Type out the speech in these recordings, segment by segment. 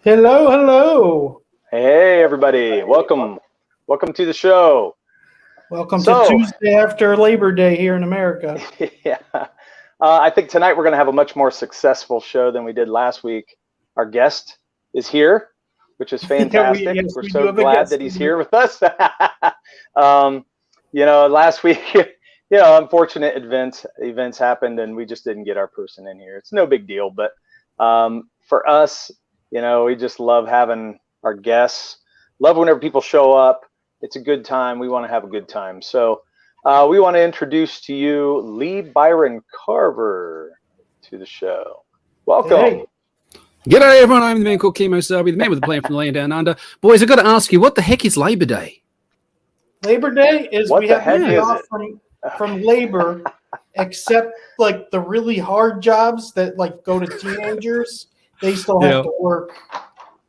Hello, hello. Hey, everybody. Welcome to the show. Welcome to Tuesday after Labor Day here in America. Yeah. I think tonight we're going to have a much more successful show than we did last week. Our guest is here, which is fantastic. We're so glad that he's here with us. Last week, unfortunate events happened and we just didn't get our person in here. It's no big deal, but for us, we just love having our guests. Love whenever people show up. It's a good time. We want to have a good time. So we want to introduce to you Lee Byron Carver to the show. Welcome. Hey. G'day, everyone. I'm the man called Chemo Selby, the man with the plan from the land down under. Boys, I've got to ask you, what the heck is Labor Day? Labor Day is we have to be off from labor, except like the really hard jobs that like go to teenagers. They still have to work.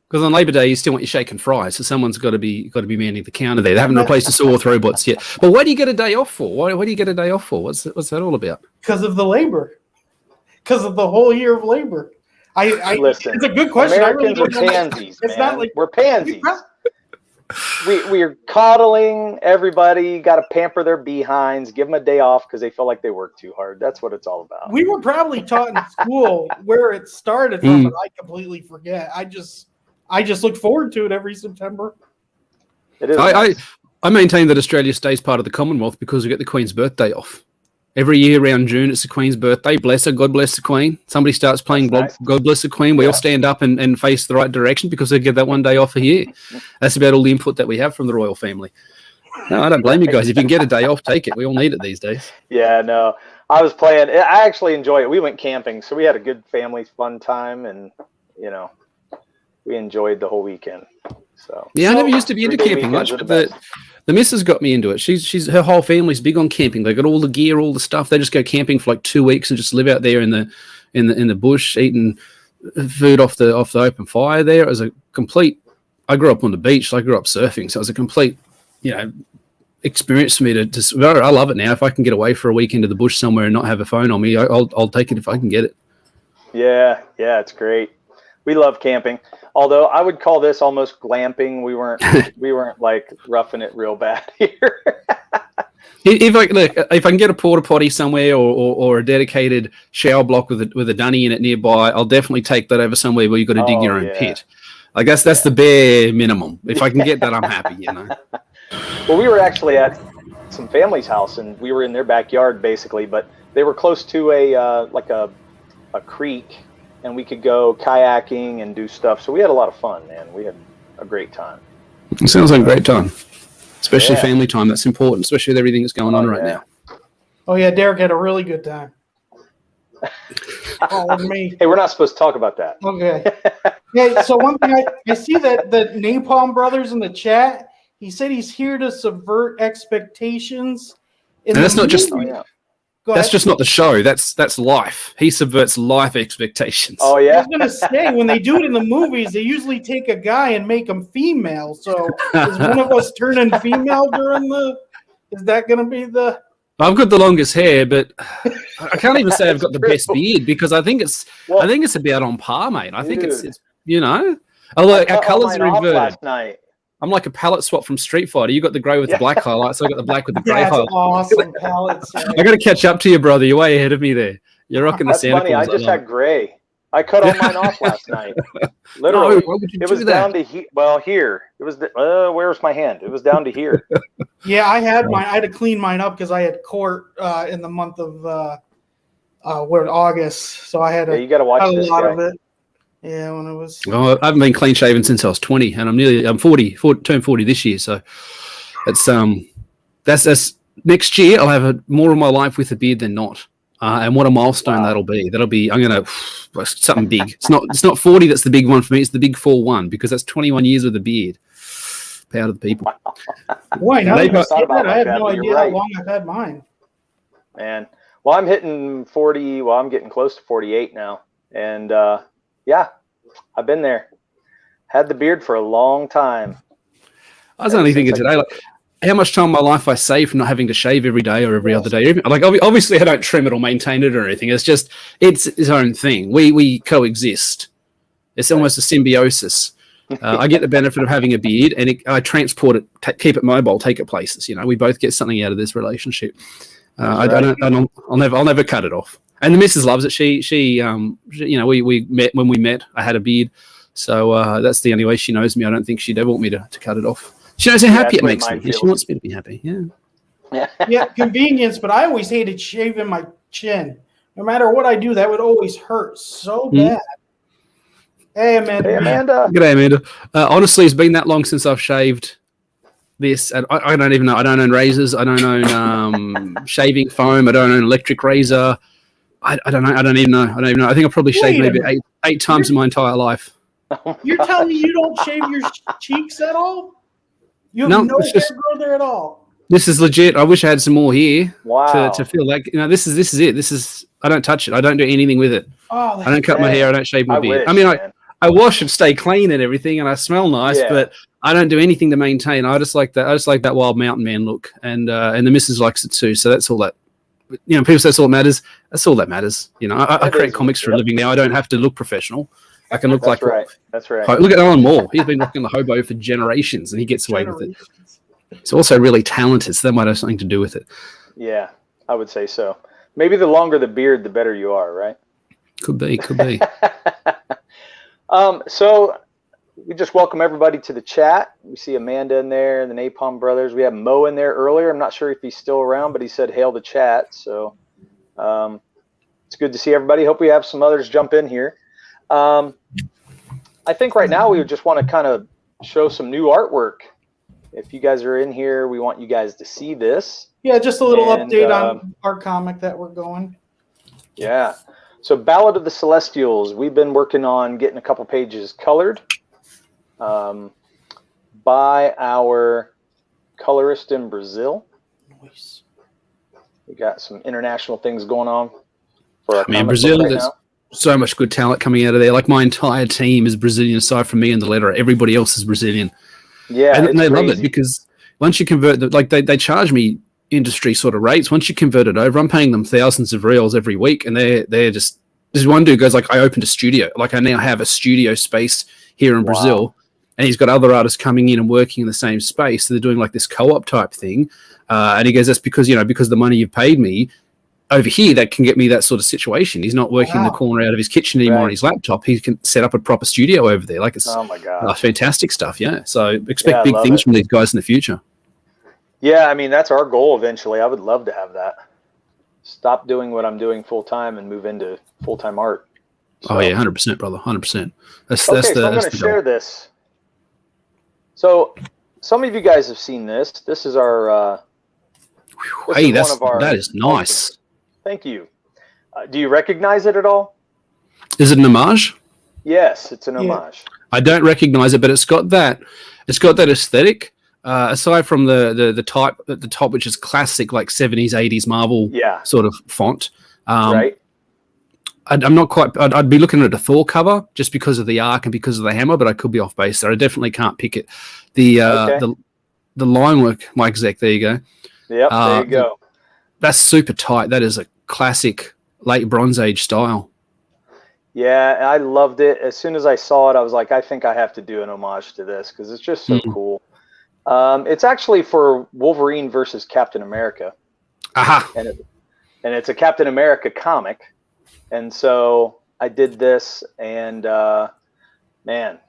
Because on Labor Day, you still want your shake and fries, so someone's got to be manning the counter there. They haven't replaced the saw robots yet. But why do you get a day off for? Why do you get a day off for? What's that all about? Because of the labor. Because of the whole year of labor. Listen, it's a good question. Americans are pansies, man. It's not like we're pansies. We're coddling everybody. Got to pamper their behinds. Give them a day off because they feel like they work too hard. That's what it's all about. We were probably taught in school where it started from, but I completely forget. I just look forward to it every September. It is. I maintain that Australia stays part of the Commonwealth because we get the Queen's birthday off. Every year around June, it's the Queen's birthday. Bless her. God bless the Queen. Somebody starts playing God bless the Queen. We all stand up and face the right direction because they get that one day off a year. That's about all the input that we have from the royal family. No, I don't blame you guys. If you can get a day off, take it. We all need it these days. Yeah, no. I was playing. I actually enjoy it. We went camping, so we had a good family fun time, and, we enjoyed the whole weekend. So yeah, I never used to be into camping much, but the missus got me into it. Her whole family's big on camping. They got all the gear, all the stuff. They just go camping for like 2 weeks and just live out there in the bush, eating food off the open fire. There, it was a complete. I grew up on the beach. So I grew up surfing, so it was a complete, experience for me to. I love it now. If I can get away for a week into the bush somewhere and not have a phone on me, I'll take it if I can get it. Yeah, it's great. We love camping. Although I would call this almost glamping. We weren't like roughing it real bad here. If I can get a porta potty somewhere or a dedicated shower block with a dunny in it nearby, I'll definitely take that over somewhere where you've got to dig your own pit. I guess that's the bare minimum. If I can get that, I'm happy. Well, we were actually at some family's house and we were in their backyard basically, but they were close to a creek. And we could go kayaking and do stuff. So we had a lot of fun, man. We had a great time. It sounds like a great time, especially family time. That's important, especially with everything that's going on right now. Oh, yeah. Derek had a really good time. Me. Hey, we're not supposed to talk about that. Okay. Yeah, so one thing I see that the Napalm Brothers in the chat, he said he's here to subvert expectations. And that's not just... That's just not the show. That's life. He subverts life expectations. Oh, yeah? I was going to say, when they do it in the movies, they usually take a guy and make him female. So is one of us turning female during is that going to be the... I've got the longest hair, but I can't even say I've got the best beard because I think it's about on par, mate. I think it's although our colours are inverted. Last night. I'm like a palette swap from Street Fighter. You got the grey with the black highlights. I got the black with the grey highlights. Awesome palettes. I got to catch up to you, brother. You're way ahead of me there. You're rocking the Santa Claus. Funny. I just had grey. I cut all mine off last night. Literally, it was down to here. Well, here it was. Where's my hand? It was down to here. Yeah, I had mine. I had to clean mine up because I had court in the month of August. So I had you got to watch this guy. of it. Yeah, when it was. Well, I haven't been clean shaven since I was 20, and I'm 40, turned 40 this year. So it's that's next year. I'll have more of my life with a beard than not, and what a milestone that'll be. I'm gonna something big. It's not 40 that's the big one for me. It's the big 4-1 because that's 21 years with a beard. Proud of the people. Why not? I have no idea how long I've had mine. Man, well, I'm hitting 40. Well, I'm getting close to 48 now, and. Yeah, I've been there. Had the beard for a long time. I was only thinking today, like, how much time of my life I save from not having to shave every day or every other day. Like, obviously, I don't trim it or maintain it or anything. It's just, it's its own thing. We coexist. It's almost a symbiosis. I get the benefit of having a beard, and I transport it, keep it mobile, take it places. We both get something out of this relationship. I'll never cut it off. And the missus loves it. She we met when we met. I had a beard, so that's the only way she knows me. I don't think she'd ever want me to cut it off. She knows how happy it makes me. She wants me to be happy. Yeah. Yeah, convenience. But I always hated shaving my chin. No matter what I do, that would always hurt so bad. Hey, Amanda. Hey, Amanda. G'day, Amanda. Honestly, it's been that long since I've shaved this. And I don't even know. I don't own razors. I don't own shaving foam. I don't own electric razor. I don't know. I don't even know. I think I've probably shaved maybe eight times in my entire life. You're telling me you don't shave your cheeks at all? You have no hair growth there at all? This is legit. I wish I had some more here. Wow. To feel like this is it. I don't touch it. I don't do anything with it. Oh, I don't cut my hair. I don't shave my beard. I wash and stay clean and everything, and I smell nice, but I don't do anything to maintain. I just like that. I just like that wild mountain man look, and the missus likes it too. So that's all that. People say that's all that matters. That's all that matters. I create comics for a living now. I don't have to look professional. I can look That's right. Look at Alan Moore. He's been rocking the hobo for generations, and he gets away with it. He's also really talented, so that might have something to do with it. Yeah, I would say so. Maybe the longer the beard, the better you are, right? Could be. So we just welcome everybody to the chat. We see Amanda in there, the Napalm Brothers. We have Mo in there earlier. I'm not sure if he's still around, but he said hail the chat. So it's good to see everybody. Hope we have some others jump in here. I think right now we just want to kind of show some new artwork. If you guys are in here, we want you guys to see this. Yeah, just a little update on our comic that we're going. Yeah. So Ballad of the Celestials, we've been working on getting a couple pages colored by our colorist in Brazil. Nice. We got some international things going on for our Brazil, right there's now. So much good talent coming out of there. Like my entire team is Brazilian, aside from me and the letterer. Everybody else is Brazilian. Yeah, and they love it because once you convert, they charge me industry sort of rates. Once you convert it over, I'm paying them thousands of reals every week, and they're just. There's one dude goes like, I opened a studio. Like I now have a studio space here in Brazil, and he's got other artists coming in and working in the same space. So they're doing like this co-op type thing, and he goes, that's because because the money you've paid me. Over here, that can get me that sort of situation. He's not working in the corner out of his kitchen anymore on his laptop. He can set up a proper studio over there. Like it's my God. Fantastic stuff. Yeah. So expect big things from these guys in the future. Yeah, I mean, that's our goal eventually. I would love to have that. Stop doing what I'm doing full time and move into full time art. So. Oh yeah, 100%, brother, 100%. So I'm going to share this. So some of you guys have seen this. This is our. That is nice. Thank you. Do you recognize it at all? Is it an homage? Yes, it's an homage. I don't recognize it, but it's got that aesthetic. Aside from the type at the top, which is classic, like 70s, 80s Marvel sort of font. Right. I'm not quite. I'd be looking at a Thor cover just because of the arc and because of the hammer, but I could be off base there. I definitely can't pick it. The line work, Mike Zeck. There you go. Yep. There you go. That's super tight. That is a classic late Bronze Age style. Yeah, I loved it. As soon as I saw it, I was like, I think I have to do an homage to this because it's just so cool. It's actually for Wolverine versus Captain America. Aha! And it's a Captain America comic. And so I did this, and man,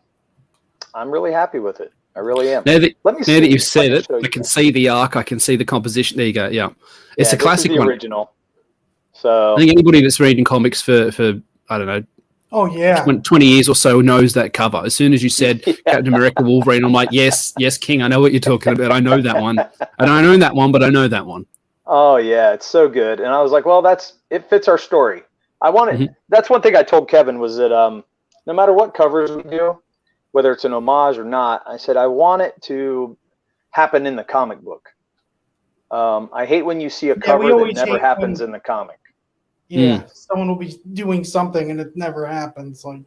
I'm really happy with it. I really am. Now that you've said it, I can see the arc. I can see the composition. There you go. Yeah, it's a classic one. Original. So I think anybody that's reading comics for I don't know. Oh yeah, 20 years or so knows that cover. As soon as you said Captain America Wolverine, I'm like, yes, King. I know what you're talking about. I know that one. I don't own that one, but I know that one. Oh yeah, it's so good. And I was like, well, it fits our story. I wanted. Mm-hmm. That's one thing I told Kevin was that no matter what covers we do, whether it's an homage or not, I said I want it to happen in the comic book. I hate when you see a cover that never happens in the comic. Yeah, someone will be doing something and it never happens. Like,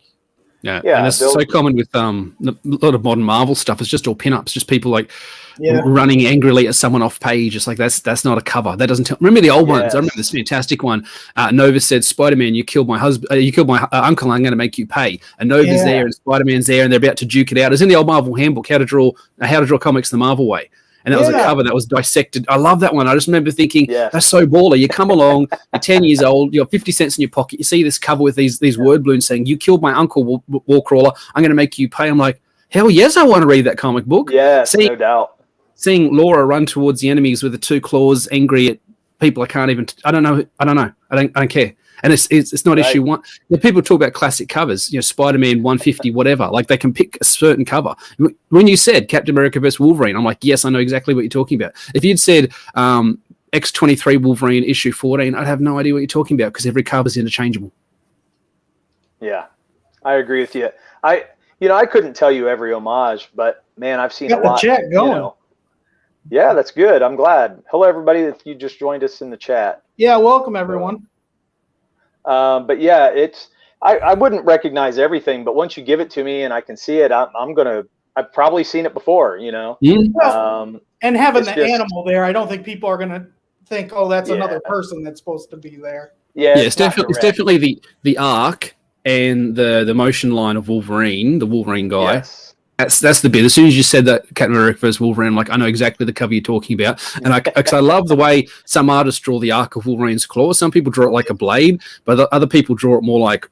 Yeah, and it's so common with a lot of modern Marvel stuff. It's just all pinups, just people like running angrily at someone off page. It's like that's not a cover. That doesn't tell. Remember the old ones? I remember this fantastic one. Nova said, "Spider-Man, you killed my husband. You killed my uncle. I'm going to make you pay." And Nova's there, and Spider-Man's there, and they're about to duke it out. It's in the old Marvel handbook, how to draw comics the Marvel way. And that was a cover that was dissected. I love that one. I just remember thinking, that's so baller. You come along, you're 10 years old, you have 50 cents in your pocket. You see this cover with these word balloons saying, "You killed my uncle, Wallcrawler. I'm going to make you pay." I'm like, hell yes, I want to read that comic book. Yes, no doubt. Seeing Laura run towards the enemies with the two claws, angry at people I don't know. I don't care. And it's not issue one. People talk about classic covers, Spider-Man 150, whatever. Like they can pick a certain cover. When you said Captain America vs. Wolverine, I'm like, yes, I know exactly what you're talking about. If you'd said X-23 Wolverine issue 14, I'd have no idea what you're talking about because every cover's interchangeable. Yeah, I agree with you. I couldn't tell you every homage, but man, I've seen a lot. The chat going. Yeah, that's good. I'm glad. Hello, everybody. If you just joined us in the chat. Yeah, welcome everyone. But yeah, I wouldn't recognize everything, but once you give it to me and I can see it, I've probably seen it before, Well, and having the animal there, I don't think people are gonna think, oh, that's another person that's supposed to be there. Yeah, it's definitely the arc and the motion line of Wolverine, the Wolverine guy. Yes. That's the bit. As soon as you said that Captain America vs. Wolverine, I'm like, I know exactly the cover you're talking about. And I love the way some artists draw the arc of Wolverine's claw. Some people draw it like a blade, but other people draw it more like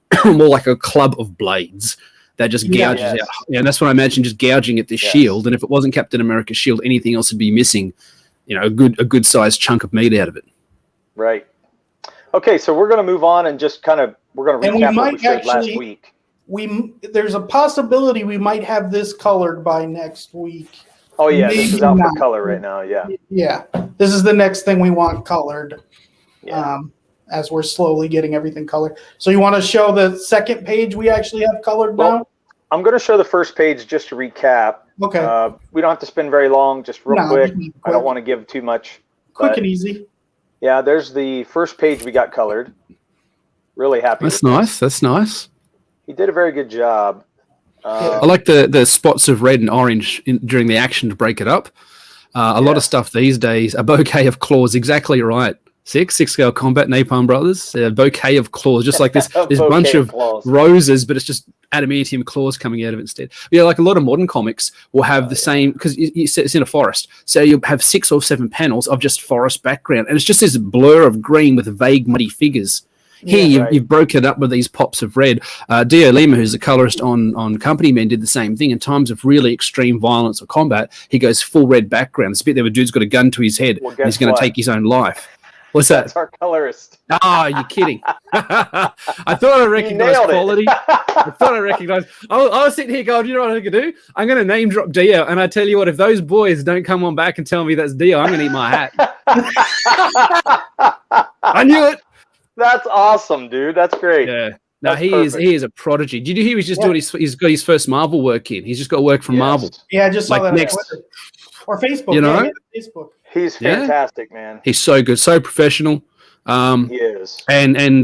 a club of blades that just gouges out. Yeah, and that's what I imagine, just gouging at this shield. And if it wasn't Captain America's shield, anything else would be missing, a good sized chunk of meat out of it. Right. Okay, so we're going to move on and just we're going to recap what we showed last week. There's a possibility we might have this colored by next week. Oh yeah, this is out for color right now. Yeah, this is the next thing we want colored. As we're slowly getting everything colored. So you want to show the second page we actually have colored now? I'm going to show the first page just to recap. Okay. We don't have to spend very long, just real quick. I don't want to give too much. Quick and easy. Yeah, there's the first page we got colored. Really happy. That's nice. That's nice. He did a very good job. I like the spots of red and orange during the action to break it up. A lot of stuff these days, a bouquet of claws, exactly right. Six scale combat, Napalm Brothers, a bouquet of claws, just like this bunch of roses, but it's just adamantium claws coming out of it instead. Yeah, like a lot of modern comics will have the same, because it's in a forest. So you'll have 6 or 7 panels of just forest background, and it's just this blur of green with vague muddy figures. Here, you've broken it up with these pops of red. Dio Lima, who's a colorist on Company Men, did the same thing. In times of really extreme violence or combat, he goes full red background. This bit there where a dude's got a gun to his head, and he's going to take his own life. What's that? That's our colorist. Oh, you're kidding. I thought I recognized quality. I thought I recognized. I was sitting here going, you know what I could do? I'm going to name drop Dio, and I tell you what, if those boys don't come on back and tell me that's Dio, I'm going to eat my hat. I knew it. That's awesome, dude. That's great. Yeah. No, he is a prodigy. Did you hear he's just doing he's got his first Marvel work in? He's just got work from Marvel. Yeah, I just saw that on Twitter. Or Facebook. Facebook. He's fantastic, man. He's so good, so professional. He is. And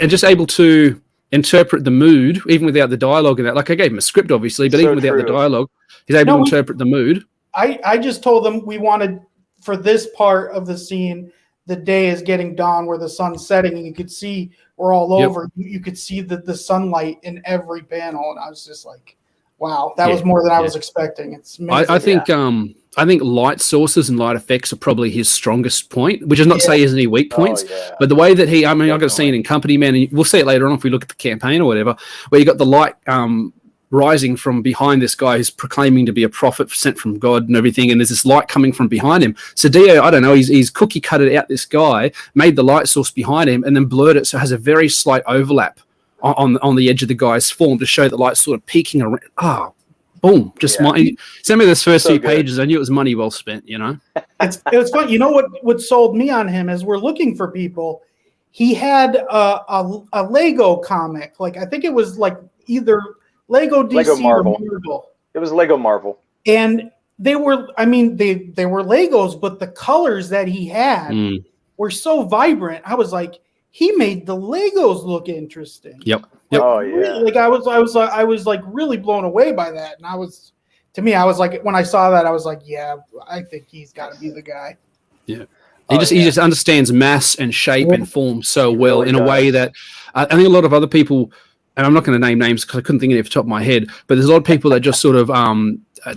just able to interpret the mood, even without the dialogue in that. Like I gave him a script, obviously, but even without the dialogue, he's able to interpret the mood. I just told them we wanted, for this part of the scene, the day is getting dawn where the sun's setting and you could see we're all over. You could see the sunlight in every panel. And I was just like, wow, that was more than I was expecting. It's amazing. I think light sources and light effects are probably his strongest point, which is not to say he has any weak points, but the way that I've got to see it in Company Man, and we'll see it later on if we look at the campaign or whatever, where you got the light rising from behind this guy who's proclaiming to be a prophet sent from God and everything, and there's this light coming from behind him. So Dio, I don't know, he's cookie cutted out this guy, made the light source behind him, and then blurred it so it has a very slight overlap on the edge of the guy's form to show that light's sort of peeking around. Boom! Send me those first few pages. I knew it was money well spent. You know, it was fun. You know what sold me on him is we're looking for people. He had a Lego comic, like I think it was like either Lego DC or Marvel. It was Lego Marvel, and they were. I mean, they were Legos, but the colors that he had were so vibrant. I was like, he made the Legos look interesting. Yep. Oh yeah. Like I was like really blown away by that, and I was like, when I saw that, I was like, yeah, I think he's got to be the guy. Yeah. He just understands mass and shape and form so well in a way that I think a lot of other people, and I'm not going to name names because I couldn't think of it off the top of my head, but there's a lot of people that just sort of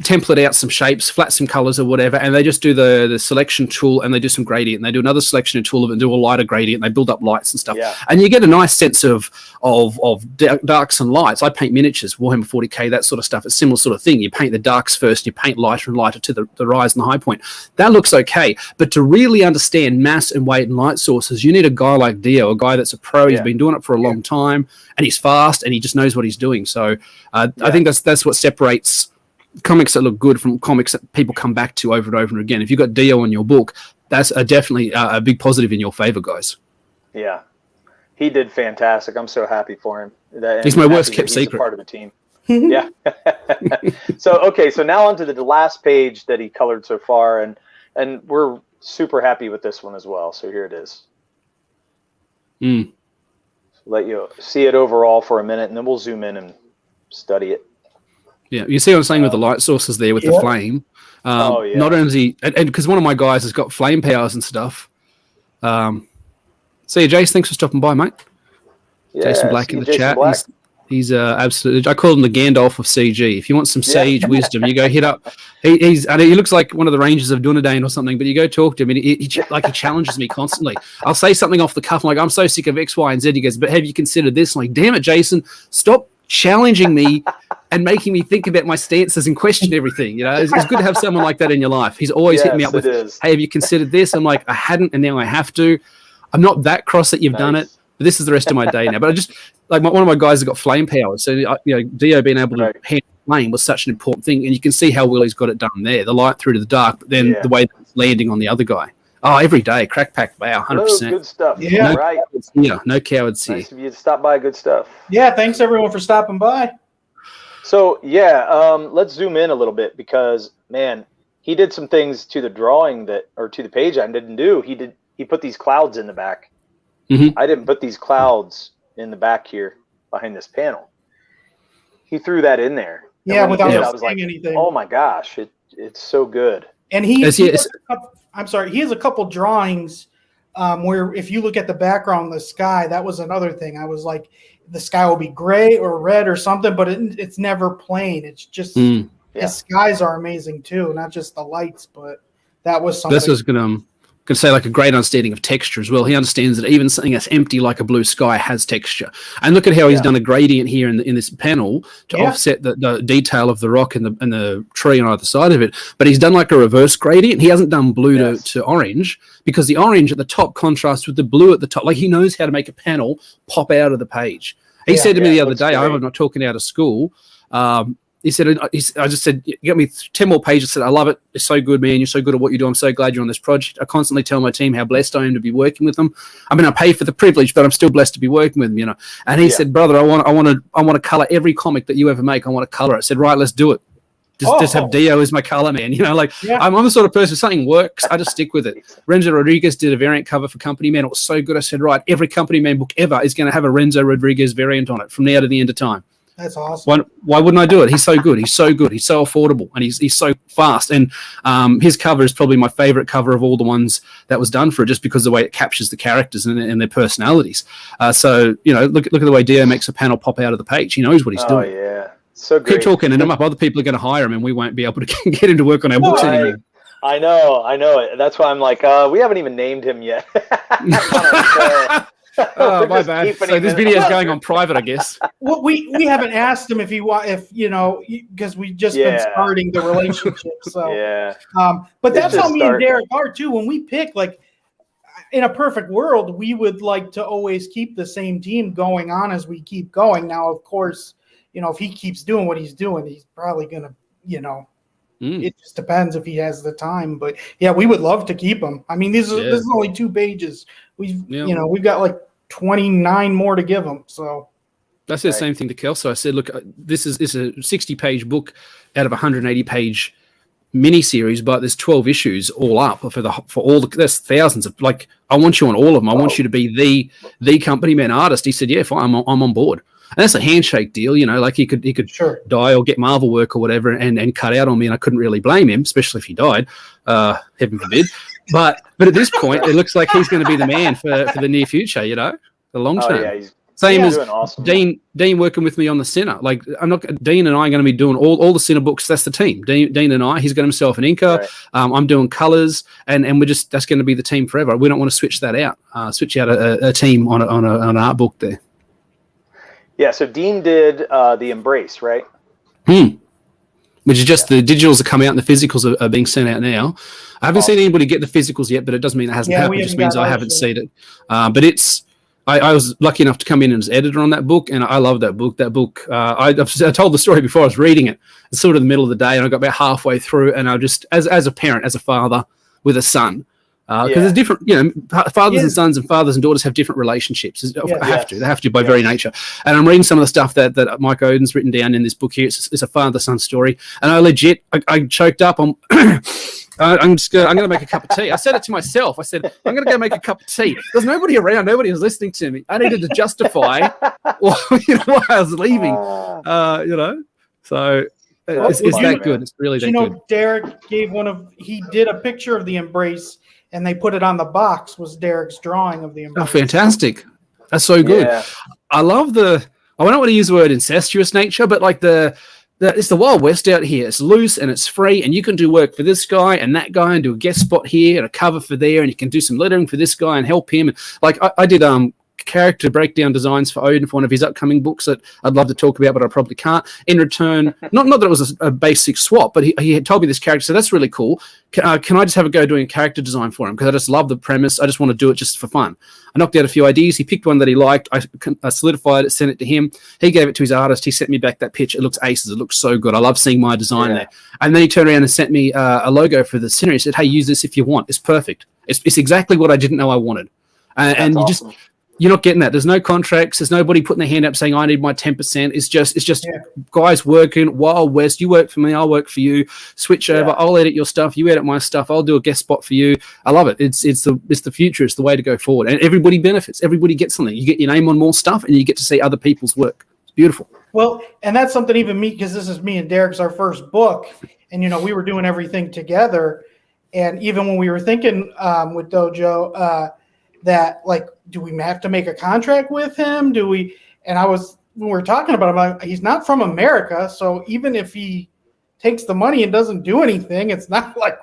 template out some shapes, flat some colors or whatever, and they just do the selection tool and they do some gradient, and they do another selection tool of it and do a lighter gradient, and they build up lights and stuff. Yeah. And you get a nice sense of darks and lights. I paint miniatures, Warhammer 40K, that sort of stuff. It's a similar sort of thing. You paint the darks first, you paint lighter and lighter to the rise and the high point. That looks okay. But to really understand mass and weight and light sources, you need a guy like Dio, a guy that's a pro. He's been doing it for a long time, and he's fast, and he just knows what he's doing. So I think that's what separates comics that look good from comics that people come back to over and over and again. If you've got Dio in your book, that's definitely a big positive in your favor, guys. Yeah, he did fantastic. I'm so happy for him. He's my worst kept secret. He's a part of the team. Yeah. So now onto the last page that he colored so far, and we're super happy with this one as well. So here it is. Let you see it overall for a minute, and then we'll zoom in and study it. Yeah, you see what I'm saying with the light sources there with the flame. Not only, and because one of my guys has got flame powers and stuff. See you, Jace. Thanks for stopping by, mate. Yeah, Jason Black in the chat. He's absolutely. I call him the Gandalf of CG. If you want some sage wisdom, you go hit up. He looks like one of the Rangers of Dunedain or something. But you go talk to him, and he challenges me constantly. I'll say something off the cuff, like I'm so sick of X, Y, and Z. He goes, but have you considered this? I'm like, damn it, Jason, stop challenging me and making me think about my stances and question everything. You know, it's good to have someone like that in your life. He's always hitting me up with, hey, have you considered this? I'm like, I hadn't, and now I have to. I'm not that cross that you've done it, but this is the rest of my day now. But I just, like, one of my guys has got flame powers. So, Dio being able to handle flame was such an important thing. And you can see how well he's got it done there. The light through to the dark, but then the way that it's landing on the other guy. Oh, every day. Crack pack. Wow, 100%. Good stuff. Yeah, no cowards here. Nice of you to stop by. Good stuff. Yeah, thanks everyone for stopping by. So, let's zoom in a little bit because, man, he did some things to the drawing to the page I didn't do. He put these clouds in the back. I didn't put these clouds in the back here behind this panel. He threw that in there. Yeah, without I was like, anything. Oh my gosh, it's so good. And I'm sorry, he has a couple drawings where if you look at the background, the sky, that was another thing. I was like, the sky will be gray or red or something, but it's never plain. It's just the skies are amazing too, not just the lights, but that was something. This was going to say, like, a great understanding of texture as well. He understands that even something that's empty like a blue sky has texture. And look at how he's done a gradient here in this panel to offset the detail of the rock and the tree on either side of it. But he's done like a reverse gradient. He hasn't done blue to orange, because the orange at the top contrasts with the blue at the top. Like, he knows how to make a panel pop out of the page. He said to me the other day, I'm not talking out of school, he said, I just said, you got me 10 more pages. I said, I love it. It's so good, man. You're so good at what you do. I'm so glad you're on this project. I constantly tell my team how blessed I am to be working with them. I mean, I pay for the privilege, but I'm still blessed to be working with them, you know. And he said, brother, I want to color every comic that you ever make. I want to color it. I said, right, let's do it. Just have Dio as my color man. You know, like, I'm the sort of person, if something works, I just stick with it. Renzo Rodriguez did a variant cover for Company Man. It was so good. I said, right, every Company Man book ever is going to have a Renzo Rodriguez variant on it from now to the end of time. That's awesome. Why wouldn't I do it? He's so good. He's so good. He's so affordable, and he's so fast. And his cover is probably my favorite cover of all the ones that was done for it, just because of the way it captures the characters and their personalities. So, you know, look at the way Dio makes a panel pop out of the page. He knows what he's doing. Oh, yeah. So great. Keep talking and him up. Other people are going to hire him, and we won't be able to get him to work on our books anymore. I know it. That's why I'm like, we haven't even named him yet. Oh, my bad. So this video is going on private, I guess. Well, we haven't asked him if you know, because we just been starting the relationship. So but that's how me and Derek are too. When we pick, like, in a perfect world, we would like to always keep the same team going on as we keep going. Now, of course, you know, if he keeps doing what he's doing, he's probably gonna, you know. It just depends if he has the time, but yeah, we would love to keep him. I mean, this is only 2 pages. We've got like 29 more to give him. So I said the same thing to Kelso. I said, look, this is a 60-page book out of a 180-page miniseries, but there's 12 issues all up for all the, there's thousands of, like, I want you on all of them. I want you to be the company man artist. He said, yeah, fine, I'm on board. And that's a handshake deal, you know, like he could Sure. die or get Marvel work or whatever and cut out on me, and I couldn't really blame him, especially if he died, heaven forbid. But at this point, it looks like he's going to be the man for the near future, you know, the long term. Yeah, Same as awesome. Dean working with me on the Sinner. Like, Dean and I are going to be doing all the Sinner books. That's the team. Dean and I. He's got himself an inker. Right. I'm doing colors, and that's going to be the team forever. We don't want to switch that out. Switch out a team on an art book there. Yeah. So Dean did the Embrace, right? Which is just the digitals that come out and the physicals are being sent out now. I haven't seen anybody get the physicals yet, but it doesn't mean it hasn't happened. It just means I haven't seen it. But it's. I was lucky enough to come in as editor on that book, and I love that book. That book, I told the story before I was reading it. It's sort of the middle of the day, and I got about halfway through, and I just, as a parent, as a father with a son, because there's different, you know, fathers and sons and fathers and daughters have different relationships. They have to by very nature. And I'm reading some of the stuff that Mike Oden's written down in this book here. It's a father-son story, and I choked up on. I'm going to make a cup of tea. I said it to myself. I said, I'm going to go make a cup of tea. There's nobody around. Nobody was listening to me. I needed to justify why I was leaving, you know. So it's that good. It's really that good. You know, Derek he did a picture of the Embrace, and they put it on the box, was Derek's drawing of the Embrace. Oh, fantastic. That's so good. Yeah. I love I don't want to use the word incestuous nature, but like it's the Wild West out here. It's loose and it's free, and you can do work for this guy and that guy and do a guest spot here and a cover for there, and you can do some lettering for this guy and help him. Like I did character breakdown designs for Odin for one of his upcoming books that I'd love to talk about, but I probably can't. In return, not that it was a basic swap, but he had told me this character, so that's really cool. Can I just have a go doing a character design for him? Because I just love the premise. I just want to do it just for fun. I knocked out a few ideas. He picked one that he liked. I solidified it, sent it to him. He gave it to his artist. He sent me back that pitch. It looks aces. It looks so good. I love seeing my design there. And then he turned around and sent me a logo for the center. He said, hey, use this if you want. It's perfect. It's exactly what I didn't know I wanted. And you awesome. You're not getting that. There's no contracts. There's nobody putting their hand up saying, I need my 10%. It's just guys working, Wild West. You work for me. I'll work for you. Switch over. I'll edit your stuff. You edit my stuff. I'll do a guest spot for you. I love it. It's the future. It's the way to go forward. And everybody benefits. Everybody gets something. You get your name on more stuff, and you get to see other people's work. It's beautiful. Well, and that's something even me, because this is me and Derek's our first book. And, you know, we were doing everything together. And even when we were thinking with Dojo, that, like, do we have to make a contract with him? And when we were talking about him, like, he's not from America. So even if he takes the money and doesn't do anything, it's not like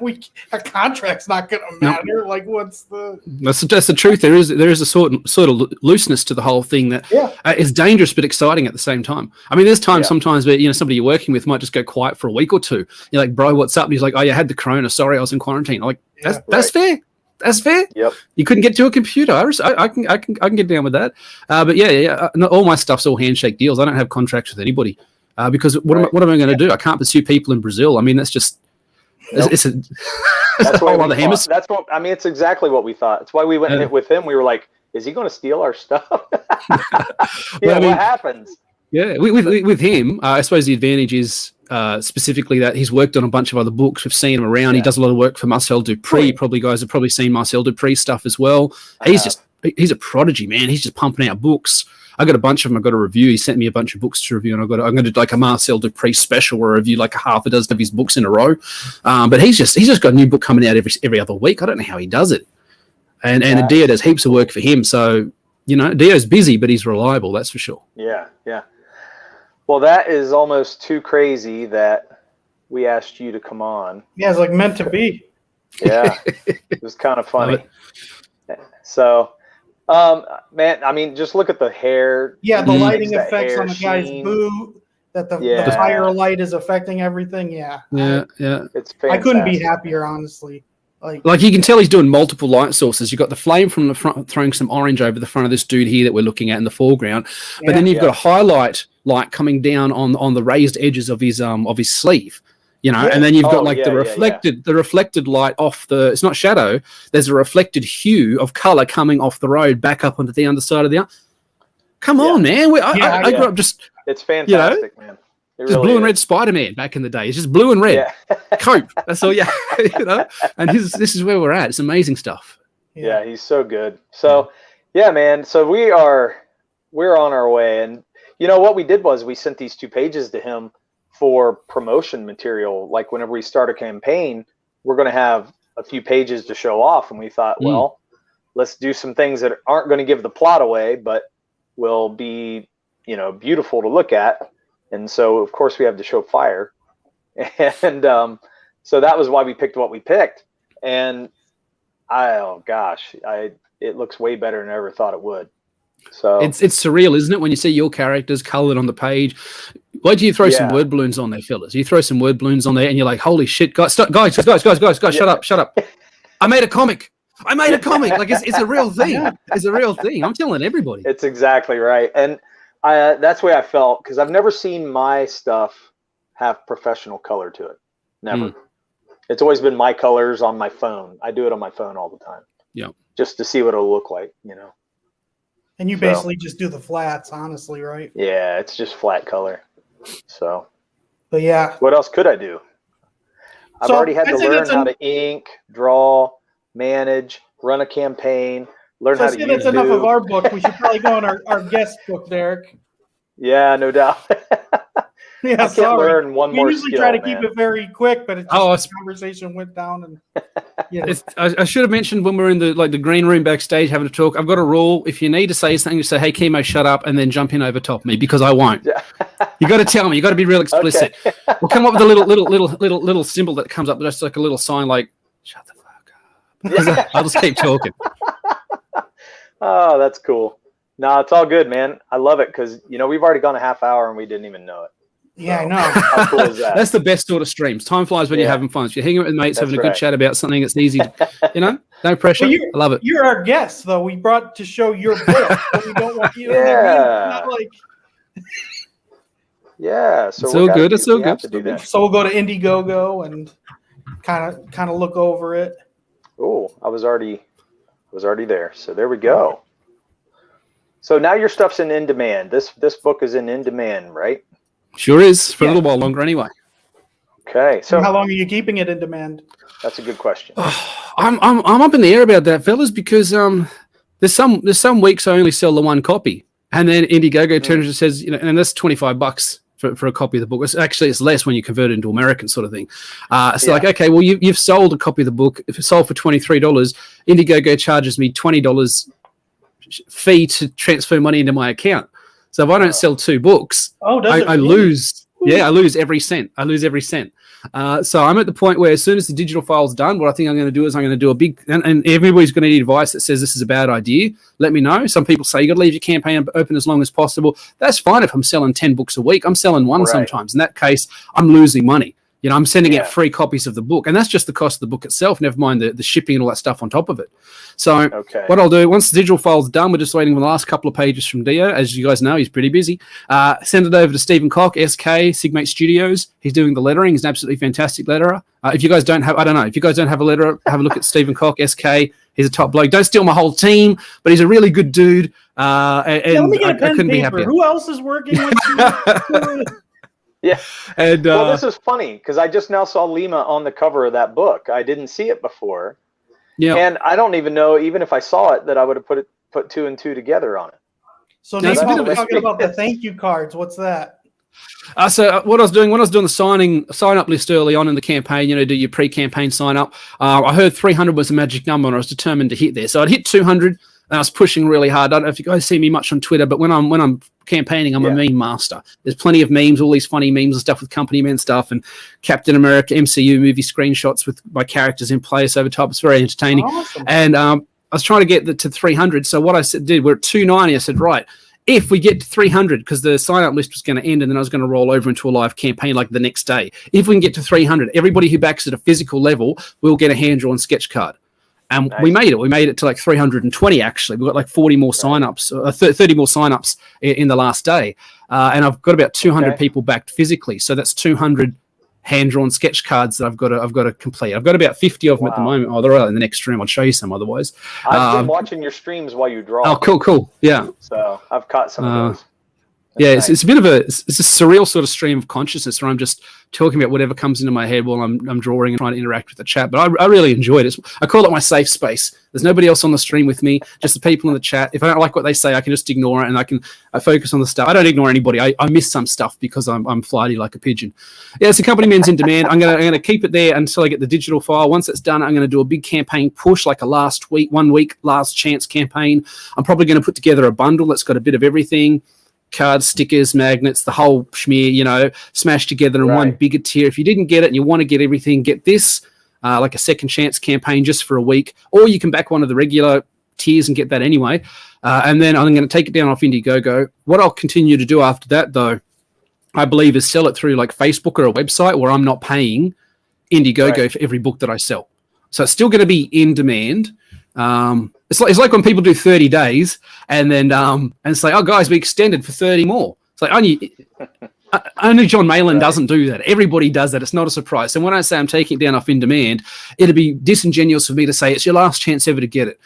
a contract's not going to matter. Nope. Like, what's that's the truth. There is a sort of looseness to the whole thing that is dangerous but exciting at the same time. I mean, there's times sometimes where, you know, somebody you're working with might just go quiet for a week or two. You're like, bro, what's up? And he's like, oh, you had the corona. Sorry, I was in quarantine. I'm like, that's fair. That's fair. Yep. You couldn't get to a computer. I can get down with that. But all my stuff's all handshake deals. I don't have contracts with anybody because what am I going to do? I can't pursue people in Brazil. I mean, that's just that's a whole other hemisphere. That's what I mean. It's exactly what we thought. That's why we went in with him. We were like, is he going to steal our stuff? What happens? Yeah, with him, I suppose the advantage is specifically that he's worked on a bunch of other books. We've seen him around. He does a lot of work for Marcel Dupree. Probably guys have probably seen Marcel Dupree stuff as well. He's a prodigy, man. He's just pumping out books. I got a bunch of them. I got a review. He sent me a bunch of books to review, and I'm going to do like a Marcel Dupree special where I review like a half a dozen of his books in a row. But he's just got a new book coming out every other week. I don't know how he does it. And Adio does heaps of work for him. So, you know, Adio's busy, but he's reliable. That's for sure. Yeah. Well, that is almost too crazy that we asked you to come on. Yeah, it's like meant to be. Yeah, it was kind of funny. So, man, I mean, just look at the hair. Yeah, the lighting effects on the guy's boot, that the fire light is affecting everything. Yeah. It's fantastic. I couldn't be happier, honestly. Like you can tell he's doing multiple light sources. You've got the flame from the front throwing some orange over the front of this dude here that we're looking at in the foreground. But then you've got a highlight light coming down on the raised edges of his sleeve. You know, and then you've got the reflected light off it's not shadow. There's a reflected hue of color coming off the road back up onto the underside of the Come on, man. I grew up just it's fantastic, man. Just really blue and red Spider-Man back in the day. It's just blue and red. Cope. That's all. Yeah, And this is where we're at. It's amazing stuff. Yeah, he's so good. So, yeah, man. So we're on our way, and what we did was we sent these 2 pages to him for promotion material. Like whenever we start a campaign, we're going to have a few pages to show off, and we thought, well, let's do some things that aren't going to give the plot away, but will be, beautiful to look at. And so, of course, we have to show fire, and so that was why we picked what we picked. And it looks way better than I ever thought it would. So it's surreal, isn't it, when you see your characters colored on the page? Why do you throw some word balloons on there, fellas? You throw some word balloons on there, and you're like, "Holy shit, guys, shut up! I made a comic. Like it's a real thing. It's a real thing. I'm telling everybody. It's exactly right, and that's the way I felt, because I've never seen my stuff have professional color to it. Never. It's always been my colors on my phone. I do it on my phone all the time. Yeah, just to see what it'll look like, And you basically just do the flats, honestly, right? Yeah, it's just flat color. So, but yeah, what else could I do? I've already had to learn how to ink, draw, manage, run a campaign, learn how to use. That's enough of our book. We should probably go on our guest book, Derek. Yeah, no doubt. Yeah, I can't learn one more. We usually try to keep it very quick, but the conversation went down, and I should have mentioned when we're in the green room backstage having a talk. I've got a rule: if you need to say something, you say, "Hey, Chemo, shut up," and then jump in over top of me, because I won't. You got to tell me. You got to be real explicit. Okay. We'll come up with a little symbol that comes up, just like a little sign, like "Shut the fuck up." I'll just keep talking. Oh, that's cool. No, it's all good, man. I love it, because we've already gone a half hour and we didn't even know it. Yeah, I know. How cool is that? That's the best sort of streams. Time flies when you're having fun. So you're hanging out with mates, having a good chat about something that's easy. No pressure. Well, I love it. You're our guest, though. We brought to show your book. We don't want you. Not like. Yeah. So it's all good. It's all good. So we'll go to Indiegogo and kind of look over it. Oh, I was already there. So there we go. So now your stuff's in demand. This book is in demand, right? Sure is, for a little while longer anyway. Okay. So how long are you keeping it in demand? That's a good question. I'm up in the air about that, fellas, because there's some weeks I only sell the one copy, and then Indiegogo turns and says, and that's $25 for a copy of the book. It's less when you convert it into American sort of thing. Like, okay, well you've sold a copy of the book. If it's sold for $23, Indiegogo charges me $20 fee to transfer money into my account. So if I don't sell 2 books, I lose. Yeah, I lose every cent. So I'm at the point where as soon as the digital file's done, what I think I'm going to do is I'm going to do a big, and everybody's going to need advice that says this is a bad idea. Let me know. Some people say you got to leave your campaign open as long as possible. That's fine if I'm selling 10 books a week. I'm selling one sometimes. In that case, I'm losing money. I'm sending out free copies of the book, and that's just the cost of the book itself, never mind the shipping and all that stuff on top of it. So what I'll do, once the digital file's done, we're just waiting for the last couple of pages from Dio. As you guys know, he's pretty busy. Send it over to Stephen Koch, SK, Sigmate Studios. He's doing the lettering. He's an absolutely fantastic letterer. If you guys don't have, if you guys don't have a letterer, have a look at Stephen Koch, SK. He's a top bloke. Don't steal my whole team, but he's a really good dude. And let me get a pen I couldn't paper. be happier. Who else is working with you? Yeah. And well, this is funny because I just now saw Lima on the cover of that book. I didn't see it before. Yeah. And I don't even know, even if I saw it, that I would have put 2 and 2 together on it. So now we're talking about the thank you cards. What's that? So what I was doing when I was doing the sign up list early on in the campaign, do your pre-campaign sign up. I heard 300 was the magic number, and I was determined to hit there. So I'd hit 200. And I was pushing really hard. I don't know if you guys see me much on Twitter, but when I'm campaigning, I'm a meme master. There's plenty of memes, all these funny memes and stuff with company men stuff and Captain America MCU movie screenshots with my characters in place over top. It's very entertaining. Awesome. And I was trying to get to 300. So what I did, we're at 290. I said, right, if we get to 300, because the sign-up list was going to end and then I was going to roll over into a live campaign like the next day. If we can get to 300, everybody who backs at a physical level will get a hand-drawn sketch card. And nice. We made it. We made it to like 320, actually. We've got like 40 more sign-ups, 30 more sign-ups in the last day. And I've got about 200 people backed physically. So that's 200 hand-drawn sketch cards that I've got to complete. I've got about 50 of them at the moment. Oh, they're out in the next stream. I'll show you some otherwise. I've been watching your streams while you draw. Oh, cool. Yeah. So I've caught some of those. Yeah, it's a bit of it's a surreal sort of stream of consciousness where I'm just talking about whatever comes into my head while I'm drawing and trying to interact with the chat. But I really enjoyed it. I call it my safe space. There's nobody else on the stream with me, just the people in the chat. If I don't like what they say, I can just ignore it and I focus on the stuff. I don't ignore anybody. I miss some stuff because I'm flighty like a pigeon. Yeah, it's a company men's in demand. I'm gonna keep it there until I get the digital file. Once it's done, I'm gonna do a big campaign push, like a 1 week last chance campaign. I'm probably gonna put together a bundle that's got a bit of everything. Cards, stickers, magnets, the whole schmear, smashed together in one bigger tier. If you didn't get it and you want to get everything, get this, like a second chance campaign just for a week, or you can back one of the regular tiers and get that anyway. And then I'm going to take it down off Indiegogo. What I'll continue to do after that, though, I believe, is sell it through like Facebook or a website where I'm not paying Indiegogo for every book that I sell. So it's still going to be in demand. It's like when people do 30 days and then and say, oh guys, we extended for 30 more. It's like only John Malin doesn't do that. Everybody does that. It's not a surprise. So when I say I'm taking it down off in demand, it'd be disingenuous for me to say it's your last chance ever to get it.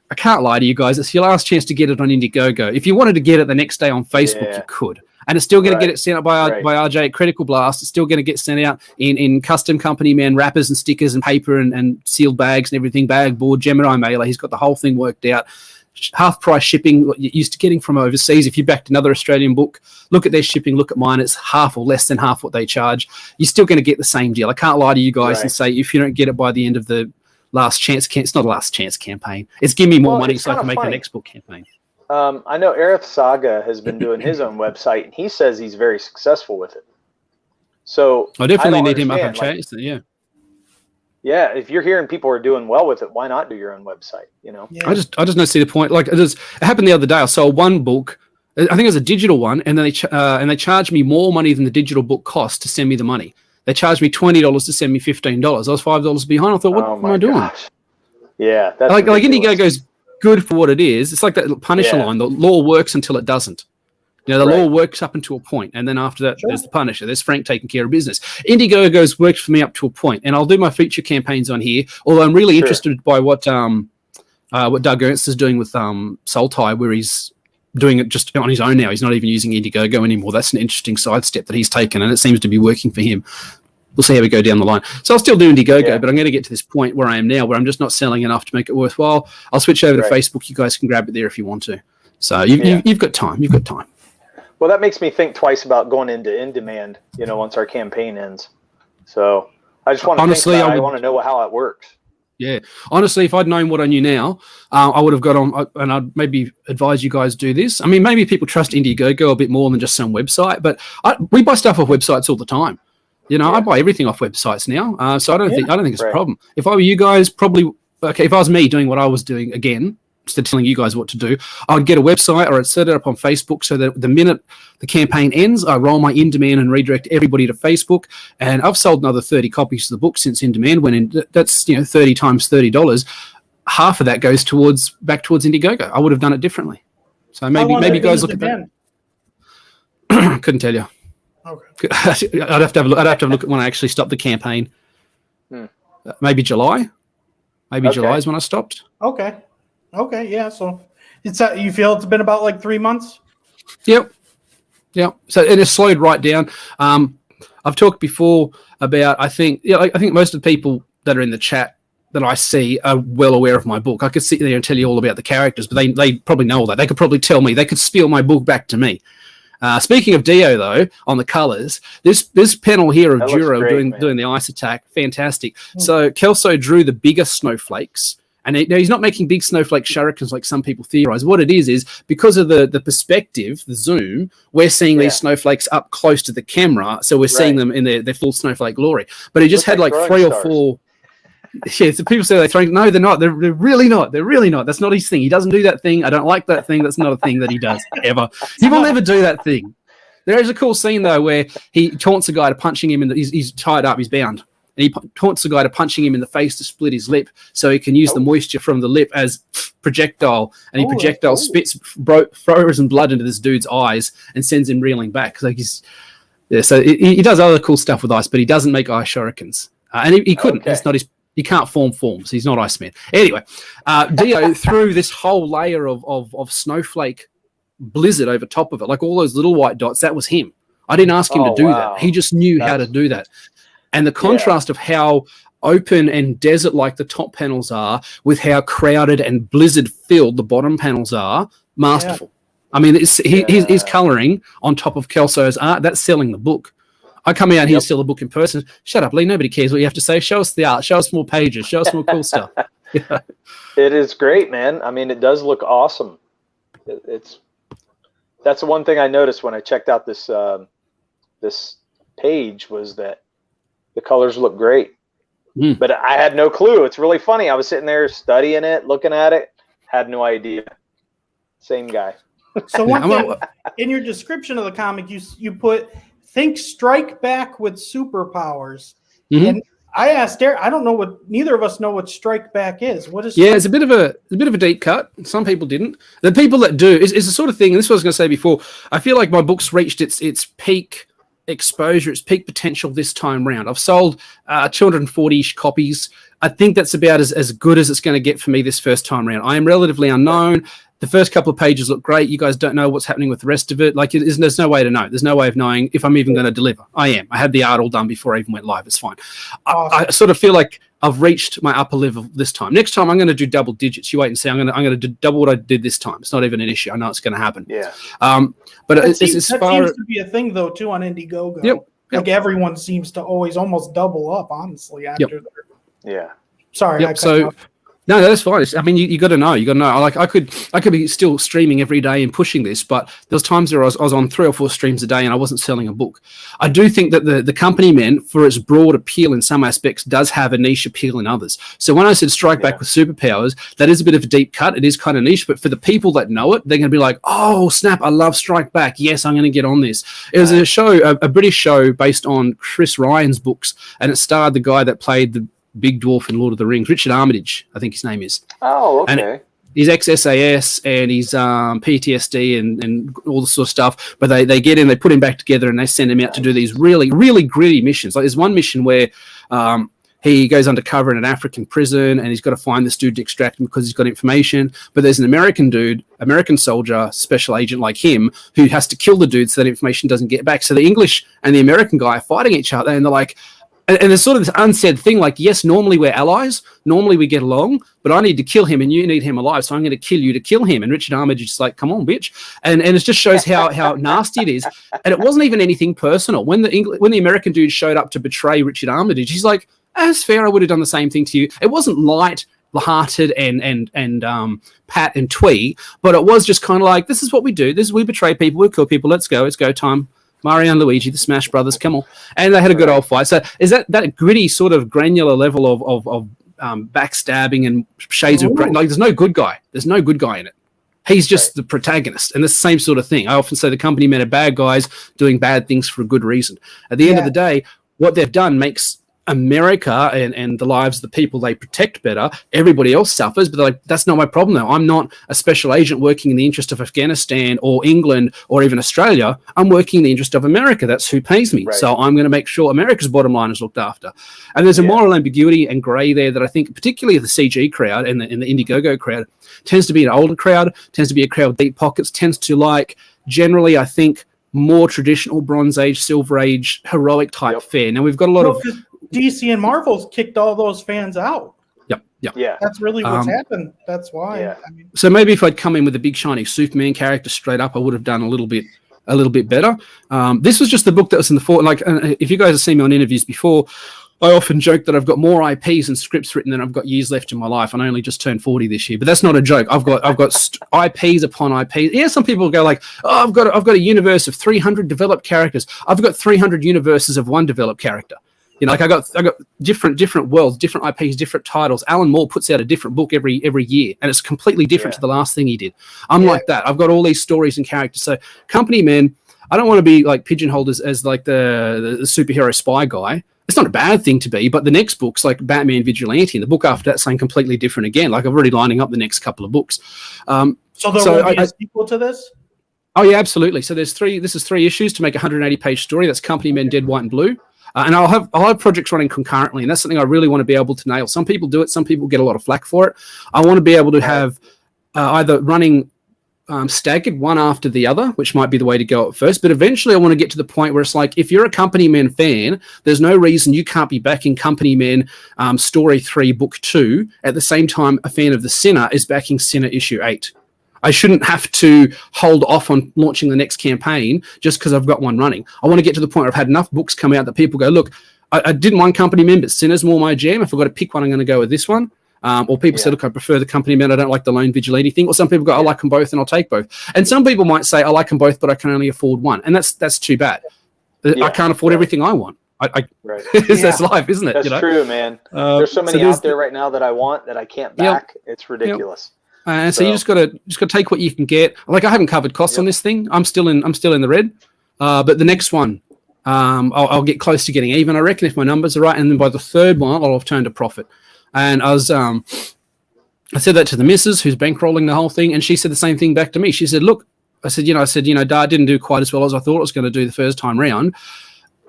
I can't lie to you guys. It's your last chance to get it on Indiegogo. If you wanted to get it the next day on Facebook, you could. And it's still going to get it sent out by RJ at Critical Blast. It's still going to get sent out in custom company man wrappers and stickers and paper and sealed bags and everything, bag, board, Gemini mailer. He's got the whole thing worked out. Half price shipping, what you're used to getting from overseas. If you backed another Australian book, look at their shipping, look at mine. It's half or less than half what they charge. You're still going to get the same deal. I can't lie to you guys and say if you don't get it by the end of the last chance, it's not a last chance campaign. It's give me more money so I can make the next book campaign. I know Aerith Saga has been doing his own website, and he says he's very successful with it. So I definitely need him up on chat. Yeah, if you're hearing people are doing well with it, why not do your own website? I just don't see the point. Like it happened the other day. I sold one book. I think it was a digital one, and then they charged me more money than the digital book cost to send me the money. They charged me $20 to send me $15. I was $5 behind. I thought, what am I doing? Gosh. Yeah, that's like Indiegogo's good for what it is. It's like that Punisher line. The law works until it doesn't. The law works up until a point, and then after that, there's the Punisher. There's Frank taking care of business. Indiegogo's worked for me up to a point, and I'll do my feature campaigns on here. Although I'm really interested by what Doug Ernst is doing with Soul Tie, where he's doing it just on his own now. He's not even using Indiegogo anymore. That's an interesting sidestep that he's taken, and it seems to be working for him. We'll see how we go down the line. So I'll still do Indiegogo, but I'm going to get to this point where I am now, where I'm just not selling enough to make it worthwhile. I'll switch over to Facebook. You guys can grab it there if you want to. So you've got time. You've got time. Well, that makes me think twice about going into in demand, once our campaign ends. So I just want to I want to know how it works. Yeah. Honestly, if I'd known what I knew now, I would have got on, and I'd maybe advise you guys do this. I mean, maybe people trust Indiegogo a bit more than just some website, but we buy stuff off websites all the time. I buy everything off websites now, so I don't think it's a problem. If I were you guys, probably if I was me doing what I was doing again, instead of telling you guys what to do, I'd get a website or I'd set it up on Facebook so that the minute the campaign ends, I roll my in demand and redirect everybody to Facebook. And I've sold another 30 copies of the book since in demand went in. That's 30 times $30. Half of that goes back towards Indiegogo. I would have done it differently. So maybe guys look at that. Couldn't tell you. Okay. I'd have to have a look at when I actually stopped the campaign. Maybe July. July is when I stopped. Okay. Yeah. So you feel it's been about like 3 months? Yep. So it has slowed right down. I've talked before about. I think most of the people that are in the chat that I see are well aware of my book. I could sit there and tell you all about the characters, but they probably know all that. They could probably tell me. They could steal my book back to me. Speaking of Dio, though, on the colours, this panel here of Juro doing the ice attack, fantastic. So Kelso drew the bigger snowflakes, and he's not making big snowflake shurikens like some people theorise. What it is because of the perspective, the zoom, we're seeing these snowflakes up close to the camera, so we're seeing them in their full snowflake glory. But he just had like 3 or 4... Yeah, so people say they're throwing. No, they're not. They're really not. They're really not. That's not his thing. He doesn't do that thing. I don't like that thing. That's not a thing that he does ever. He will never do that thing. There is a cool scene though where he taunts a guy to punching him he's tied up. He's bound, and he taunts the guy to punching him in the face to split his lip, so he can use the moisture from the lip as projectile, and he spits frozen blood into this dude's eyes and sends him reeling back. So so he does other cool stuff with ice, but he doesn't make ice shurikens, and he couldn't. That's not his. He can't form forms. He's not Iceman. Anyway, Dio threw this whole layer of snowflake blizzard over top of it, like all those little white dots. That was him. I didn't ask him to do that. He just knew how to do that. And the contrast of how open and desert-like the top panels are with how crowded and blizzard-filled the bottom panels are, masterful. I mean, his colouring on top of Kelso's art, that's selling the book. I come out here and sell the book in person. Shut up, Lee. Nobody cares what you have to say. Show us the art. Show us more pages. Show us more cool stuff. It is great, man. I mean, it does look awesome. That's the one thing I noticed when I checked out this this page was that the colors look great. But I had no clue. It's really funny. I was sitting there studying it, looking at it, had no idea. Same guy. So one thing, in your description of the comic, you put, think strike back with superpowers. And I asked Derek, I don't know what, neither of us know what strike back is. What is it's a bit of a deep cut. Some people didn't. The people that do is the sort of thing, and this is what I was going to say before, I feel like my book's reached its peak exposure, its peak potential this time round. I've sold 240-ish copies. I think that's about as good as it's going to get for me this first time round. I am relatively unknown. The first couple of pages look great. You guys don't know what's happening with the rest of it. Like, there's no way to know. There's no way of knowing if I'm even going to deliver. I am. I had the art all done before I even went live. It's fine. I sort of feel like I've reached my upper level this time. Next time, I'm going to do double digits. You wait and see. I'm going to do double what I did this time. It's not even an issue. I know it's going to happen. Yeah. But that seems to be a thing, though, too, on Indiegogo. Yep. Like, everyone seems to always almost double up, honestly, after Yeah. Sorry. No, that's fine. I mean, you got to know. You got to know. Like, I could be still streaming every day and pushing this, but there was times where I was on 3 or 4 streams a day and I wasn't selling a book. I do think that the company men, for its broad appeal in some aspects, does have a niche appeal in others. So when I said strike back with superpowers, that is a bit of a deep cut. It is kind of niche, but for the people that know it, they're going to be like, "Oh snap! I love Strike Back. Yes, I'm going to get on this." It was a show, a British show based on Chris Ryan's books, and it starred the guy that played the big dwarf in Lord of the Rings, Richard Armitage, I think his name is. Oh, okay. And he's ex-SAS and he's PTSD and all this sort of stuff. But they get in, they put him back together, and they send him out to do these really, really gritty missions. Like, there's one mission where he goes undercover in an African prison, and he's got to find this dude to extract him because he's got information. But there's an American dude, American soldier, special agent like him, who has to kill the dude so that information doesn't get back. So the English and the American guy are fighting each other, and they're like, and there's sort of this unsaid thing, like, yes, normally we're allies, normally we get along, but I need to kill him and you need him alive, so I'm going to kill you to kill him. And Richard Armitage is just like, come on, bitch. And it just shows how nasty it is. And it wasn't even anything personal. When the American dude showed up to betray Richard Armitage, he's like, that's fair, I would have done the same thing to you. It wasn't light-hearted and pat and twee, but it was just kind of like, this is what we do. We betray people, we kill people, let's go time. Mario and Luigi, the Smash Brothers, come on. And they had a good old fight. So is that gritty sort of granular level of backstabbing and shades of gray? Like, there's no good guy. There's no good guy in it. He's just the protagonist. And the same sort of thing. I often say the company men are bad guys doing bad things for a good reason. At the end of the day, what they've done makes America and the lives of the people they protect better. Everybody else suffers, but they're like, that's not my problem though. I'm not a special agent working in the interest of Afghanistan or England or even Australia. I'm working in the interest of America. That's who pays me. Right. So I'm going to make sure America's bottom line is looked after. And there's a moral ambiguity and grey there that I think particularly the CG crowd and the Indiegogo crowd tends to be an older crowd, tends to be a crowd with deep pockets, tends to like generally, I think, more traditional Bronze Age, Silver Age, heroic type fare. Now we've got a lot of DC and Marvel's kicked all those fans out. Yep. Yeah. That's really what's happened. That's why. Yeah. I mean, so maybe if I'd come in with a big shiny Superman character straight up, I would have done a little bit better. This was just the book that was in the fort. Like, if you guys have seen me on interviews before, I often joke that I've got more IPs and scripts written than I've got years left in my life, and I only just turned 40 this year. But that's not a joke. I've got IPs upon IPs. Yeah, some people go like, "Oh, I've got a universe of 300 developed characters. I've got 300 universes of one developed character." You know, like I got different worlds, different IPs, different titles. Alan Moore puts out a different book every year, and it's completely different to the last thing he did. I'm like that. I've got all these stories and characters. So, company men, I don't want to be like pigeonholed as like the superhero spy guy. It's not a bad thing to be, but the next book's like Batman Vigilante, and the book after that saying completely different again. Like, I've already lining up the next couple of books. So there will be a sequel to this? Oh yeah, absolutely. So this is 3 issues to make a 180-page story. That's Company Men, Dead, White, and Blue. And I'll have projects running concurrently, and that's something I really want to be able to nail. Some people do it, some people get a lot of flack for it. I want to be able to have either running staggered one after the other, which might be the way to go at first. But eventually I want to get to the point where it's like, if you're a Company Men fan, there's no reason you can't be backing Company Men Story 3, Book 2, at the same time a fan of The Sinner is backing Sinner Issue 8. I shouldn't have to hold off on launching the next campaign just because I've got one running. I want to get to the point where I've had enough books come out that people go, look, I didn't want Company Men, but Sinner's more my jam. If I've got to pick one, I'm going to go with this one. Or people say, look, I prefer the Company Men. I don't like the lone vigilante thing. Or some people go, I like them both and I'll take both. And some people might say, I like them both, but I can only afford one. And that's too bad. I can't afford everything I want. Right. That's life, isn't it? That's true, man. There's so many out there right now that I want that I can't back. It's ridiculous. So you just got to take what you can get. Like, I haven't covered costs on this thing. I'm still in the red. But the next one, I'll get close to getting even, I reckon, if my numbers are right. And then by the third one, I'll have turned a profit. And I said that to the missus who's bankrolling the whole thing, and she said the same thing back to me. She said, look, I said, Dad didn't do quite as well as I thought it was going to do the first time round.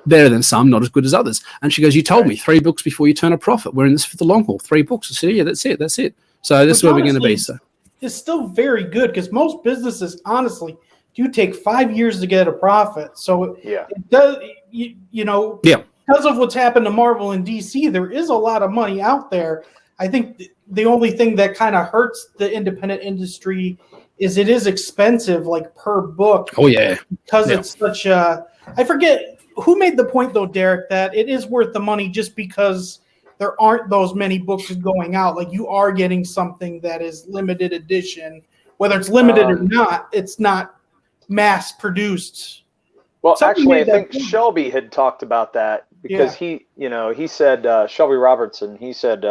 Better than some, not as good as others. And she goes, you told me 3 books before you turn a profit. We're in this for the long haul. 3 books. I said, yeah, that's it. So this is where we're going to be. So it's still very good because most businesses, honestly, do take 5 years to get a profit. So it does, because of what's happened to Marvel and DC, there is a lot of money out there. I think the only thing that kind of hurts the independent industry is it is expensive, like per book. Oh, yeah. Because it's such a – I forget who made the point, though, Derek, that it is worth the money just because there aren't those many books going out. Like, you are getting something that is limited edition. Whether it's limited or not, it's not mass-produced. Well, actually, I think Shelby had talked about that because he said, Shelby Robertson, he said,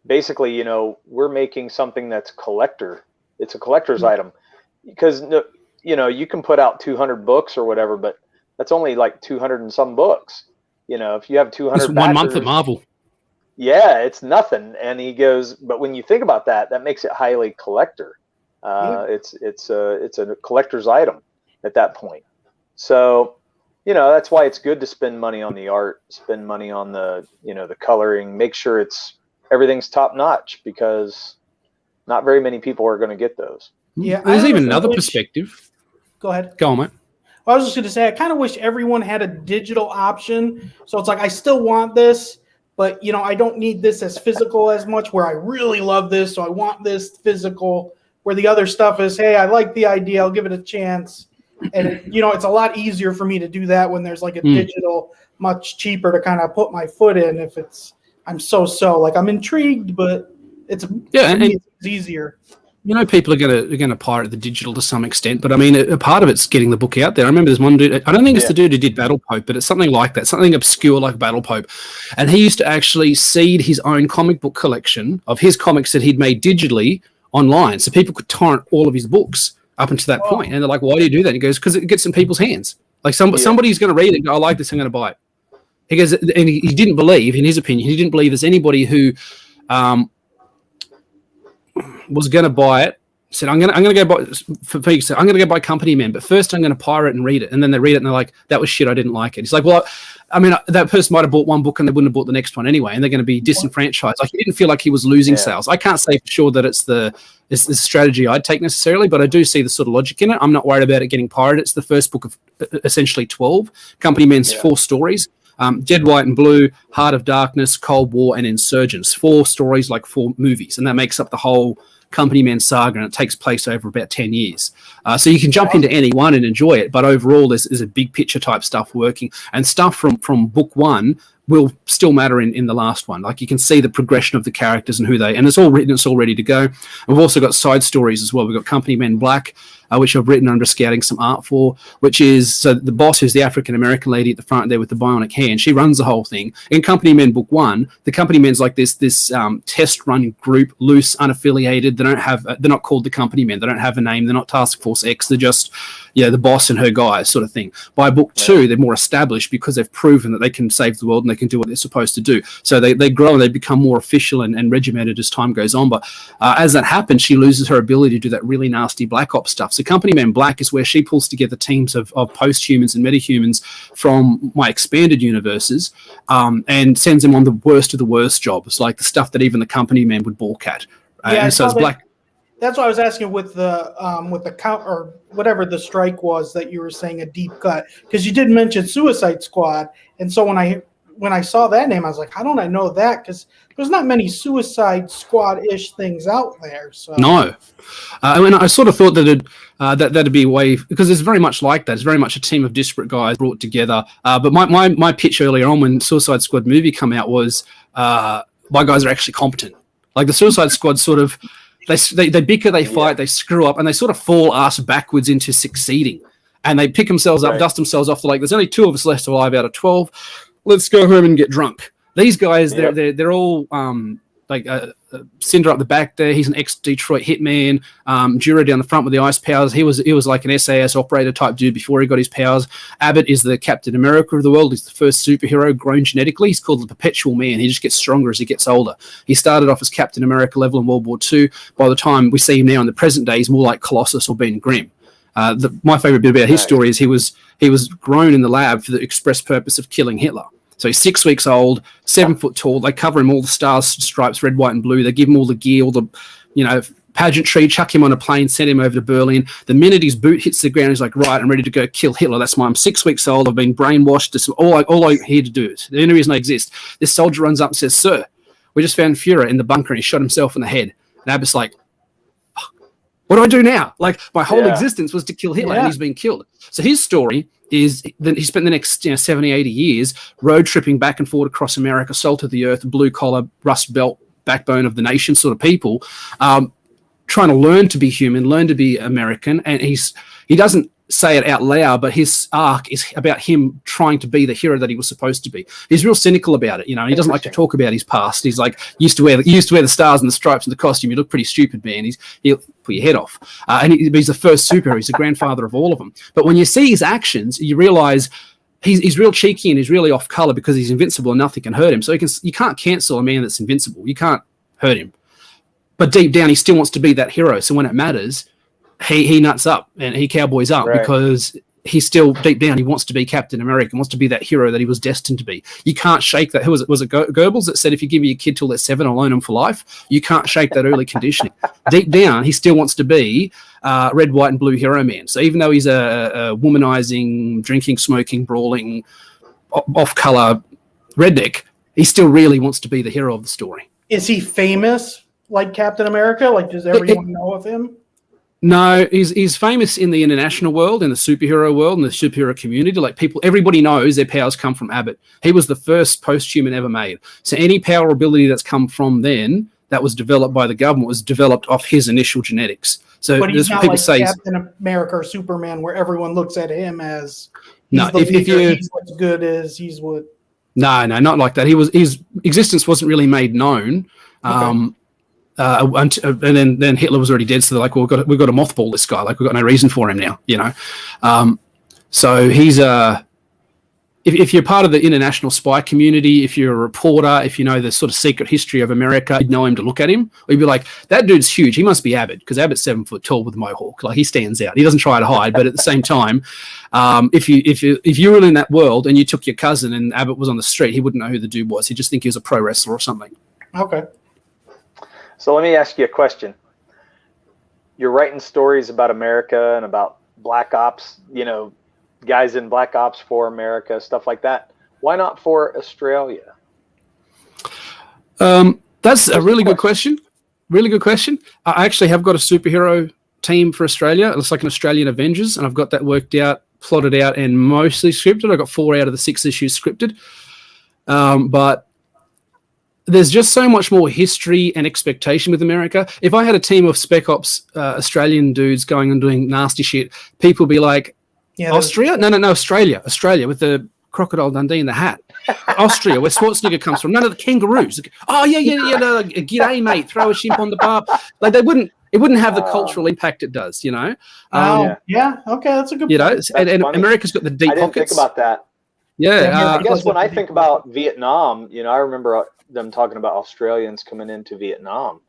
basically, we're making something that's collector. It's a collector's item because, you can put out 200 books or whatever, but that's only like 200 and some books. If you have 200 it's 1 month at Marvel. Yeah, it's nothing. And he goes, but when you think about that, that makes it highly collector. It's a collector's item at that point. So, that's why it's good to spend money on the art, spend money on the, the coloring, make sure everything's top notch because not very many people are going to get those. Yeah. There's even another perspective. Go ahead. Go on, mate. Well, I was just going to say, I kind of wish everyone had a digital option. So it's like, I still want this, but, I don't need this as physical as much where I really love this. So I want this physical where the other stuff is, hey, I like the idea. I'll give it a chance. And, it's a lot easier for me to do that when there's like a digital, much cheaper to kind of put my foot in if I'm like I'm intrigued, but it's easier. People are going to pirate the digital to some extent, but I mean, a part of it's getting the book out there. I remember there's one dude, I don't think it's the dude who did Battle Pope, but it's something like that, something obscure like Battle Pope. And he used to actually seed his own comic book collection of his comics that he'd made digitally online. So people could torrent all of his books up until that point. And they're like, why do you do that? And he goes, because it gets in people's hands. Like somebody's going to read it and go, I like this, I'm going to buy it. He goes, and he didn't believe, in his opinion, he didn't believe there's anybody who was going to buy it. Said, I'm going to go buy, for Pete said, I'm going to go buy Company Men, but first I'm going to pirate and read it. And then they read it and they're like, that was shit, I didn't like it. He's like, well, I mean, that person might have bought one book and they wouldn't have bought the next one anyway, and they're going to be disenfranchised. Like, he didn't feel like he was losing sales. I can't say for sure that it's the strategy I'd take necessarily, but I do see the sort of logic in it. I'm not worried about it getting pirated. It's the first book of essentially 12. Company Men's 4 stories. Dead, White and Blue, Heart of Darkness, Cold War, and Insurgents. 4 stories, like 4 movies, and that makes up the whole Company Men saga, and it takes place over about 10 years. So you can jump into any one and enjoy it, but overall there's a big picture type stuff working, and stuff from book 1 will still matter in the last one. Like, you can see the progression of the characters and and it's all written, it's all ready to go. We've also got side stories as well. We've got Company Men Black, which I've written under scouting some art for, which is, so the boss, who's the African-American lady at the front there with the bionic hand, she runs the whole thing. In Company Men Book 1, the Company Men's like this test run group, loose, unaffiliated. They're not called the Company Men. They don't have a name. They're not Task Force X. They're just, the boss and her guys sort of thing. By book 2, they're more established because they've proven that they can save the world and they can do what they're supposed to do. So they grow and they become more official and regimented as time goes on. But as that happens, she loses her ability to do that really nasty Black Ops stuff. So Company Men Black is where she pulls together teams of post-humans and metahumans from my expanded universes and sends them on the worst of the worst jobs, like the stuff that even the Company Men would balk at. And so it's Black. That's why I was asking with the count or whatever the strike was that you were saying a deep cut, because you did mention Suicide Squad, and so when I saw that name, I was like, how don't I know that? Because there's not many Suicide Squad-ish things out there. So No, I mean, I sort of thought that that'd be a way, because it's very much like that. It's very much a team of disparate guys brought together. But my pitch earlier on when Suicide Squad movie came out was my guys are actually competent. Like the Suicide Squad sort of they bicker, they fight, they screw up, and they sort of fall ass backwards into succeeding. And they pick themselves up, dust themselves off. They're like, there's only 2 of us left alive out of 12. Let's go home and get drunk. These guys, they're all Cinder up the back there. He's an ex-Detroit hitman. Jura down the front with the ice powers. He was like an SAS operator type dude before he got his powers. Abbott is the Captain America of the world. He's the first superhero grown genetically. He's called the Perpetual Man. He just gets stronger as he gets older. He started off as Captain America level in World War II. By the time we see him now in the present day, he's more like Colossus or Ben Grimm. My favorite bit about his story is he was grown in the lab for the express purpose of killing Hitler. So he's 6 weeks old, 7 foot tall. They cover him all the stars, stripes, red, white, and blue. They give him all the gear, all the, pageantry, chuck him on a plane, send him over to Berlin. The minute his boot hits the ground, he's like, right, I'm ready to go kill Hitler. That's why I'm 6 weeks old. I've been brainwashed. This all I'm here to do is the only reason I exist. This soldier runs up and says, "Sir, we just found Fuhrer in the bunker and he shot himself in the head." And Abbott's like, what do I do now? Like, my whole existence was to kill Hitler, and he's been killed. So his story is that he spent the next 70, 80 years road tripping back and forth across America, salt of the earth, blue collar, rust belt, backbone of the nation sort of people, trying to learn to be human, learn to be American. And he doesn't say it out loud, but his arc is about him trying to be the hero that he was supposed to be. He's real cynical about it. He doesn't like to talk about his past. He's like, used to wear the stars and the stripes and the costume. You look pretty stupid, man. He'll put your head off. And he's the first superhero. He's the grandfather of all of them. But when you see his actions, you realize he's real cheeky and he's really off color because he's invincible and nothing can hurt him. So you can't cancel a man that's invincible. You can't hurt him. But deep down, he still wants to be that hero. So when it matters, he nuts up and he cowboys up because he's still deep down, he wants to be Captain America, wants to be that hero that he was destined to be. You can't shake that. Who was it? Was it Goebbels that said, if you give me a kid till they're 7, I'll own them for life? You can't shake that early conditioning. Deep down, he still wants to be red, white, and blue hero man. So even though he's a womanizing, drinking, smoking, brawling, off-color redneck, he still really wants to be the hero of the story. Is he famous like Captain America? Like, does everyone know of him? No, he's famous in the international world, in the superhero world, in the superhero community. Like everybody knows their powers come from Abbott. He was the first post-human ever made. So any power or ability that's come from then that was developed by the government was developed off his initial genetics. So but he's not people like say Captain America or Superman, where everyone looks at him as he's the leader, he's what's good as he's what. No, not like that. His existence wasn't really made known. Okay. And then Hitler was already dead, so they're like, well, we've got to mothball this guy. Like, we've got no reason for him now, So he's if you're part of the international spy community, if you're a reporter, if you know the sort of secret history of America, you'd know him to look at him. Or you'd be like, that dude's huge. He must be Abbott, because Abbott's 7 foot tall with a mohawk. Like, he stands out. He doesn't try to hide, but at the same time, if you were in that world and you took your cousin and Abbott was on the street, he wouldn't know who the dude was. He'd just think he was a pro wrestler or something. Okay. So let me ask you a question. You're writing stories about America and about Black Ops, guys in Black Ops for America, stuff like that. Why not for Australia? That's a really good question. Really good question. I actually have got a superhero team for Australia. It looks like an Australian Avengers, and I've got that worked out, plotted out, and mostly scripted. I've got 4 out of the 6 issues scripted. But there's just so much more history and expectation with America. If I had a team of Spec Ops Australian dudes going and doing nasty shit, people would be like, Austria? No, Australia with the Crocodile Dundee in the hat. Austria, where Schwarzenegger comes from. None of the kangaroos. Oh, yeah, g'day, mate, throw a shimp on the bar. Like, it wouldn't have the cultural impact it does, okay, that's a good point. And America's got the deep pockets. I didn't think about that. Yeah. I guess when I think about Vietnam, I remember them talking about Australians coming into Vietnam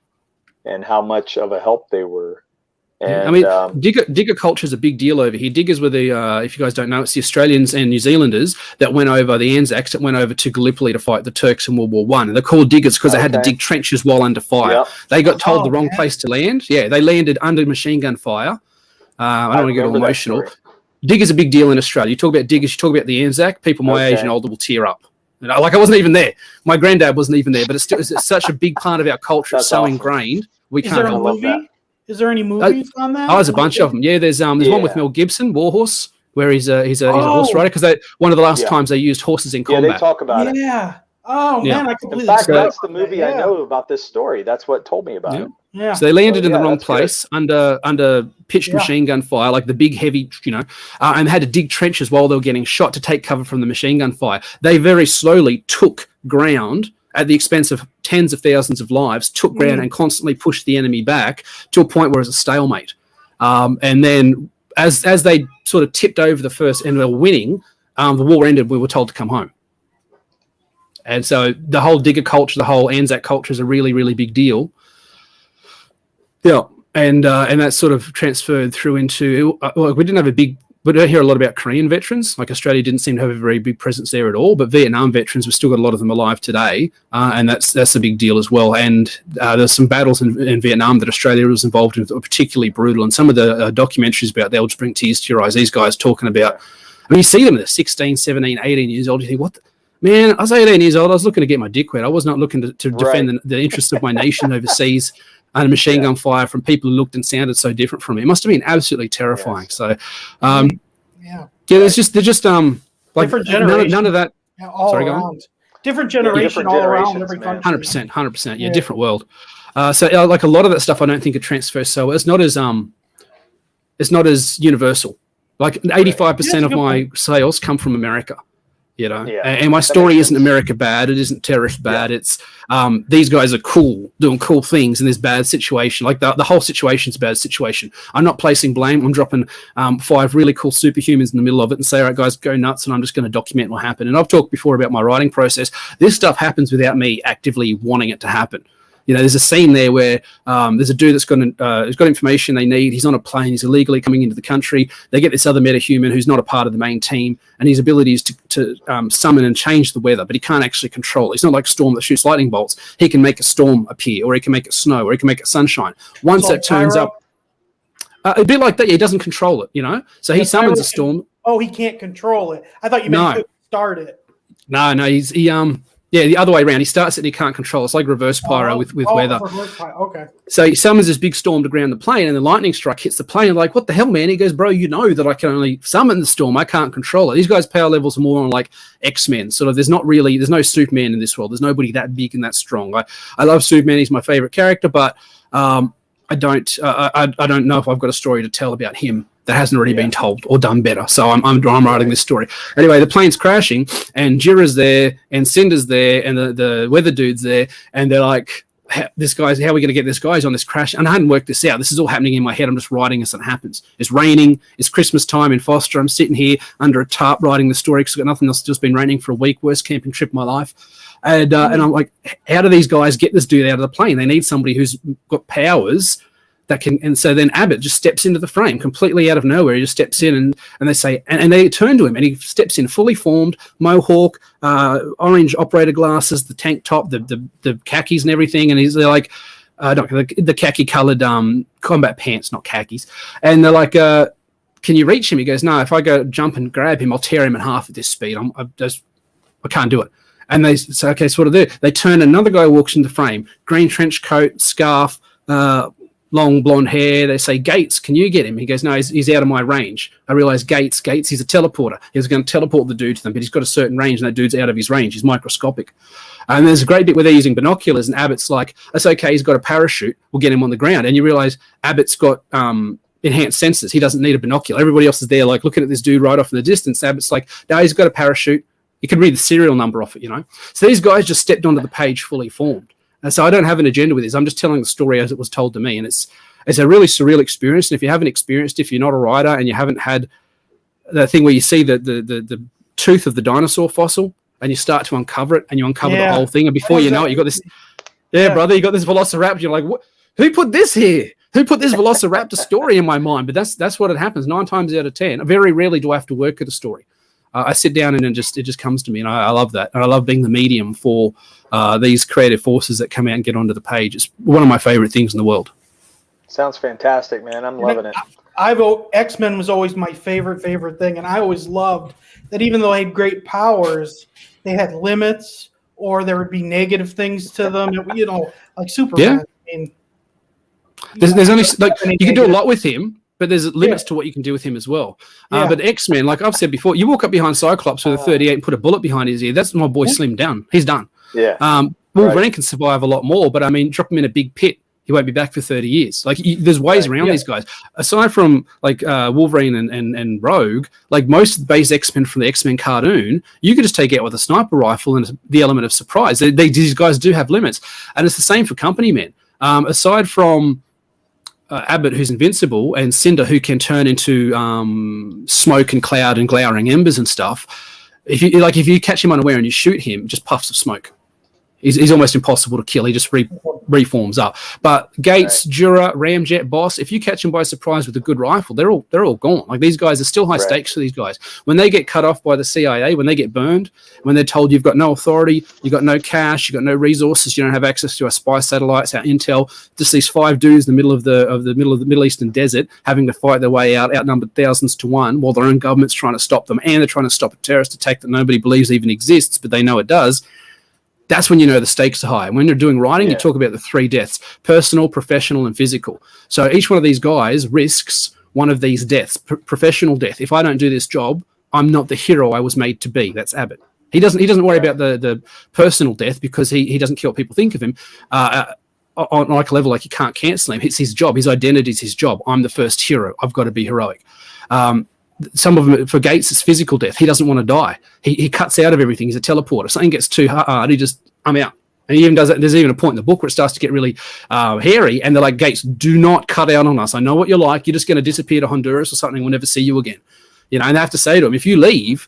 and how much of a help they were And, I mean, digger culture is a big deal over here. Diggers were the, if you guys don't know, it's the Australians and New Zealanders that went over, the Anzacs that went over to Gallipoli to fight the Turks in World War One. And they're called diggers because they had to dig trenches while under fire. Yep. They got told the wrong place to land. Yeah, they landed under machine gun fire. I don't want to get all emotional. Diggers are a big deal in Australia. You talk about diggers, you talk about the Anzac, people my age and older will tear up. You know, like I wasn't even there. My granddad wasn't even there, but it's such a big part of our culture. It's so ingrained. We can't help that. Is there any movies on that? Oh, there's a bunch of them. Yeah, there's one with Mel Gibson, Warhorse, where he's a horse rider, because one of the last times they used horses in combat. Yeah, they talk about it. Yeah. Oh man, I completely. In fact, that's the movie I know about this story. That's what told me about it. Yeah. So they landed in the wrong place under pitched machine gun fire, like the big heavy, and had to dig trenches while they were getting shot to take cover from the machine gun fire. They very slowly took ground at the expense of tens of thousands of lives, took ground and constantly pushed the enemy back to a point where it was a stalemate. And then as they sort of tipped over the first and they were winning, the war ended, we were told to come home. And so the whole digger culture, the whole Anzac culture is a really, really big deal. Yeah. And that sort of transferred through into, we didn't have we don't hear a lot about Korean veterans. Like Australia didn't seem to have a very big presence there at all, but Vietnam veterans, we've still got a lot of them alive today. And that's a big deal as well. And there's some battles in Vietnam that Australia was involved in that were particularly brutal. And some of the documentaries about, they'll just bring tears to your eyes. These guys talking about, I mean, you see them, they're 16, 17, 18 years old. You think, what the, man, I was 18 years old. I was looking to get my dick wet. I was not looking to defend the interests of my nation overseas under machine gun fire from people who looked and sounded so different from me. It must have been absolutely terrifying. Yes. So, they're just like none of that. Yeah, all sorry, around. Different generation all around every country. 100%. Yeah, different world. So like a lot of that stuff, I don't think it transfers so well. It's not as universal. Like 85% of my sales come from America. And my story isn't America bad. It isn't terrorist bad. It's these guys are cool, doing cool things in this bad situation. Like the whole situation's a bad situation. I'm not placing blame. I'm dropping 5 really cool superhumans in the middle of it and say, all right, guys, go nuts. And I'm just going to document what happened. And I've talked before about my writing process. This stuff happens without me actively wanting it to happen. There's a scene there where there's a dude that's got information they need. He's on a plane. He's illegally coming into the country. They get this other metahuman who's not a part of the main team, and his ability is to summon and change the weather, but he can't actually control it. He's not like Storm that shoots lightning bolts. He can make a storm appear, or he can make it snow, or he can make it sunshine. Once that turns up, a bit like that, he doesn't control it, So he summons a storm. Oh, he can't control it. I thought you meant to start it. No, the other way around. He starts it and he can't control it. It's like reverse pyro with weather. Okay. So he summons this big storm to ground the plane, and the lightning strike hits the plane. And like, what the hell, man? He goes, bro, you know that I can only summon the storm. I can't control it. These guys' power levels are more on like XMen. Sort of, there's no Superman in this world. There's nobody that big and that strong. I love Superman. He's my favorite character, but I don't know if I've got a story to tell about him that hasn't already been told or done better. So I'm writing this story. Anyway, the plane's crashing, and Jira's there, and Cinder's there, and the weather dude's there, and they're like, how are we going to get this guy's on this crash? And I hadn't worked this out. This is all happening in my head. I'm just writing as it happens. It's raining. It's Christmas time in Foster. I'm sitting here under a tarp writing the story because I've got nothing else. It's just been raining for a week. Worst camping trip of my life. And I'm like, how do these guys get this dude out of the plane? They need somebody who's got powers that can, and so then Abbot just steps into the frame completely out of nowhere. He just steps in and they say, and they turn to him, and he steps in fully formed, mohawk, orange operator glasses, the tank top, the khakis and everything. And they're like, the khaki colored combat pants, not khakis. And they're like, can you reach him? He goes, no, if I go jump and grab him, I'll tear him in half at this speed. I can't do it. And they say, okay, so what do they do? They turn, another guy walks into the frame, green trench coat, scarf, long blonde hair. They say, Gates, can you get him? He goes, no, he's out of my range. I realize Gates, he's a teleporter. He was going to teleport the dude to them, but he's got a certain range, and that dude's out of his range. He's microscopic. And there's a great bit where they're using binoculars, and Abbot's like, that's okay, he's got a parachute. We'll get him on the ground. And you realize Abbot's got enhanced senses. He doesn't need a binocular. Everybody else is there, like, looking at this dude right off in the distance. Abbot's like, no, he's got a parachute. You can read the serial number off it, So these guys just stepped onto the page fully formed. And so I don't have an agenda with this. I'm just telling the story as it was told to me. And it's a really surreal experience. And if you haven't experienced, if you're not a writer and you haven't had the thing where you see the tooth of the dinosaur fossil and you start to uncover it and you uncover the whole thing. And before you know it, you got this, brother, you got this velociraptor. You're like, what? Who put this here? Who put this Velociraptor story in my mind? But that's what it happens 9 times out of 10. Very rarely do I have to work at a story. I sit down and it just comes to me, and I love that. And I love being the medium for these creative forces that come out and get onto the page. It's one of my favorite things in the world. Sounds fantastic, man. I'm loving it. X-Men was always my favorite thing, and I always loved that even though they had great powers, they had limits, or there would be negative things to them. You know, like Superman. Yeah. I mean, there's only like you can do a lot with him, but there's limits to what you can do with him as well. But X-Men, like I've said before, you walk up behind Cyclops with a 38 and put a bullet behind his ear. That's my boy slimmed down. He's done. Yeah. Wolverine can survive a lot more, but I mean, drop him in a big pit, he won't be back for 30 years. Like there's ways around these guys. Aside from like Wolverine and Rogue, like most of the base X-Men from the X-Men cartoon, you could just take out with a sniper rifle and the element of surprise. These guys do have limits. And it's the same for Company Men. Aside from Abbot, who's invincible, and Cinder, who can turn into smoke and cloud and glowering embers and stuff, if you catch him unaware and you shoot him, just puffs of smoke. He's almost impossible to kill. He just reforms up. But Gates, Jura, Ramjet, Boss, if you catch them by surprise with a good rifle, they're all gone. Like these guys are still high stakes for these guys. When they get cut off by the CIA, when they get burned, when they're told you've got no authority, you've got no cash, you've got no resources, you don't have access to our spy satellites, our intel, just these 5 dudes in the middle of the Middle Eastern desert having to fight their way out, outnumbered thousands to one, while their own government's trying to stop them, and they're trying to stop a terrorist attack that nobody believes even exists, but they know it does. That's when you know the stakes are high. And when you're doing writing, you talk about the 3 deaths: personal, professional, and physical. So each one of these guys risks one of these deaths. Professional death. If I don't do this job, I'm not the hero I was made to be. That's Abbott. He doesn't worry about the personal death because he doesn't care what people think of him. On like a level, like you can't cancel him. It's his job. His identity is his job. I'm the first hero. I've got to be heroic. Some of them, for Gates, it's physical death. He doesn't want to die. He cuts out of everything. He's a teleporter. Something gets too hard, I'm out. And he even does it. There's even a point in the book where it starts to get really hairy, and they're like, Gates, do not cut out on us. I know what you're like. You're just going to disappear to Honduras or something. We'll never see you again. You know, and they have to say to him, if you leave,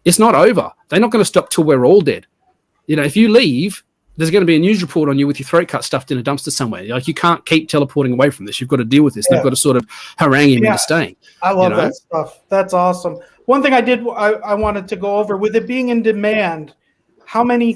it's not over. They're not going to stop till we're all dead. You know, if you leave, there's going to be a news report on you with your throat cut stuffed in a dumpster somewhere. Like, you can't keep teleporting away from this. You've got to deal with this. They've got to sort of harangue him into staying. I love that stuff. That's awesome. One thing I wanted to go over, with it being in demand, how many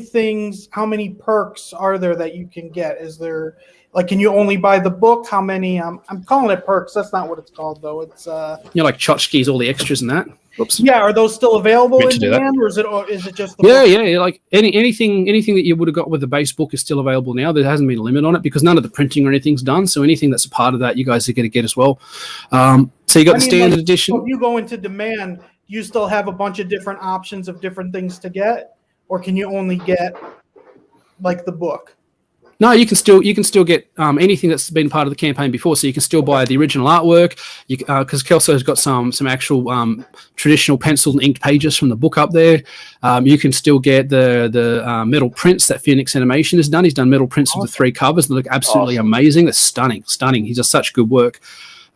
perks are there that you can get? Is there, like, can you only buy the book? How many, I'm calling it perks. That's not what it's called though. It's like tchotchkes, all the extras and that. Oops. Yeah, are those still available in demand, or is it just the book? Yeah, like anything that you would have got with the base book is still available now. There hasn't been a limit on it because none of the printing or anything's done. So anything that's a part of that, you guys are going to get as well. So you got the standard edition. So if you go into demand, you still have a bunch of different options of different things to get, or can you only get like the book? No, you can still get anything that's been part of the campaign before. So you can still buy the original artwork. Because Kelso's got some actual traditional penciled and inked pages from the book up there. You can still get the metal prints that Phoenix Animation has done. He's done metal prints of the 3 covers that look absolutely amazing. They're stunning. He does such good work.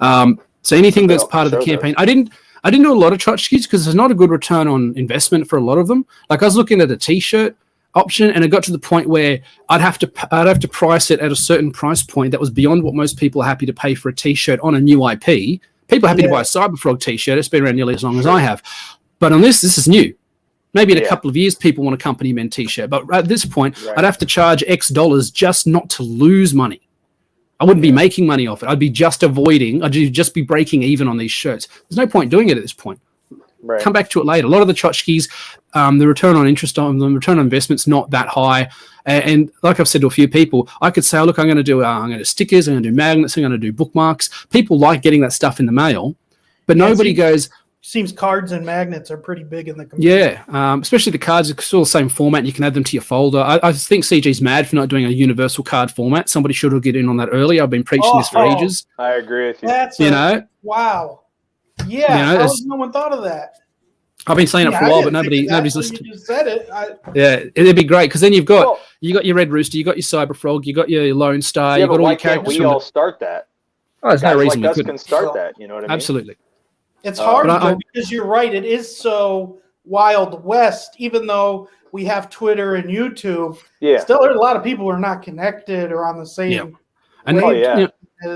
So anything that's part of the campaign, I didn't do a lot of tchotchkes because there's not a good return on investment for a lot of them. Like, I was looking at a T-shirt option, and it got to the point where I'd have to price it at a certain price point that was beyond what most people are happy to pay for a T-shirt on a new IP. People are happy to buy a Cyberfrog T-shirt. It's been around nearly as long as I have. But on this is new. Maybe in a couple of years, people want a Company Men T-shirt. But at this point, I'd have to charge X dollars just not to lose money. I wouldn't be making money off it. I'd just be breaking even on these shirts. There's no point doing it at this point. Right. Come back to it later. A lot of the tchotchkes, the return on interest on them, return on investment's not that high. And like I've said to a few people, I could say, look, I'm going to do stickers, I'm going to do magnets, I'm going to do bookmarks. People like getting that stuff in the mail, but nobody goes. Seems cards and magnets are pretty big in the community. Yeah, especially the cards are still the same format. You can add them to your folder. I think CG's mad for not doing a universal card format. Somebody should have get in on that early. I've been preaching this for ages. I agree with you. Wow. Yeah, how has no one thought of that? I've been saying it for a while, but nobody's listening. You just said it. Yeah, it'd be great because then you got your Red Rooster, you got your Cyberfrog, you got your Lone Star, you got all your characters. We all start that. Oh, there's no reason we couldn't. Can start that. You know what I mean? Absolutely. It's hard because you're right. It is so Wild West. Even though we have Twitter and YouTube, still there's a lot of people who are not connected or on the same. And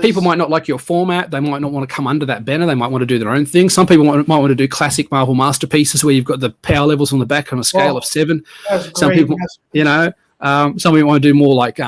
people might not like your format. They might not want to come under that banner. They might want to do their own thing. Some people might want to do classic Marvel masterpieces where you've got the power levels on the back on a scale of 7. Some people, some people want to do more like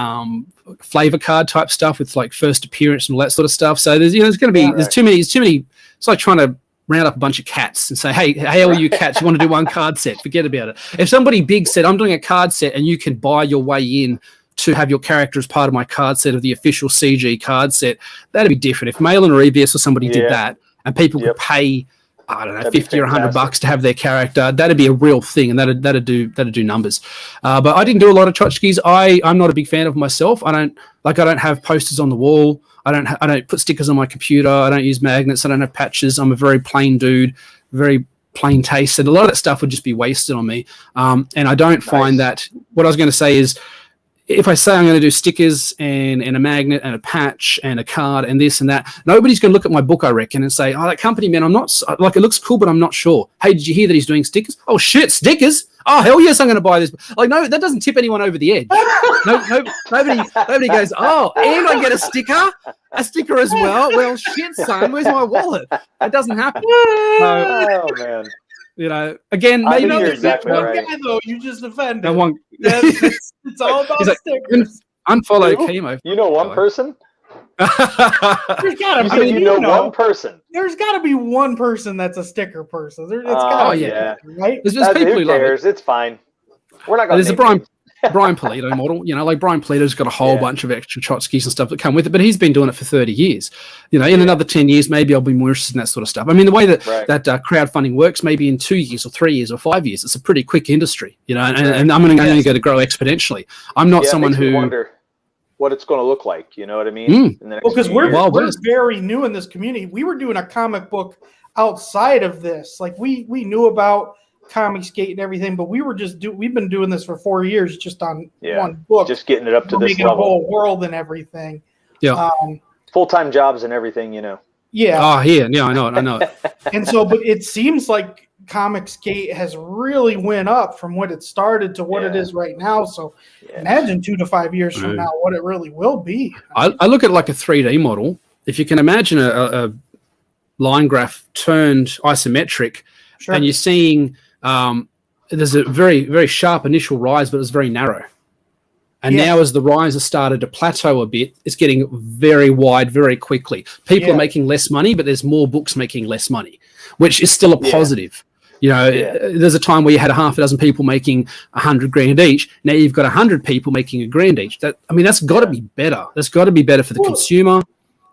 flavor card type stuff with like first appearance and all that sort of stuff. So there's there's going to be there's too many. It's like trying to round up a bunch of cats and say, hey, all you cats, you want to do one card set? Forget about it. If somebody big said, I'm doing a card set and you can buy your way in to have your character as part of my card set of the official CG card set, that'd be different. If Malin or EBS or somebody did that and people could pay, I don't know, that'd 50 or $100 to have their character, that'd be a real thing, and that'd do numbers. But I didn't do a lot of tchotchkes. I'm not a big fan of myself. I don't have posters on the wall. I don't put stickers on my computer. I don't use magnets. I don't have patches. I'm a very plain dude, very plain taste, and a lot of that stuff would just be wasted on me. And I don't find that. What I was going to say is, if I say I'm going to do stickers and a magnet and a patch and a card and this and that, nobody's going to look at my book, I reckon, and say, oh, that company, man, I'm not, like, it looks cool, but I'm not sure. Hey, did you hear that he's doing stickers? Oh, shit, stickers? Oh, hell yes, I'm going to buy this. Like, no, that doesn't tip anyone over the edge. Nobody goes, oh, and I get a sticker as well. Well, shit, son, where's my wallet? That doesn't happen. Oh, man. Again, maybe you're exactly right. Guy, though, you just offended. It's all about stickers. Unfollow chemo. You know one person? There's gotta be. You know one person. There's got to be one person that's a sticker person. It's gotta be, right? There's people who love it. It's fine. We're not going to. There's a Brian Polito model. Like Brian Polito's got a whole bunch of extra tchotchkes and stuff that come with it, but he's been doing it for 30 years. In another 10 years, maybe I'll be more interested in that sort of stuff. I mean, the way that crowdfunding works, maybe in 2 years or 3 years or 5 years, it's a pretty quick industry, and I'm only going to grow exponentially. I'm not someone who wonder what it's going to look like. You know what I mean? Because we're very new in this community. We were doing a comic book outside of this. Like we knew about Comicsgate and everything, but we've been doing this for 4 years just on one book, just getting it up to this level, a whole world and everything. Full-time jobs and everything, Yeah. Oh, yeah, I know it. And so, but it seems like Comicsgate has really went up from what it started to what it is right now. So imagine 2 to 5 years from now what it really will be. I look at it like a 3D model. If you can imagine a line graph turned isometric, and you're seeing there's a very, very sharp initial rise, but it's very narrow. And now as the rise has started to plateau a bit, it's getting very wide very quickly. People are making less money, but there's more books making less money, which is still a positive. There's a time where you had a half a dozen people making $100,000 each. Now you've got 100 people making $1,000 each. That's got to be better. That's got to be better for the consumer.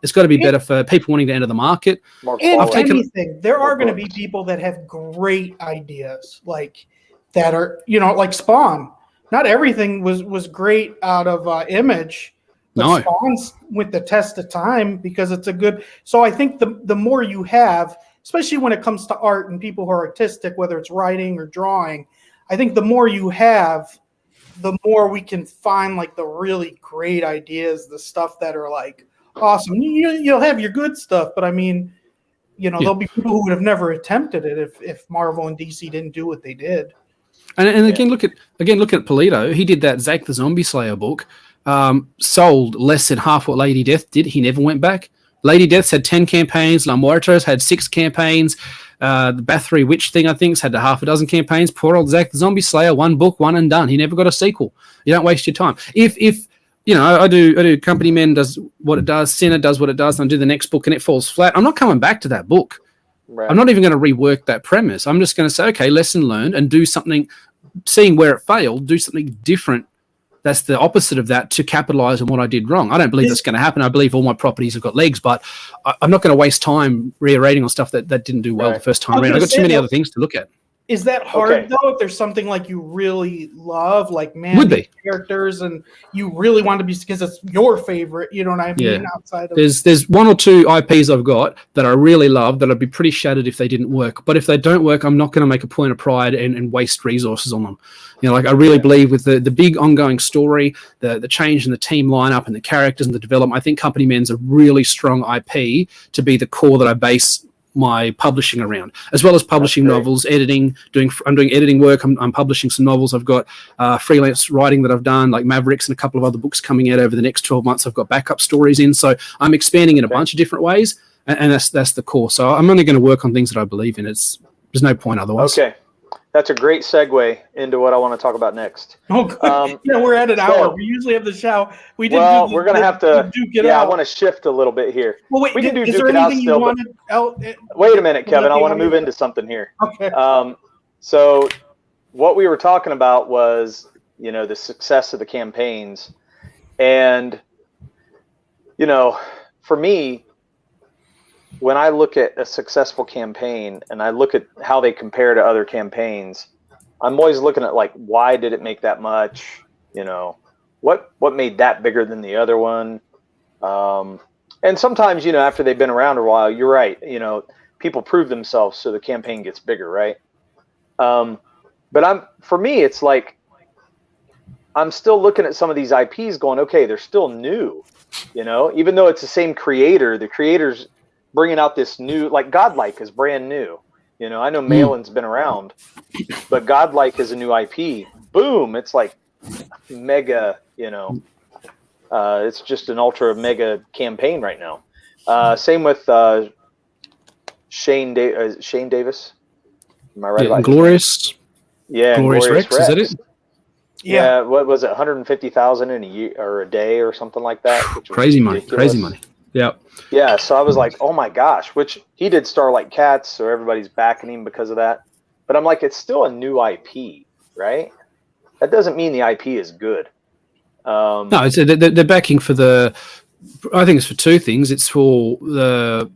It's got to be better for people wanting to enter the market. There are going to be people that have great ideas, like that are, like Spawn. Not everything was great out of Image. But Spawn's with the test of time because it's a good. So I think the more you have, especially when it comes to art and people who are artistic, whether it's writing or drawing, I think the more you have, the more we can find like the really great ideas, the stuff that are like awesome. You'll have your good stuff, but I mean, there'll be people who would have never attempted it if Marvel and DC didn't do what they did. And again, look at Polito. He did that Zack the Zombie Slayer book. Sold less than half what Lady Death did. He never went back. Lady Death's had 10 campaigns. La Muertos had 6 campaigns. The Bathory Witch thing, I think, had half a dozen campaigns. Poor old Zack the Zombie Slayer, 1 book, 1 and done. He never got a sequel. You don't waste your time. If I do Company Men does what it does, Sinner does what it does, and I do the next book and it falls flat, I'm not coming back to that book. Right. I'm not even going to rework that premise. I'm just going to say, okay, lesson learned, and do something, seeing where it failed, do something different that's the opposite of that to capitalize on what I did wrong. I don't believe that's going to happen. I believe all my properties have got legs, but I'm not going to waste time reiterating on stuff that didn't do well the first time around. I've got too many other things to look at. Is that hard though? If there's something like you really love, like characters, and you really want to be because it's your favorite, you know what I mean? Outside of there's 1 or 2 IPs I've got that I really love that I'd be pretty shattered if they didn't work. But if they don't work, I'm not going to make a point of pride and waste resources on them. I really believe with the big ongoing story, the change in the team lineup and the characters and the development. I think Company Men's a really strong IP to be the core that I base my publishing around, as well as publishing novels, editing. I'm doing editing work. I'm publishing some novels. I've got freelance writing that I've done, like Mavericks, and a couple of other books coming out over the next 12 months. I've got backup stories in, so I'm expanding in a bunch of different ways, and that's the core. So I'm only going to work on things that I believe in. There's no point otherwise. Okay. That's a great segue into what I want to talk about next. Oh, yeah, we're at an hour. We usually have the show. We're going to have to Duke it out. I want to shift a little bit here. Well, wait, we can do is Duke there it out anything still. You wanted out? Wait a minute, Kevin. I want to move into something here. Okay. So what we were talking about was, the success of the campaigns. And, for me, when I look at a successful campaign and I look at how they compare to other campaigns, I'm always looking at, like, why did it make that much? What made that bigger than the other one? And sometimes, after they've been around a while, you're right. People prove themselves, so the campaign gets bigger, right? But for me, it's like, I'm still looking at some of these IPs going, okay, they're still new, even though it's the same creator, the creator's bringing out this new, like Godlike is brand new. I know Malin's been around, but Godlike is a new IP. Boom. It's like mega, it's just an ultra mega campaign right now. Same with Shane Davis. Am I right? Yeah, Glorious. Yeah. Glorious Rex, is that it? Yeah. What was it? 150,000 in a year or a day or something like that? Crazy money. Yeah. Yeah. So I was like, oh my gosh, which he did Starlight Cats. So everybody's backing him because of that. But I'm like, it's still a new IP, right? That doesn't mean the IP is good. No, they're backing for I think it's for two things. It's for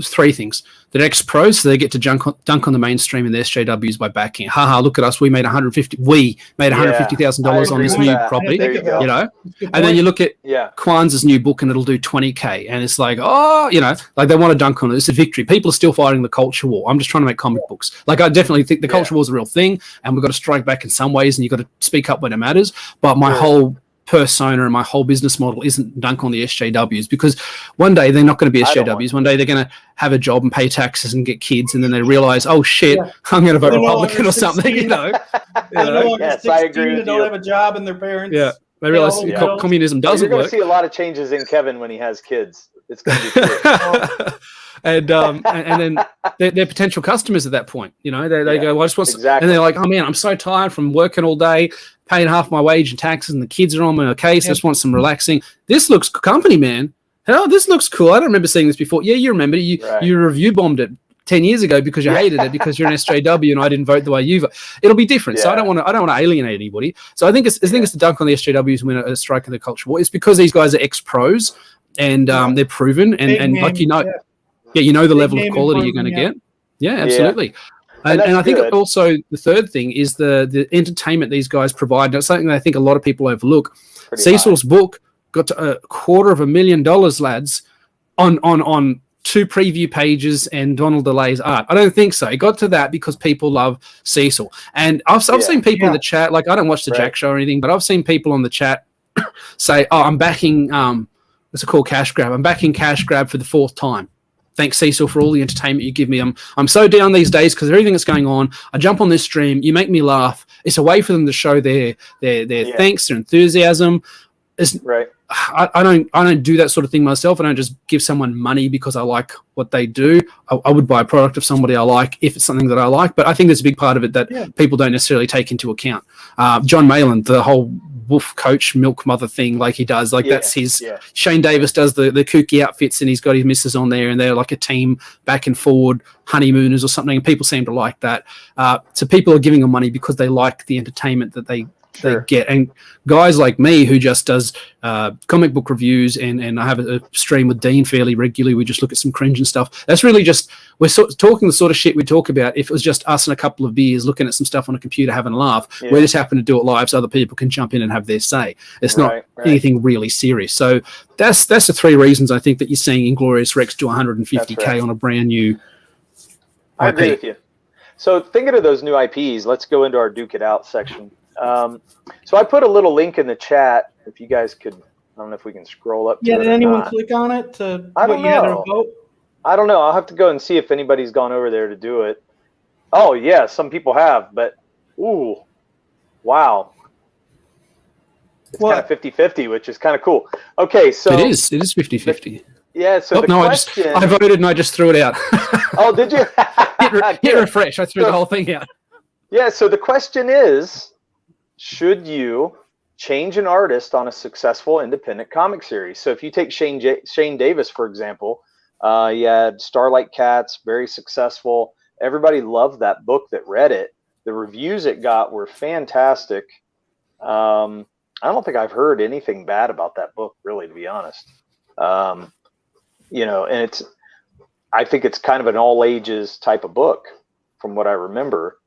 three things. They're ex-pros, so they get to dunk on the mainstream and the SJWs by backing. Haha, look at us. We made $150,000 on this new property, and then you look at Kwanzaa's new book and it'll do 20K, and it's like, like they want to dunk on it. It's a victory. People are still fighting the culture war. I'm just trying to make comic books. Like, I definitely think the culture war is a real thing, and we've got to strike back in some ways, and you've got to speak up when it matters. But my whole persona and my whole business model isn't dunk on the SJWs, because one day they're not going to be SJWs. One day they're going to have a job and pay taxes and get kids, and then they realize, oh shit, I'm going to vote Republican or something. Yes, I agree with you. They don't have a job and their parents. Yeah, they realize communism doesn't work. You're going to see a lot of changes in Kevin when he has kids. It's going to be cool. And then they're potential customers at that point. They go, well, I just want and they're like, oh man, I'm so tired from working all day, paying half my wage and taxes, and the kids are on my case. I just want some relaxing. This looks company, man. Hell, this looks cool. I don't remember seeing this before. Yeah, you remember. You review bombed it 10 years ago because you hated it because you're an SJW and I didn't vote the way you vote. It'll be different. So I don't want to alienate anybody. So I think it's the dunk on the SJWs when a strike of the culture war. It's because these guys are ex-pros and they're proven and like the level of quality you're going to get. Yeah, absolutely. And I think also the third thing is the entertainment these guys provide. That's something that I think a lot of people overlook. Cecil's book got to $250,000, lads, on 2 preview pages and Donald DeLay's art. I don't think so. It got to that because people love Cecil. And I've seen people in the chat, like, I don't watch the Jack Show or anything, but I've seen people on the chat say, oh, I'm backing, what's it called, Cash Grab. I'm backing Cash Grab for the 4th time. Thanks, Cecil, for all the entertainment you give me. I'm so down these days because of everything that's going on. I jump on this stream. You make me laugh. It's a way for them to show their thanks, their enthusiasm. I don't do that sort of thing myself. I don't just give someone money because I like what they do. I would buy a product of somebody I like if it's something that I like. But I think there's a big part of it that people don't necessarily take into account. John Mayland, the whole wolf coach milk mother thing, like he does, like that's his. Shane Davis does the kooky outfits and he's got his missus on there and they're like a team back and forward honeymooners or something. And people seem to like that. So people are giving them money because they like the entertainment that they get. And guys like me who just does comic book reviews and I have a stream with Dean fairly regularly. We just look at some cringe and stuff. That's really just, we're talking the sort of shit we talk about if it was just us and a couple of beers looking at some stuff on a computer having a laugh. We just happen to do it live so other people can jump in and have their say. It's not anything really serious. So that's the 3 reasons I think that you're seeing Inglorious Rex do 150K on a brand new IP. I agree with you. So thinking of those new IPs, let's go into our Duke It Out section. So I put a little link in the chat. If you guys could, I don't know if we can scroll up. Did anyone click on it to I don't know. vote? I don't know. I'll have to go and see if anybody's gone over there to do it. Oh yeah, some people have, but ooh, wow. It's kind of 50-50, which is kind of cool. Okay, so it is 50-50. Yeah, so I voted and I just threw it out. Oh, did you? hit refresh. I threw the whole thing out. Yeah, so the question is, should you change an artist on a successful independent comic series? So if you take Shane Davis, for example, he had Starlight Cats, very successful. Everybody loved that book that read it. The reviews it got were fantastic. I don't think I've heard anything bad about that book, really, to be honest. You know, and I think it's kind of an all ages type of book from what I remember.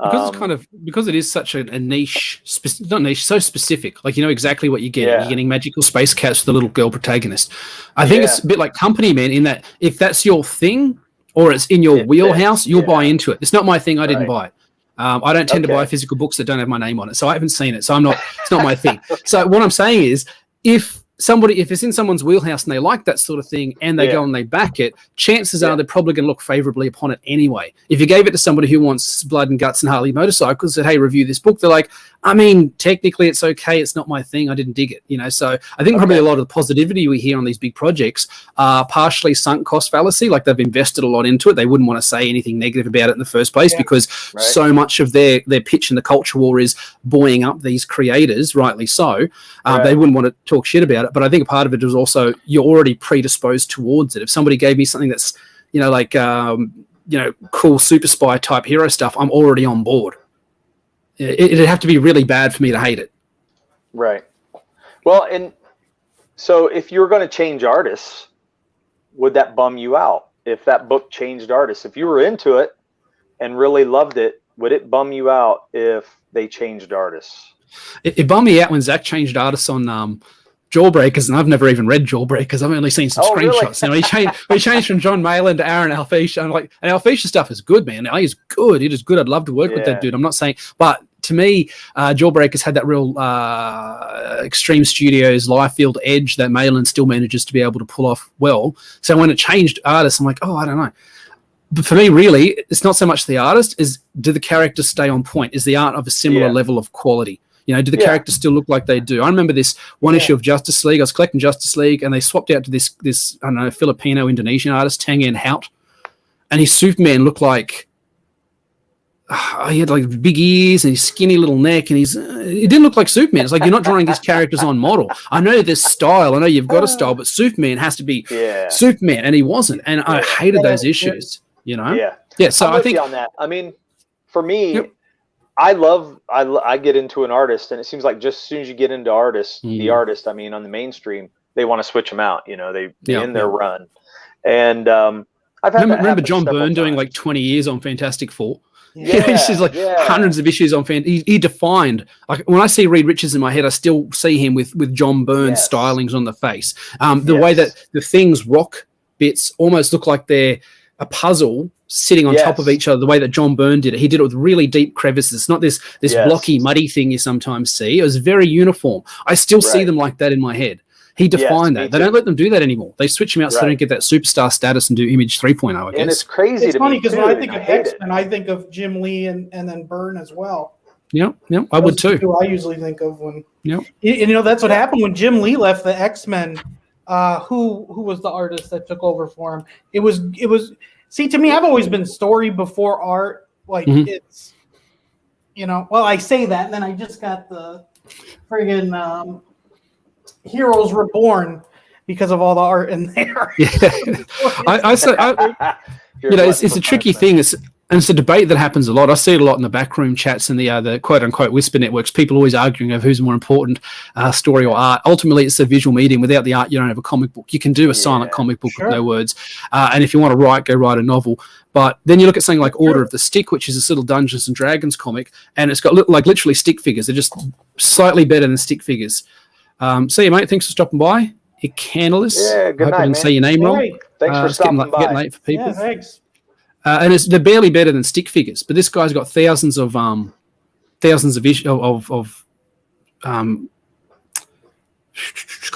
Because it is such a niche, not niche, so specific. Like, you know exactly what you get. Yeah. You're getting magical space cats with the little girl protagonist. I think it's a bit like Company Man in that if that's your thing or it's in your wheelhouse, you'll buy into it. It's not my thing. I didn't buy it. I don't tend to buy physical books that don't have my name on it, so I haven't seen it. So it's not my thing. So what I'm saying is, if it's in someone's wheelhouse and they like that sort of thing and they go and they back it, chances are they're probably going to look favorably upon it anyway. If you gave it to somebody who wants blood and guts and Harley motorcycles, said, hey, review this book, they're like, I mean, technically it's okay. It's not my thing. I didn't dig it, you know? So I think probably a lot of the positivity we hear on these big projects are partially sunk cost fallacy. Like they've invested a lot into it. They wouldn't want to say anything negative about it in the first place because so much of their pitch in the culture war is buoying up these creators, rightly so. They wouldn't want to talk shit about it. But I think part of it is also you're already predisposed towards it. If somebody gave me something that's, you know, like, you know, cool super spy type hero stuff, I'm already on board. It'd have to be really bad for me to hate it. Right. Well, and so if you're going to change artists, would that bum you out? If that book changed artists, if you were into it and really loved it, would it bum you out if they changed artists? It bummed me out when Zach changed artists on Jawbreakers, and I've never even read Jawbreakers. I've only seen some screenshots. Really? You know, he changed from John Mayland to Aaron Alphysha. I'm like, and Alphysha stuff is good, man. He's good. It is good. I'd love to work with that dude. I'm not saying, but to me, Jawbreakers had that real Extreme Studios Liefeld edge that Mayland still manages to be able to pull off well. So when it changed artists, I'm like, oh, I don't know. But for me, really, it's not so much the artist, is do the characters stay on point? Is the art of a similar level of quality? You know, do the characters still look like they do? I remember this one issue of Justice League. I was collecting Justice League, and they swapped out to this I don't know, Filipino-Indonesian artist, Tangen Hout, and his Superman looked like he had like big ears and his skinny little neck, and it didn't look like Superman. It's like you're not drawing these characters on model. I know there's style. I know you've got a style, but Superman has to be Superman, and he wasn't. And I hated those issues. You know? Yeah. So I think on that. I mean, for me. I get into an artist, and it seems like just as soon as you get into the artist, I mean, on the mainstream, they want to switch them out. You know, they end their run. And I've had remember John Byrne doing like 20 years on Fantastic Four. He's like hundreds of issues on he defined, like when I see Reed Richards in my head, I still see him with John Byrne's stylings on the face. The way that the Things rock bits almost look like they're a puzzle sitting on top of each other, the way that John Byrne did it. He did it with really deep crevices, not this blocky, muddy thing you sometimes see. It was very uniform. I still see them like that in my head. He defined that. They don't let them do that anymore. They switch them out so they don't get that superstar status and do Image 3.0, I guess. And it's crazy it's to funny me, because when I think of X-Men, I think of Jim Lee and then Byrne as well. Yeah, I would too. Who I usually think of when. You know, that's what happened when Jim Lee left the X-Men. Who was the artist that took over for him? It was. See, to me, I've always been story before art. Like it's, you know. Well, I say that, and then I just got the friggin' Heroes Reborn because of all the art in there. You know, it's a tricky thing. It's a debate that happens a lot. I see it a lot in the backroom chats and the quote-unquote whisper networks. People always arguing over who's more important, story or art. Ultimately, it's a visual medium. Without the art, you don't have a comic book. You can do a silent comic book with no words. And if you want to write, go write a novel. But then you look at something like Order of the Stick, which is this little Dungeons & Dragons comic, and it's got literally stick figures. They're just slightly better than stick figures. See you, mate. Thanks for stopping by. Icanelis. Yeah, good night, I didn't say your name wrong. Thanks for stopping by. Getting late for people. Yeah, thanks. And they're barely better than stick figures, but this guy's got thousands of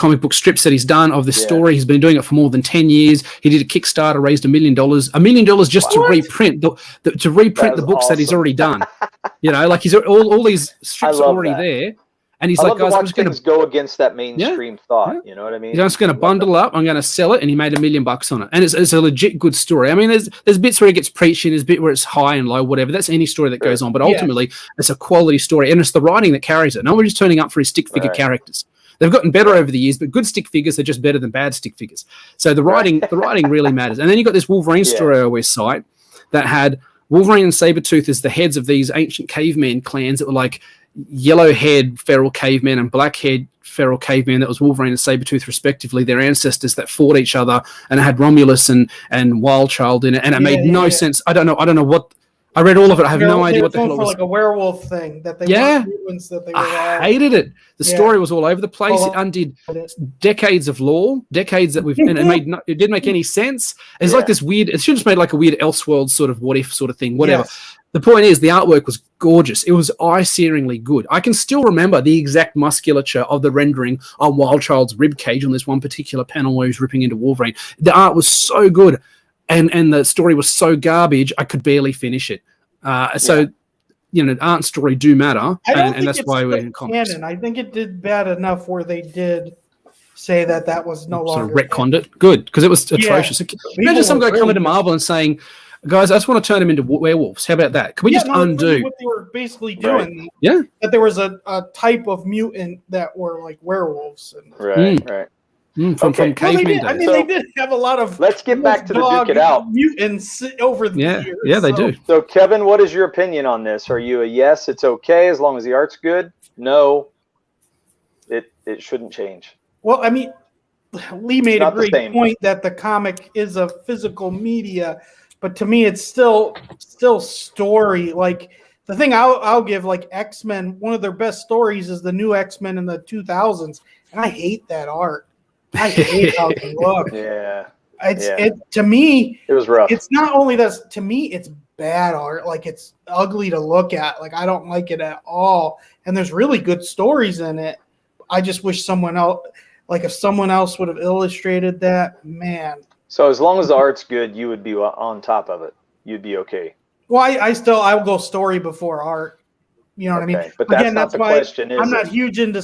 comic book strips that he's done of this story. He's been doing it for more than 10 years. He did a Kickstarter, raised $1 million. $1 million just to reprint the books that he's already done. Like he's all these strips are already there. And he's like, guys, I'm just going to go against that mainstream thought. You know what I mean? He's just going to bundle up. I'm going to sell it, and he made $1 million on it. And it's a legit good story. I mean, there's bits where he gets preachy, and there's bits where it's high and low, whatever. That's any story that goes on. But ultimately, it's a quality story, and it's the writing that carries it. Nobody's turning up for his stick figure characters. They've gotten better over the years, but good stick figures are just better than bad stick figures. So the writing really matters. And then you got this Wolverine story I always cite that had Wolverine and Sabretooth as the heads of these ancient caveman clans that were like yellow-haired feral cavemen and black-haired feral cavemen. That was Wolverine and Sabretooth, respectively, their ancestors that fought each other, and it had Romulus and Wildchild in it, and it made no sense. I don't know what. I read all of it. I have no idea what the hell it was. Like a werewolf thing that they mutants that they were I hated it. The story was all over the place. It undid decades of lore, decades that and it didn't make any sense. It's like this weird. It should have just made like a weird Elseworld sort of what if sort of thing. Whatever. Yes. The point is, the artwork was gorgeous. It was eye-searingly good. I can still remember the exact musculature of the rendering on Wildchild's rib cage on this one particular panel where he's ripping into Wolverine. The art was so good, and the story was so garbage, I could barely finish it. Art and story do matter, and that's why we're in comics. Canon. I think it did bad enough where they did say that was no longer. Sort of retconned it. Good, because it was atrocious. Imagine some guy coming to Marvel and saying, guys, I just want to turn them into werewolves. How about that? Can we just undo what they were basically doing? Right. Yeah, that there was a type of mutant that were like werewolves. And, from caveman days. I mean, they did have a lot of. Let's get back to the Duke It Out mutants over the years. Yeah, they do. So, Kevin, what is your opinion on this? Are you a yes? It's okay as long as the art's good. No, it shouldn't change. Well, I mean, Lee made a great point that the comic is a physical media. But to me, it's still story. Like the thing I'll give, like X-Men, one of their best stories is the new X-Men in the 2000s, and I hate that art. I hate how they look. To me, it was rough. It's not only that. To me, it's bad art. Like it's ugly to look at. Like I don't like it at all. And there's really good stories in it. I just wish someone else, like if someone else would have illustrated that, man. So as long as the art's good, you would be on top of it. You'd be okay. Well, I will go story before art. You know what I mean? But that's why question, I'm not huge into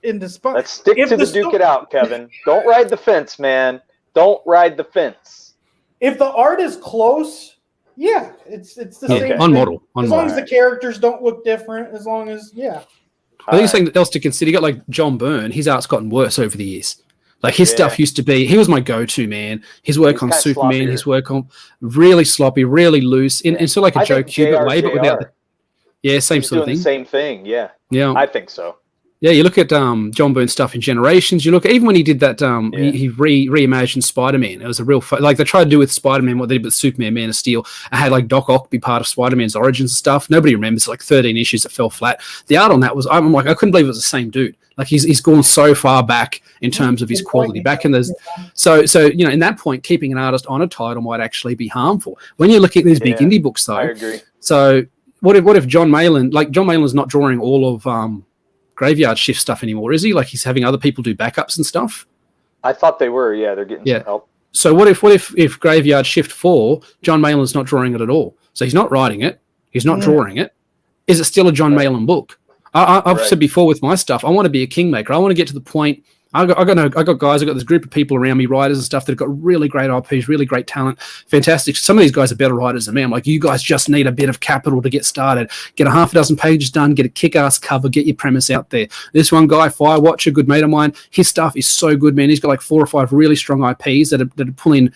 Let's stick to the Duke It Out, Kevin. Don't ride the fence, man. Don't ride the fence. If the art is close, it's the same on model. As long as the characters don't look different, as long as I think something else to consider. You got like John Byrne. His art's gotten worse over the years. Like his stuff used to be, he was my go-to man. His work on Superman, his work on really sloppy, really loose, in sort of like a Joe Kubert way, but without the same sort of thing. The same thing, yeah. I think so. Yeah, you look at John Byrne's stuff in Generations. You look at, even when he did that, he reimagined Spider-Man. It was a real like they tried to do with Spider-Man what they did with Superman, Man of Steel. I had like Doc Ock be part of Spider-Man's origins and stuff. Nobody remembers like 13 issues that fell flat. The art on that was, I'm like, I couldn't believe it was the same dude. Like he's gone so far back in terms of his quality. Back in those, so in that point, keeping an artist on a title might actually be harmful. When you look at these big indie books, though, I agree. So what if John Maylin's not drawing all of Graveyard Shift stuff anymore, is he? Like he's having other people do backups and stuff? I thought they were. Yeah, they're getting some help. So what if Graveyard Shift 4, John Maylin's not drawing it at all? So he's not writing it. He's not drawing it. Is it still a John Maylin book? I've said before with my stuff, I want to be a kingmaker. I want to get to the point. I got guys. I got this group of people around me, writers and stuff that have got really great IPs, really great talent, fantastic. Some of these guys are better writers than me. I'm like, you guys just need a bit of capital to get started. Get a half a dozen pages done. Get a kick-ass cover. Get your premise out there. This one guy, Firewatch, a good mate of mine. His stuff is so good, man. He's got like 4 or 5 really strong IPs that are pulling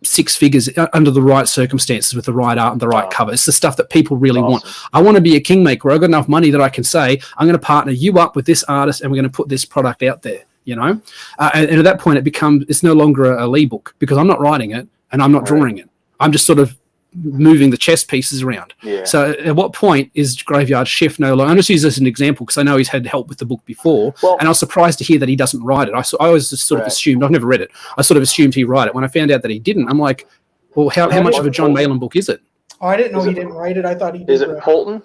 6 figures under the right circumstances with the right art and the right cover. It's the stuff that people really want. I want to be a kingmaker. I've got enough money that I can say, I'm going to partner you up with this artist and we're going to put this product out there, and at that point it's no longer a Lee book because I'm not writing it and I'm not drawing it. I'm just sort of moving the chess pieces around. Yeah. So at what point is Graveyard Shift no longer? I'm just use this as an example because I know he's had help with the book before, and I was surprised to hear that he doesn't write it. I always just sort of assumed, I've never read it, I sort of assumed he'd write it. When I found out that he didn't, I'm like, well, how much of a John Maylin book is it? Oh, I didn't know he didn't write it. I thought he did. Is it Polton?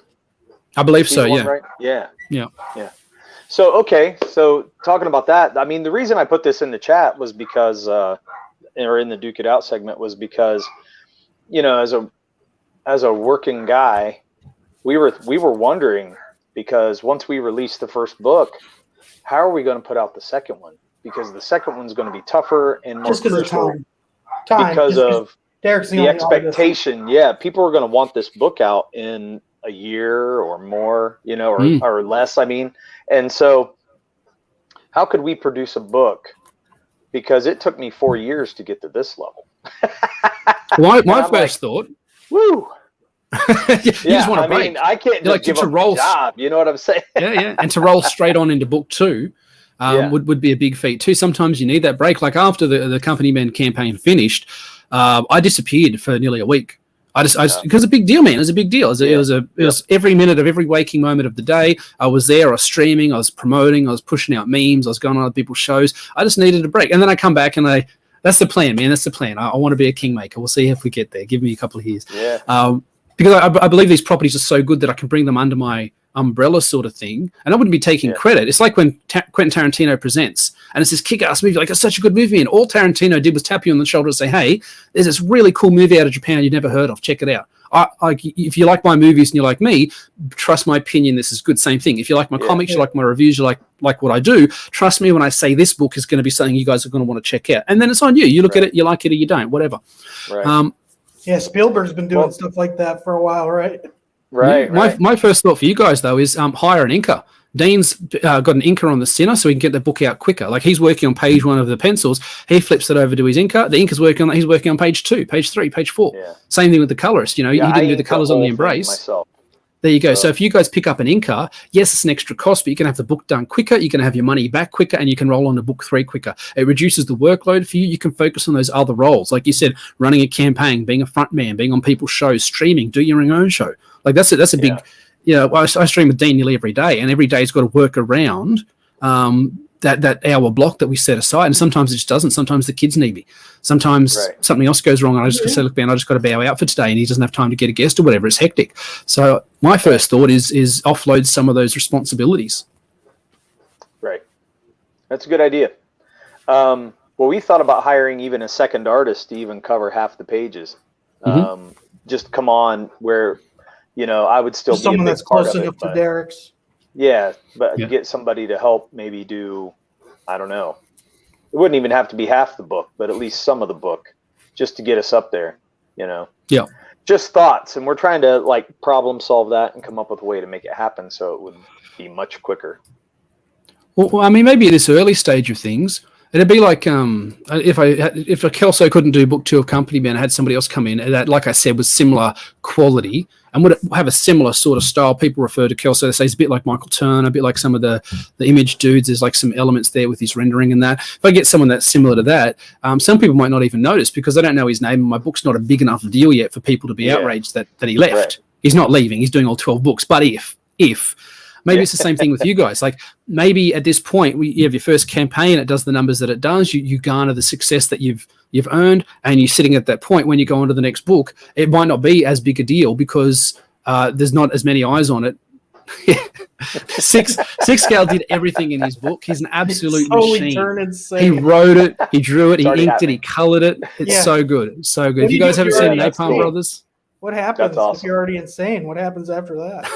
I believe so, yeah. Right? Yeah. So talking about that, I mean, the reason I put this in the chat was because, or in the Duke It Out segment, was because, as a working guy, we were wondering, because once we released the first book, how are we going to put out the second one? Because the second one's going to be tougher and more crucial because of the expectation. Yeah, people are going to want this book out in a year or more, or less. I mean, and so how could we produce a book? Because it took me 4 years to get to this level. my first thought. Woo. You just want to break. I mean, I can't just give up a job. You know what I'm saying? Yeah. And to roll straight on into book 2 would be a big feat too. Sometimes you need that break. Like after the Company Men campaign finished, I disappeared for nearly a week. Because it's a big deal, man. It was a big deal. It was every minute of every waking moment of the day. I was there. I was streaming. I was promoting. I was pushing out memes. I was going on other people's shows. I just needed a break. And then I come back and that's the plan, man. That's the plan. I want to be a kingmaker. We'll see if we get there. Give me a couple of years. Yeah. Because I believe these properties are so good that I can bring them under my umbrella sort of thing. And I wouldn't be taking credit. It's like when Quentin Tarantino presents and it's this kick-ass movie, like it's such a good movie. And all Tarantino did was tap you on the shoulder and say, hey, there's this really cool movie out of Japan you've never heard of. Check it out. If you like my movies and you're like me, trust my opinion, this is good. Same thing. If you like my comics, you like my reviews, you like what I do, trust me when I say this book is going to be something you guys are going to want to check out. And then it's on you. You look at it, you like it or you don't, whatever. Right. Spielberg's been doing stuff like that for a while, right? Right. My first thought for you guys, though, is hire an inker. Dean's got an inker on the Sinner so he can get the book out quicker. Like he's working on page 1 of the pencils. He flips it over to his inker. The inker's working on that. He's working on page 2, page 3, page 4. Yeah. Same thing with the colorist. He didn't do the colors on the Embrace. There you go. So if you guys pick up an inker, yes, it's an extra cost, but you can have the book done quicker. You can have your money back quicker, and you can roll on to book 3 quicker. It reduces the workload for you. You can focus on those other roles. Like you said, running a campaign, being a front man, being on people's shows, streaming, do your own show. Like that's a big, I stream with Dean nearly every day, and every day's got to work around that hour block that we set aside. And sometimes it just doesn't. Sometimes the kids need me. Sometimes something else goes wrong, and I just say, look, man, I just got to bow out for today, and he doesn't have time to get a guest or whatever. It's hectic. So my first thought is offload some of those responsibilities. Right. That's a good idea. Well, we thought about hiring even a second artist to even cover half the pages. Just come on where, I would still be someone that's close enough to Derek's. Yeah, but get somebody to help maybe do, I don't know. It wouldn't even have to be half the book, but at least some of the book, just to get us up there, Yeah. Just thoughts, and we're trying to problem solve that and come up with a way to make it happen so it would be much quicker. Well, I mean, maybe at this early stage of things, it'd be like if a Kelso couldn't do book 2 of Company Man, I had somebody else come in that, like I said, was similar quality and would have a similar sort of style. People refer to Kelso, they say he's a bit like Michael Turner, a bit like some of the Image dudes. There's like some elements there with his rendering and that. If I get someone that's similar to that, some people might not even notice because they don't know his name and my book's not a big enough deal yet for people to be outraged that he left. Right. He's not leaving. He's doing all 12 books. But if maybe it's the same thing with you guys. Like maybe at this point, you have your first campaign, it does the numbers that it does. You garner the success that you've earned, and you're sitting at that point when you go on to the next book. It might not be as big a deal because there's not as many eyes on it. Six Scale did everything in his book. He's an absolute machine. He wrote it, he drew it, he inked it, he colored it. It's so good. It's so good. If you guys haven't seen Napalm Brothers, what happens if you're already insane? What happens after that?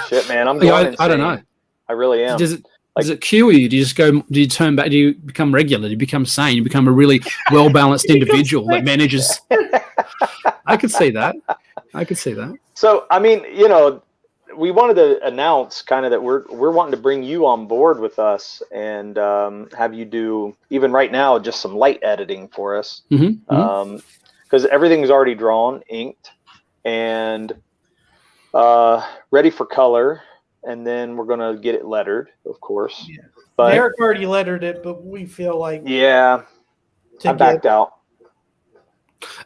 Shit, man, I'm going insane. I don't know. I really am. Does it cure you? Do you just go? Do you turn back? Do you become regular? Do you become sane? You become a really well balanced individual that manages. I could see that. So, I mean, we wanted to announce kind of that we're wanting to bring you on board with us and have you do even right now just some light editing for us because everything's already drawn, inked, and ready for color, and then we're going to get it lettered, of course. Yeah. But Derek already lettered it, but we feel like I backed out.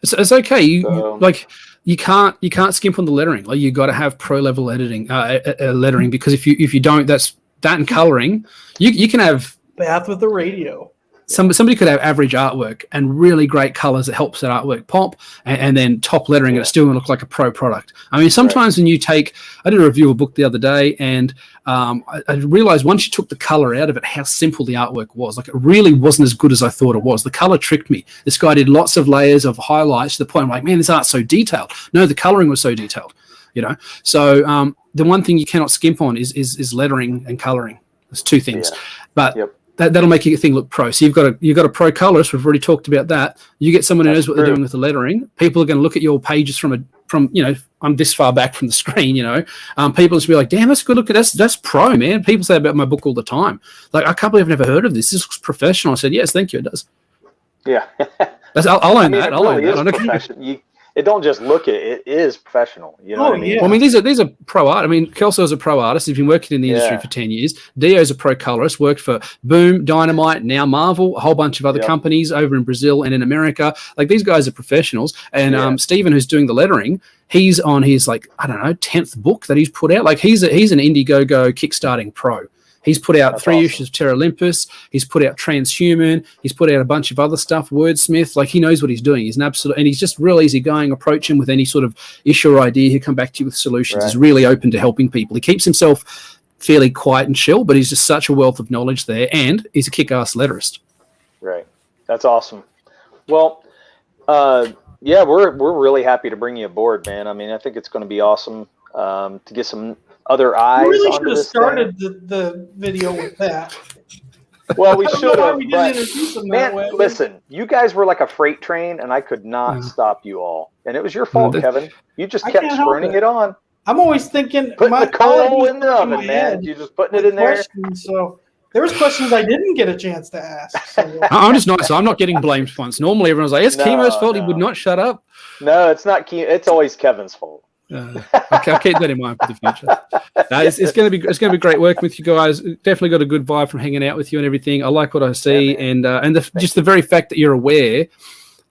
It's okay. You can't skimp on the lettering. Like you got to have pro level editing, lettering, because if you don't, that and coloring, you can have Bath with the radio. Somebody could have average artwork and really great colors that helps that artwork pop, and then top lettering, and it's still going to look like a pro product. I mean, sometimes when you take, I did a review of a book the other day, and I realized once you took the color out of it, how simple the artwork was. Like, it really wasn't as good as I thought it was. The color tricked me. This guy did lots of layers of highlights to the point I'm like, man, this art's so detailed. No, the coloring was so detailed, you know? So the one thing you cannot skimp on is lettering and coloring. There's two things, but that'll make your thing look pro. So you've got a pro colorist. We've already talked about that. You get someone who knows what they're doing with the lettering. People are going to look at your pages from you know, I'm this far back from the screen, you know. People just be like, damn, that's good. Look at this. That's pro, man. People say about my book all the time. Like, I can't believe I've never heard of this. This looks professional. I said, yes, thank you. It does. Yeah. I'll own that. I'll own that. It don't just look it is professional. You know what I mean? Well, I mean, these are pro art. I mean, Kelso's a pro artist. He's been working in the industry for 10 years. Dio's a pro colorist, worked for Boom, Dynamite, now Marvel, a whole bunch of other companies over in Brazil and in America. Like, these guys are professionals. And Stephen, who's doing the lettering, he's on his, like, I don't know, 10th book that he's put out. Like, he's an Indiegogo kickstarting pro. He's put out 3 issues of Terra Olympus. He's put out Transhuman. He's put out a bunch of other stuff, Wordsmith. Like, he knows what he's doing. He's an absolute, and he's just real easygoing. Approach him with any sort of issue or idea. He'll come back to you with solutions. He's really open to helping people. He keeps himself fairly quiet and chill, but he's just such a wealth of knowledge there, and he's a kick-ass letterist. Right. That's awesome. Well, yeah, we're really happy to bring you aboard, man. I mean, I think it's going to be awesome to get some other eyes. We really should have started the video with that. Well, we should have. Man, listen, you guys were like a freight train, and I could not stop you all. And it was your fault, Kevin. You just kept spurning it on. I'm always thinking, putting the coal in the oven, man. You're just putting it in there. So there was questions I didn't get a chance to ask. So. I'm just not. So I'm not getting blamed once. Normally, everyone's like, "It's Chemo's fault. He would not shut up." No, it's not. It's always Kevin's fault. Okay, I'll keep that in mind for the future. It's going to be great working with you guys. Definitely got a good vibe from hanging out with you and everything. I like what I see, and just the very fact that you're aware.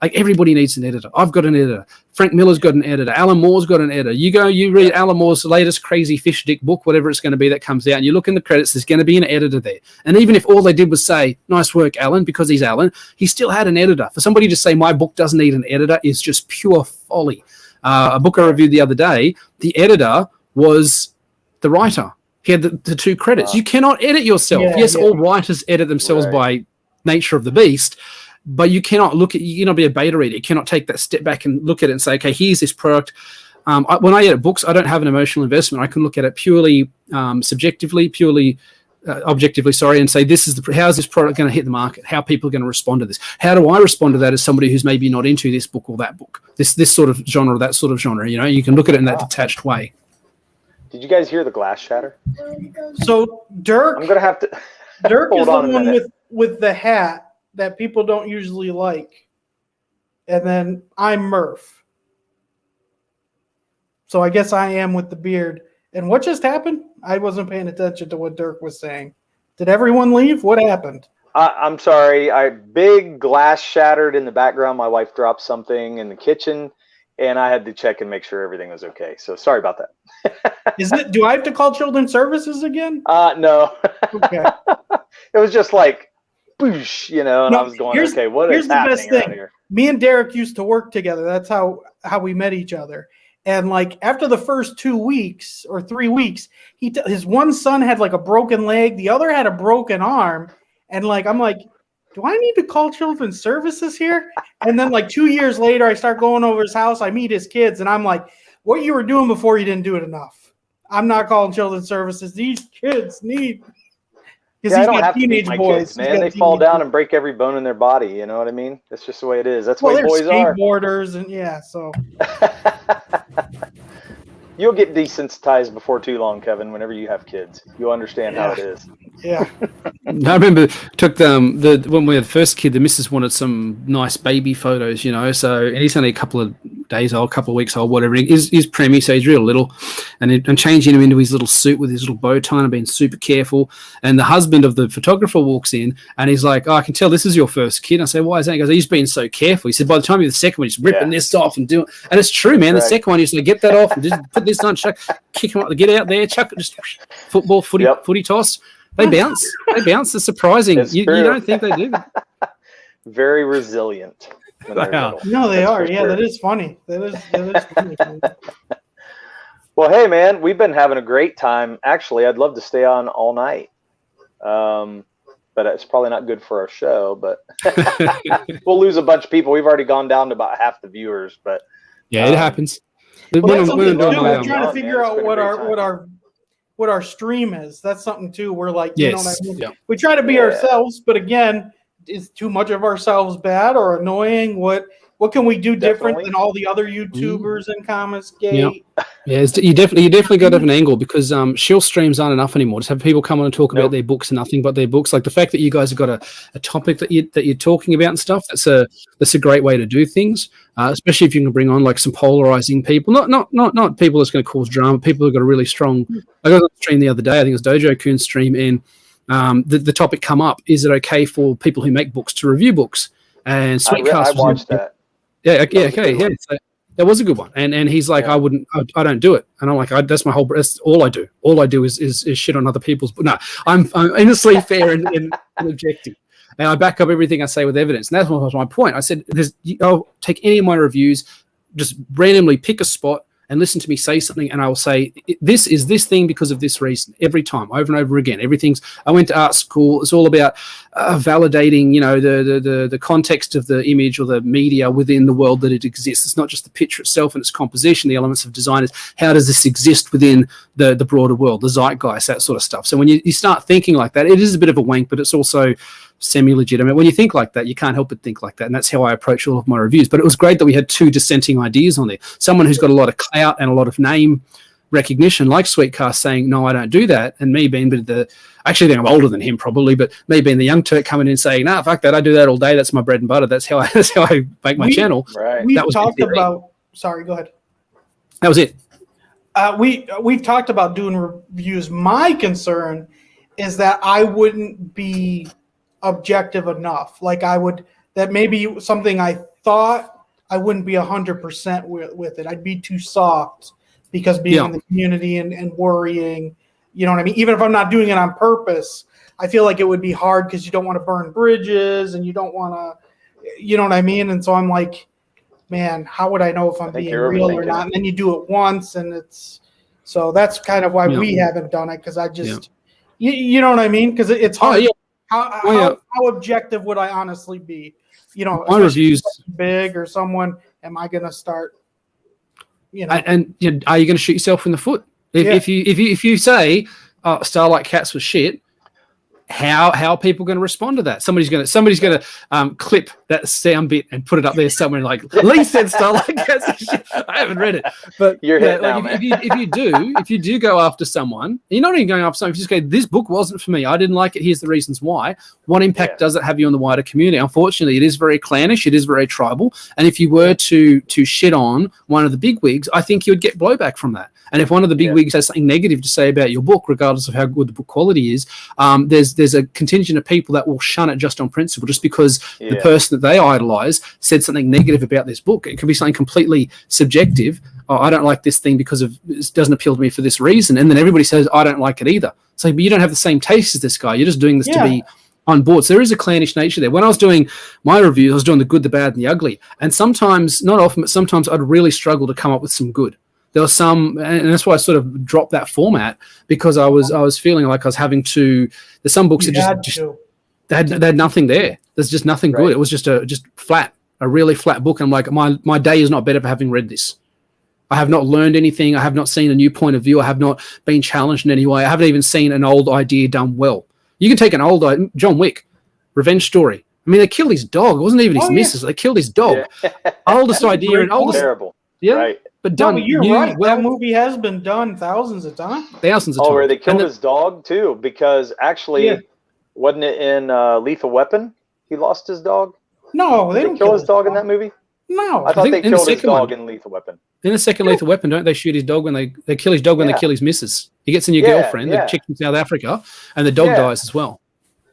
Like, everybody needs an editor. I've got an editor. Frank Miller's got an editor. Alan Moore's got an editor. You read Alan Moore's latest crazy fish dick book, whatever it's going to be that comes out, and you look in the credits, there's going to be an editor there. And even if all they did was say, nice work, Alan, because he's Alan, he still had an editor. For somebody to say my book doesn't need an editor is just pure folly. A book I reviewed the other day, the editor was the writer. He had the two credits. You cannot edit yourself. Yes, all writers edit themselves by nature of the beast, but you cannot be a beta reader. You cannot take that step back and look at it and say, okay, here's this product. When I edit books, I don't have an emotional investment. I can look at it purely subjectively, objectively, and say, how is this product going to hit the market? How are people going to respond to this? How do I respond to that as somebody who's maybe not into this book or that book, this sort of genre, that sort of genre? You know, you can look at it in that detached way. Did you guys hear the glass shatter? So Dirk, I'm gonna have to. Dirk is the one with the hat that people don't usually like, and then I'm Murph. So I guess I am with the beard. And what just happened? I wasn't paying attention to what Dirk was saying. Did everyone leave? What happened? I'm sorry. Big glass shattered in the background. My wife dropped something in the kitchen, and I had to check and make sure everything was okay. So sorry about that. Do I have to call Children's Services again? No. Okay. It was just like, boosh, you know, and I was going, okay, what is happening around here? Me and Derek used to work together. That's how we met each other. And like after the first 2 weeks or 3 weeks, his one son had like a broken leg, the other had a broken arm, and like I'm like, do I need to call Children's Services here? And then like 2 years later, I start going over his house, I meet his kids, and I'm like, what you were doing before, you didn't do it enough. I'm not calling Children's Services. These kids need. Because he's got teenage boys, man. They fall down and break every bone in their body. You know what I mean? That's just the way it is. That's the way boys are. Skateboarders and so. You'll get desensitized before too long, Kevin. Whenever you have kids, you'll understand how it is. Yeah. I remember when we had the first kid, the missus wanted some nice baby photos, you know. So, and he's only a couple of days old, couple of weeks old, whatever. He's preemie, so he's real little. And I'm changing him into his little suit with his little bow tie and being super careful. And the husband of the photographer walks in and he's like, "Oh, I can tell this is your first kid." And I say, "Why is that?" He goes, "He's being so careful." He said, "By the time you're the second one, he's ripping this off and doing." And it's true, man. The second one, you say, "Get that off and just put this on, chuck, kick him up, get out there, chuck it, just footy toss." They bounce. It's surprising. You don't think they do. very resilient. When they're little. No, they That's are. for Yeah, sure. that is funny. That is funny. Well, hey, man, we've been having a great time. Actually, I'd love to stay on all night. But it's probably not good for our show, but we'll lose a bunch of people. We've already gone down to about half the viewers, but yeah, it happens. Well, that's something too. We're We're trying to figure out what our stream is. That's something too. We're like, you know what I mean? Yeah. We try to be ourselves, but again, is too much of ourselves bad or annoying? What can we do different than all the other YouTubers and Comics Gate? Yeah, you definitely got to have an angle, because shill streams aren't enough anymore. Just have people come on and talk about their books and nothing but their books. Like the fact that you guys have got a topic that you're talking about and stuff. That's a great way to do things. Especially if you can bring on like some polarizing people, not people that's going to cause drama. People who've got a really strong. I got on the stream the other day. I think it was Dojo Coon's stream, and the topic come up: is it okay for people who make books to review books? And Sweetcast, I watched that. Yeah, okay, yeah. So that was a good one, and he's like, I don't do it, and I'm like, that's all I do. All I do is shit on other people's. But no, I'm innocently fair and objective, and I back up everything I say with evidence. And that was my point. I said, I'll take any of my reviews, just randomly pick a spot and listen to me say something, and I will say, this is this thing because of this reason, every time, over and over again. I went to art school. It's all about validating, the context of the image or the media within the world that it exists. It's not just the picture itself and its composition, the elements of design. Is how does this exist within the broader world, the zeitgeist, that sort of stuff. So when you start thinking like that, it is a bit of a wank, but it's also semi-legitimate. When you think like that, you can't help but think like that, and that's how I approach all of my reviews. But it was great that we had two dissenting ideas on there. Someone who's got a lot of clout and a lot of name recognition, like Sweetcast, saying, no, I don't do that, and me being actually think I'm older than him probably, but me being the young Turk coming in saying, nah, fuck that, I do that all day, that's my bread and butter, that's how I make my channel. Right. We've talked about, sorry, go ahead. That was it. We've talked about doing reviews. My concern is that I wouldn't be objective enough. Like that maybe something I thought, I wouldn't be 100% with it. I'd be too soft because being in the community and worrying, you know what I mean? Even if I'm not doing it on purpose, I feel like it would be hard because you don't want to burn bridges and you don't want to, you know what I mean? And so I'm like, man, how would I know if I'm being real or not? And then you do it once, and so that's kind of why we haven't done it, because I just, you know what I mean? Because it's hard. How objective would I honestly be? My reviews big or someone, am I going to start? And are you going to shoot yourself in the foot if you say Starlight Cats was shit? How are people going to respond to that? Somebody's going to clip that sound bit and put it up there somewhere like Lee said Starlight Cats is shit. I haven't read it, but if you do go after someone, you're not even going after someone. If you just go, this book wasn't for me, I didn't like it, here's the reasons why. What impact does it have you on the wider community? Unfortunately, it is very clannish, it is very tribal, and if you were to shit on one of the big wigs, I think you'd get blowback from that. And if one of the big wigs has something negative to say about your book, regardless of how good the book quality is, there's a contingent of people that will shun it just on principle, just because the person that they idolize said something negative about this book. It could be something completely subjective. Oh, I don't like this thing because it doesn't appeal to me for this reason. And then everybody says, I don't like it either. It's like, but you don't have the same taste as this guy. You're just doing this to be on board. So there is a clannish nature there. When I was doing my reviews, I was doing the good, the bad, and the ugly. And sometimes, not often, but sometimes I'd really struggle to come up with some good. There was some, and that's why I sort of dropped that format, because I was feeling like I was having to. There's some books that just they had nothing there. There's just nothing good. It was just flat, a really flat book. And I'm like, my day is not better for having read this. I have not learned anything. I have not seen a new point of view. I have not been challenged in any way. I haven't even seen an old idea done well. You can take an old John Wick, revenge story. I mean, they killed his dog. It wasn't even his missus. They killed his dog. Oldest idea and oldest. Terrible. Yeah. Right. But done. No, you're right. Well, that movie has been done thousands of times. Thousands of times. Where they killed his dog too, because actually, wasn't it in Lethal Weapon? He lost his dog. No, they didn't kill his dog in that movie. No, I thought they killed his dog in Lethal Weapon. In the second Lethal Weapon, don't they shoot his dog when they kill his dog when they kill his missus? He gets a new girlfriend, the chick from South Africa, and the dog dies as well.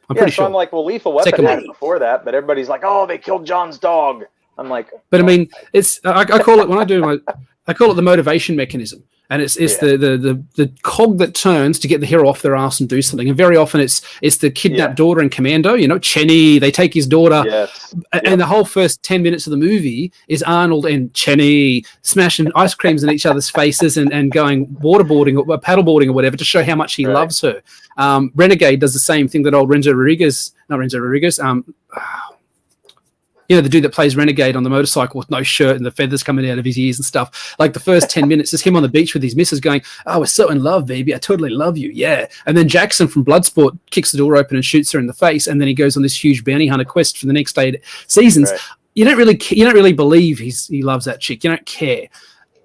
I'm pretty sure. I'm like, well, Lethal Weapon had it before that, but everybody's like, oh, they killed John's dog. I'm like, but I mean, it's I call it when I do I call it the motivation mechanism. And it's the cog that turns to get the hero off their ass and do something. And very often it's the kidnapped daughter in Commando, Cheney, they take his daughter. Yes. And the whole first 10 minutes of the movie is Arnold and Cheney smashing ice creams in each other's faces and going waterboarding or paddleboarding or whatever to show how much he loves her. Renegade does the same thing that old Renzo Rodriguez, the dude that plays Renegade on the motorcycle with no shirt and the feathers coming out of his ears and stuff. Like the first 10 minutes is him on the beach with his missus going, "Oh, we're so in love, baby. I totally love you. Yeah." And then Jackson from Bloodsport kicks the door open and shoots her in the face. And then he goes on this huge bounty hunter quest for the next 8 seasons. Right. You don't really believe he loves that chick. You don't care.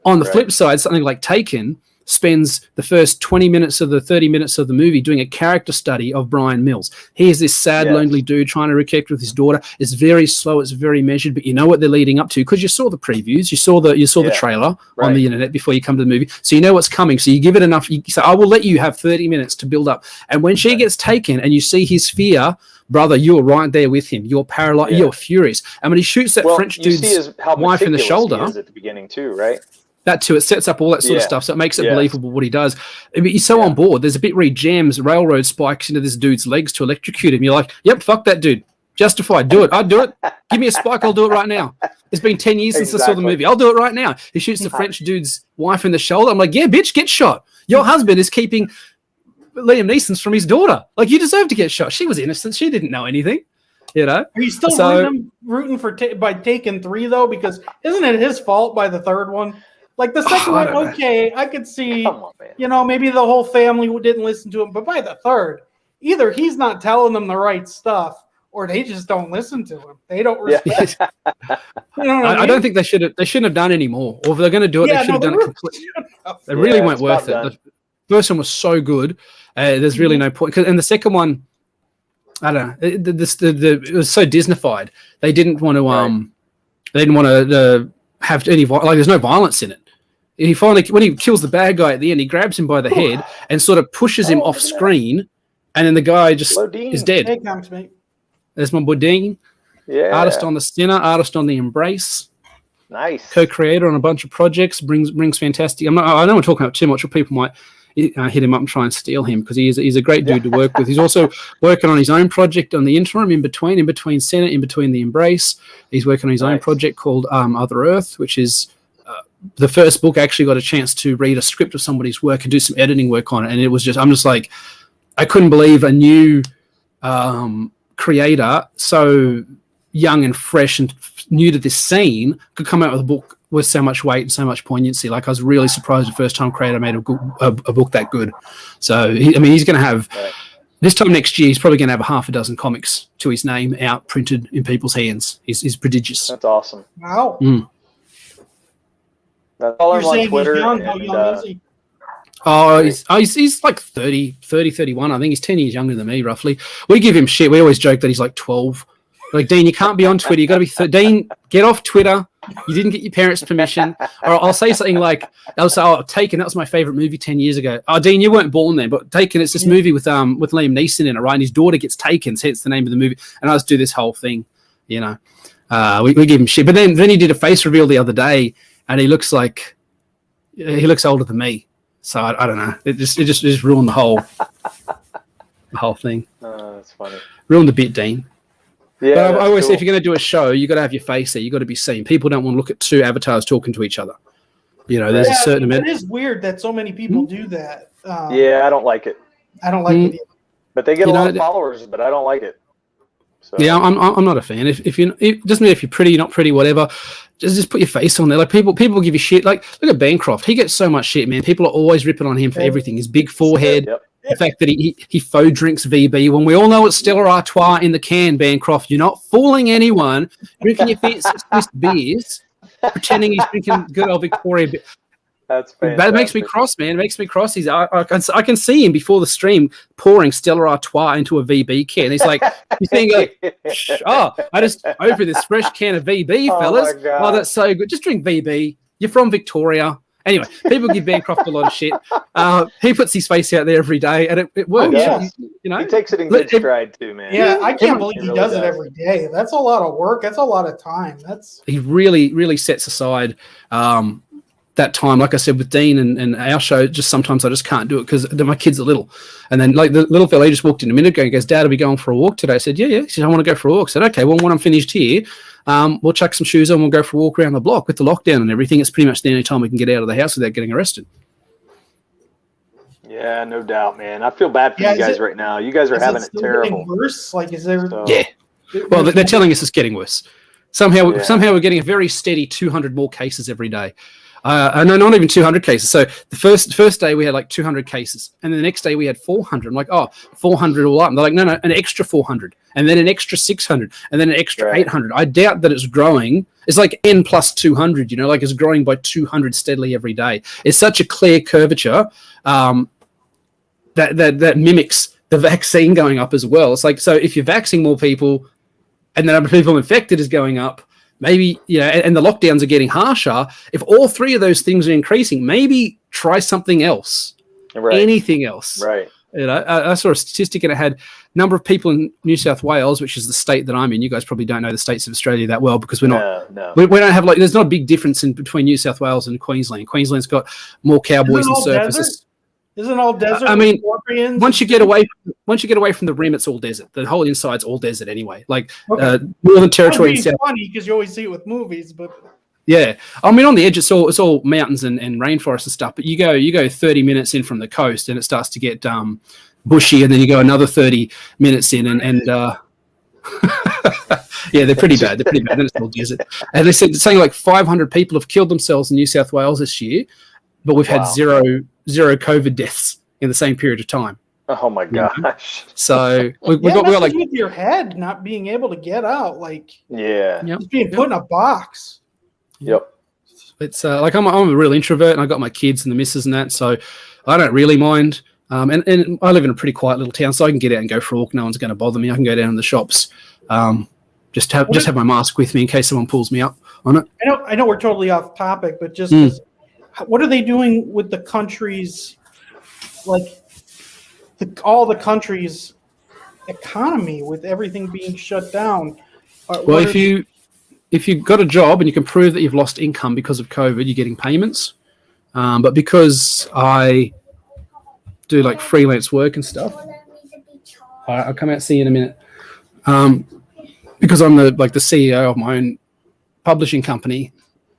On the flip side, something like Taken spends the first 20 minutes of the 30 minutes of the movie doing a character study of Brian Mills. He is this sad, lonely dude trying to reconnect with his daughter. It's very slow. It's very measured, but you know what they're leading up to because you saw the previews. You saw the trailer on the internet before you come to the movie. So you know what's coming. So you give it enough. You say, I will let you have 30 minutes to build up. And when she gets taken and you see his fear, brother, you're right there with him. You're paralyzed. You're furious. And when he shoots that French dude's wife in the shoulder. He is at the beginning too, right? That too, it sets up all that sort of stuff, so it makes it believable what he does. I mean, he's so on board. There's a bit where he jams railroad spikes into this dude's legs to electrocute him. You're like, yep, fuck that dude. Justified. Do it. I'd do it. Give me a spike. I'll do it right now. It's been 10 years since I saw the movie. I'll do it right now. He shoots the French dude's wife in the shoulder. I'm like, yeah, bitch, get shot. Your husband is keeping Liam Neeson's from his daughter. Like, you deserve to get shot. She was innocent. She didn't know anything. Are you still rooting for by Taken 3 though? Because isn't it his fault by the third one? Like the second one, okay, I could see, maybe the whole family didn't listen to him. But by the third, either he's not telling them the right stuff or they just don't listen to him. They don't respect. I don't think they shouldn't have done any more. Or if they're going to do it, they should have done it completely. They really weren't worth it. The first one was so good. There's really no point. And the second one, I don't know. It was so Disneyfied. They didn't want to. They didn't want to have any. There's no violence in it. He finally, when he kills the bad guy at the end, he grabs him by the head and sort of pushes him off screen, and then the guy just is dead. Hey, thanks, mate. There's my boy Dean. Yeah. Artist on the Sinner, artist on the Embrace. Nice. Co-creator on a bunch of projects, brings fantastic. I know I'm talking about too much, or people might hit him up and try and steal him because he's a great dude to work with. He's also working on his own project on the interim, in between Senate, in between the Embrace. He's working on his own project called Other Earth, which is the first book. I actually got a chance to read a script of somebody's work and do some editing work on it, and it was I'm just like, I couldn't believe a new creator so young and fresh and new to this scene could come out with a book with so much weight and so much poignancy. Like, I was really surprised the first time creator made a book that good. So he's going to have this time next year, he's probably going to have a half a dozen comics to his name out printed in people's hands. He's prodigious. That's awesome. Wow. That's all I'm on Twitter. He's like 30, 31. I think he's 10 years younger than me, roughly. We give him shit. We always joke that he's like 12. Like, Dean, you can't be on Twitter. You got to be Dean, get off Twitter. You didn't get your parents' permission. Or I'll say something like, I'll say, Taken, that was my favorite movie 10 years ago. Oh, Dean, you weren't born then, but Taken, it's this movie with Liam Neeson in it, right? And his daughter gets taken, so it's the name of the movie. And I just do this whole thing, We give him shit. But then he did a face reveal the other day, and he looks older than me. So I don't know. It just ruined the whole thing. Oh, that's funny. Ruined the bit, Dean. Yeah, but I always say, if you're going to do a show, you got to have your face there. You got to be seen. People don't want to look at two avatars talking to each other. There's a certain amount. It is weird that so many people do that. I don't like it. I don't like it either. But they get a lot of followers, but I don't like it. So. Yeah, I'm not a fan. If you, it doesn't matter if you're pretty, not pretty, whatever. Just put your face on there. Like, people give you shit. Like, look at Bancroft. He gets so much shit, man. People are always ripping on him for everything. His big forehead. Yep. The fact that he faux drinks VB when we all know it's Stella Artois in the can, Bancroft. You're not fooling anyone. Drinking your fancy beers, pretending he's drinking good old Victoria. That's fantastic. That makes me cross, man. It makes me cross. I can see him before the stream pouring Stella Artois into a VB can. He's like, he's saying, I just opened this fresh can of VB, fellas. Oh, that's so good. Just drink VB. You're from Victoria. Anyway, people give Bancroft a lot of shit. He puts his face out there every day, and it works. Yeah. He takes it in good stride too, man. Yeah, I can't believe he does it every day. That's a lot of work. That's a lot of time. He really, really sets aside that time, like I said, with Dean and our show, just sometimes I just can't do it because my kids are little. And then like the little fella, he just walked in a minute ago and goes, Dad, are we going for a walk today? I said, yeah. He said, I want to go for a walk. I said, okay, well, when I'm finished here, we'll chuck some shoes on, we'll go for a walk around the block. With the lockdown and everything, it's pretty much the only time we can get out of the house without getting arrested. Yeah, no doubt, man. I feel bad for you guys right now. You guys are having it terrible. Worse? Like, is there? So, yeah. Well, they're telling us it's getting worse. Somehow we're getting a very steady 200 more cases every day. No, not even 200 cases. So the first day we had like 200 cases, and then the next day we had 400. I'm like, 400 all up. And they're like, no, an extra 400, and then an extra 600, and then an extra 800. I doubt that it's growing. It's like N plus 200, like it's growing by 200 steadily every day. It's such a clear curvature that mimics the vaccine going up as well. It's like, so if you're vaccinating more people and the number of people infected is going up, maybe, and the lockdowns are getting harsher, if all three of those things are increasing, maybe try something else, anything else. Right. I saw a statistic and it had number of people in New South Wales, which is the state that I'm in. You guys probably don't know the states of Australia that well because we're not. No. We don't have there's not a big difference between New South Wales and Queensland. Queensland's got more cowboys and surfers. Isn't all desert? I mean, once you get away from the rim, it's all desert. The whole inside's all desert anyway. Like Northern Territory and South. Funny because you always see it with movies, but yeah, I mean on the edge it's all mountains and rainforest and stuff. But you go 30 minutes in from the coast and it starts to get bushy, and then you go another 30 minutes in and yeah, they're pretty bad. Then it's all desert. And they said saying like 500 people have killed themselves in New South Wales this year, but we've had zero COVID deaths in the same period of time. Oh my gosh! So we got like with your head not being able to get out, like just being put in a box. Yep. It's like I'm a real introvert, and I got my kids and the missus and that, so I don't really mind. And I live in a pretty quiet little town, so I can get out and go for a walk. No one's going to bother me. I can go down in the shops. Just have my mask with me in case someone pulls me up on it. I know we're totally off topic, but just what are they doing with the countries, like all the countries' economy with everything being shut down? Well, if you've got a job and you can prove that you've lost income because of COVID, you're getting payments. But because I do like freelance work and stuff, I'll come out and see you in a minute. Because I'm the CEO of my own publishing company,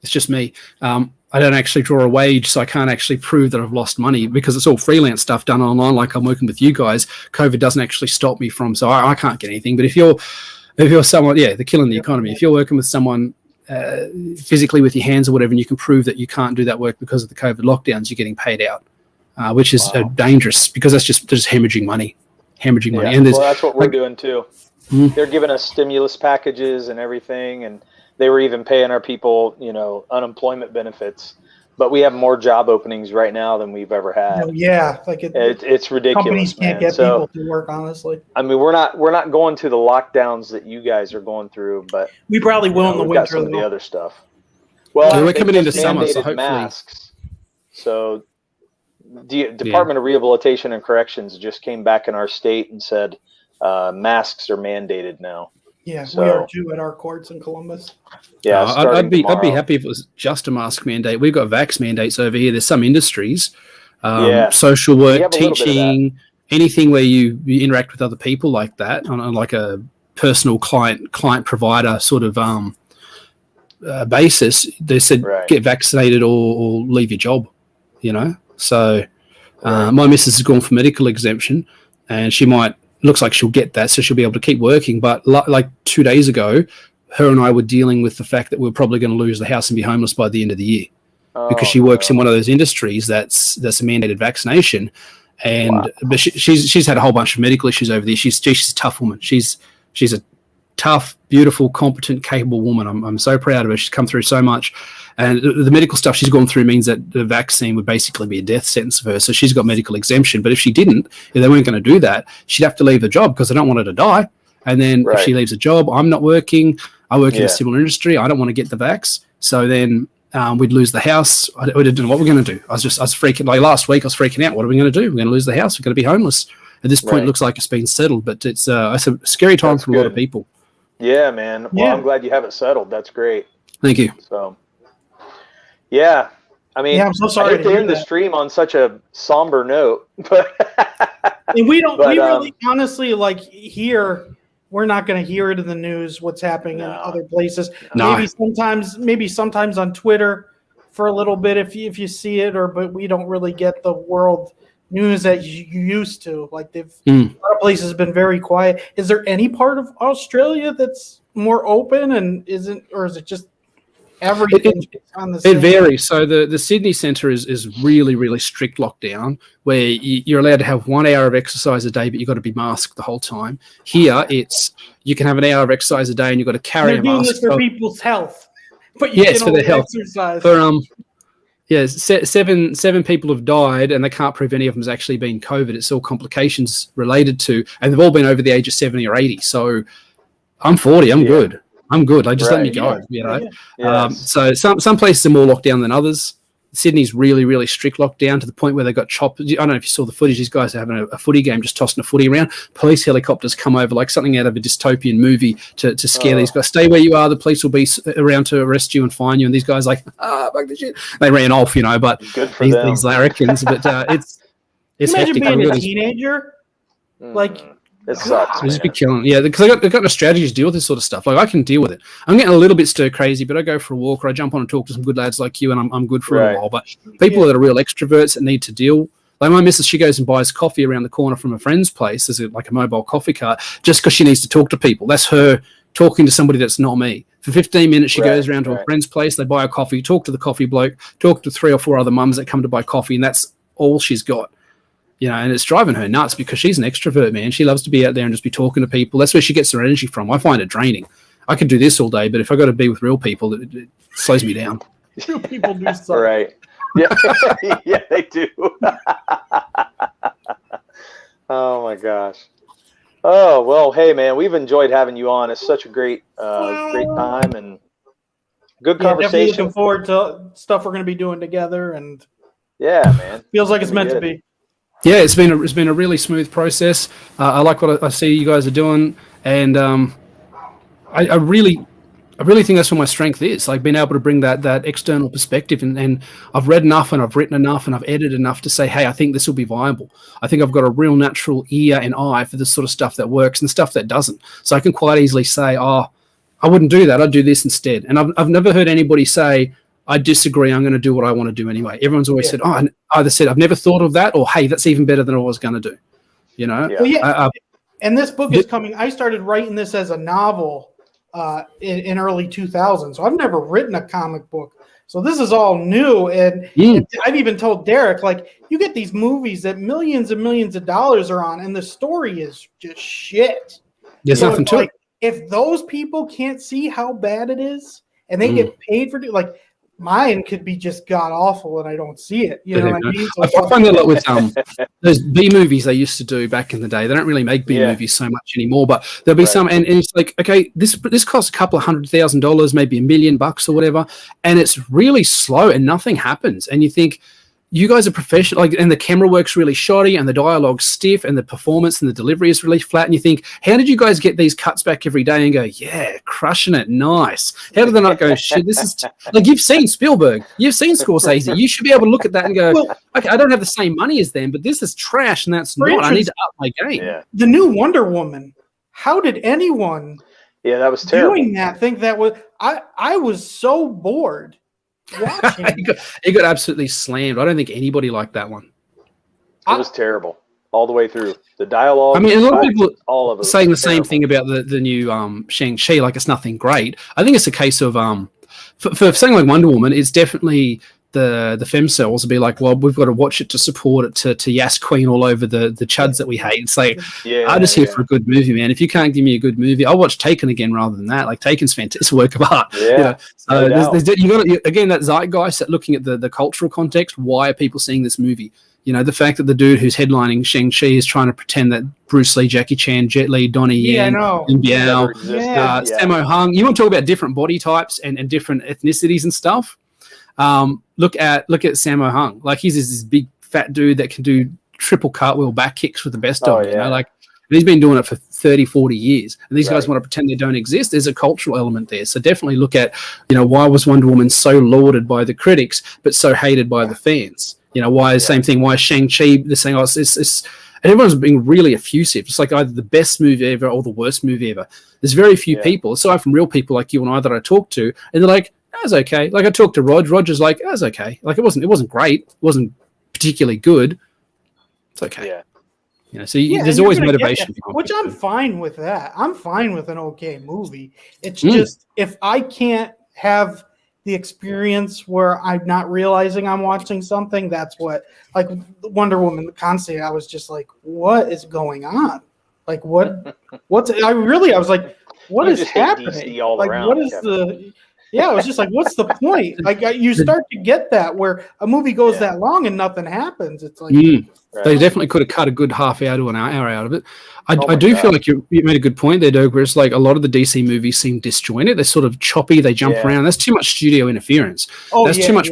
it's just me. I don't actually draw a wage, so I can't actually prove that I've lost money because it's all freelance stuff done online. Like I'm working with you guys, COVID doesn't actually stop me from, so I can't get anything. But if you're someone, they're killing the economy. If you're working with someone physically with your hands or whatever, and you can prove that you can't do that work because of the COVID lockdowns, you're getting paid out, which is dangerous because that's just hemorrhaging money. And that's what we're doing too. They're giving us stimulus packages and everything, and they were even paying our people, unemployment benefits. But we have more job openings right now than we've ever had. It's ridiculous. Companies can't get people to work, honestly. I mean, we're not going to the lockdowns that you guys are going through, but we probably will in the winter. Got some of the other stuff. Well, we're coming into summer, so hopefully masks. So the Department of Rehabilitation and Corrections just came back in our state and said masks are mandated now. Yeah, so, we are too at our courts in Columbus. Yeah, I'd be happy if it was just a mask mandate. We've got vax mandates over here. There's some industries, social work, teaching, anything where you interact with other people like that on like a personal client provider sort of basis. They said get vaccinated or leave your job. So my missus has gone for medical exemption, and she looks like she'll get that, so she'll be able to keep working. But like 2 days ago, her and I were dealing with the fact that we're probably going to lose the house and be homeless by the end of the year because she works in one of those industries that's a mandated vaccination. And but she's had a whole bunch of medical issues over there. She's a tough woman. She's a tough, beautiful, competent, capable woman. I'm so proud of her. She's come through so much. And the medical stuff she's gone through means that the vaccine would basically be a death sentence for her. So she's got medical exemption. But if she didn't, if they weren't going to do that, she'd have to leave the job because they don't want her to die. And then if she leaves a job, I'm not working. I work in a similar industry. I don't want to get the vax. So then we'd lose the house. We didn't know what we're going to do. I was freaking, like last week, I was freaking out. What are we going to do? We're going to lose the house. We're going to be homeless. At this point, it looks like it's been settled, but it's a scary time for a lot of people. Yeah, man. Well, I'm glad you have it settled. That's great. Thank you. So, yeah. I mean, yeah, I'm so sorry I hate to end the stream on such a somber note, but and we really honestly, like, here, we're not going to hear it in the news what's happening in other places. No. Maybe sometimes on Twitter for a little bit if you see it, but we don't really get the world news that you used to. Like, a lot of places have been very quiet. Is there any part of Australia that's more open, and is it just everything on the same? It varies. So the Sydney Centre is really, really strict lockdown, where you're allowed to have 1 hour of exercise a day, but you've got to be masked the whole time. Here, you can have an hour of exercise a day, and you've got to carry a mask. They're doing this for people's health, but for their health. Exercise. Seven people have died, and they can't prove any of them's actually been COVID. It's all complications related to, and they've all been over the age of 70 or 80. So I'm 40. I'm good. Like, just let me go, you know. Yes. So some places are more locked down than others. Sydney's really, really strict lockdown to the point where they got chopped. I don't know if you saw the footage. These guys are having a footy game, just tossing a footy around. Police helicopters come over like something out of a dystopian movie to scare these guys. Stay where you are. The police will be around to arrest you and fine you. And these guys fuck the shit. They ran off, you know. But these larrikins. But it's imagine hectic. being a teenager, it sucks. Just be killing, because I've got no strategy to deal with this sort of stuff. Like, I can deal with it. I'm getting a little bit stir crazy, but I go for a walk or I jump on and talk to some good lads like you, and I'm good for a while. But people that are real extroverts that need to deal, like my missus, she goes and buys coffee around the corner from a friend's place. There's like a mobile coffee cart just because she needs to talk to people. That's her talking to somebody that's not me. For 15 minutes, she goes around to a friend's place. They buy a coffee, talk to the coffee bloke, talk to 3 or 4 other mums that come to buy coffee, and that's all she's got. You know, and it's driving her nuts because she's an extrovert, man. She loves to be out there and just be talking to people. That's where she gets her energy from. I find it draining. I could do this all day, but if I got to be with real people, it slows me down. Real people do suck. Right. Yeah, yeah, they do. Oh my gosh. Oh well, hey man, we've enjoyed having you on. It's such a great time and good conversation. Definitely looking forward to stuff we're going to be doing together, and man, feels like it's meant to be. Yeah, it's been a really smooth process. I like what I see you guys are doing, and I really think that's what my strength is, like being able to bring that external perspective. And I've read enough, and I've written enough, and I've edited enough to say, hey, I think this will be viable. I think I've got a real natural ear and eye for this sort of stuff that works and stuff that doesn't. So I can quite easily say, I wouldn't do that. I'd do this instead. And I've never heard anybody say, I disagree, I'm going to do what I want to do anyway. Everyone's always said, either said, I've never thought of that, or, hey, that's even better than I was going to do. You know? Well, and this book is coming. I started writing this as a novel in early 2000. So I've never written a comic book. So this is all new. And I've even told Derek, like, you get these movies that millions and millions of dollars are on, and the story is just shit. There's nothing to it. If those people can't see how bad it is, and they get paid for it, like, mine could be just god awful, and I don't see it. You know what I mean? So I find that a lot with those B movies they used to do back in the day. They don't really make B movies so much anymore, but there'll be some, and it's like, okay, this costs a couple of $100,000, maybe $1 million or whatever, and it's really slow and nothing happens, and you think, you guys are professional, like, and the camera work's really shoddy, and the dialogue's stiff, and the performance and the delivery is really flat. And you think, how did you guys get these cuts back every day and go, yeah, crushing it, nice? How did they not go, shit? This is like, you've seen Spielberg, you've seen Scorsese, you should be able to look at that and go, okay, I don't have the same money as them, but this is trash, and that's not. I need to up my game. Yeah. The new Wonder Woman. How did anyone? Yeah, that was terrible. Doing that, think that was I was so bored. It got absolutely slammed. I don't think anybody liked that one. It was terrible all the way through. The dialogue. I mean, a lot of people all of it saying the same thing about the new Shang-Chi, like it's nothing great. I think it's a case of for something like Wonder Woman, it's definitely the femcells will be like, well, we've got to watch it to support it to Yas Queen all over the chuds that we hate. It's like, I'm just here for a good movie, man. If you can't give me a good movie, I'll watch Taken again rather than that. Like, Taken's fantastic work of art. Yeah. You know? So you got again that zeitgeist, that looking at the cultural context. Why are people seeing this movie? You know, the fact that the dude who's headlining Shang-Chi is trying to pretend that Bruce Lee, Jackie Chan, Jet Li, Donnie Yen, and Biao, Sammo Hung. You want to talk about different body types and different ethnicities and stuff? Look at Sammo Hung. Like, he's this big fat dude that can do triple cartwheel back kicks with the best of it. You know, like, he's been doing it for 30, 40 years. And these guys want to pretend they don't exist. There's a cultural element there. So definitely look at, why was Wonder Woman so lauded by the critics, but so hated by the fans? Why same thing? Why Shang-Chi, they're saying, it's and everyone's being really effusive. It's like either the best movie ever or the worst movie ever. There's very few people, aside from real people like you and I that I talk to, and they're like, that's okay. Like I talked to Roger's like, that's okay. Like it wasn't great. It wasn't particularly good. It's okay. Yeah. So there's always motivation. Which I'm fine with that. I'm fine with an okay movie. It's just if I can't have the experience where I'm not realizing I'm watching something, that's what, like Wonder Woman, constantly, I was just like, what is going on? Like I was like, what is happening? Like what is I was just like, what's the point? Like you start to get that where a movie goes that long and nothing happens. It's like they definitely could have cut a good half hour to an hour out of it. I do feel like you made a good point there, Doug, where it's like a lot of the DC movies seem disjointed. They're sort of choppy. They jump around. That's too much studio interference. That's too much.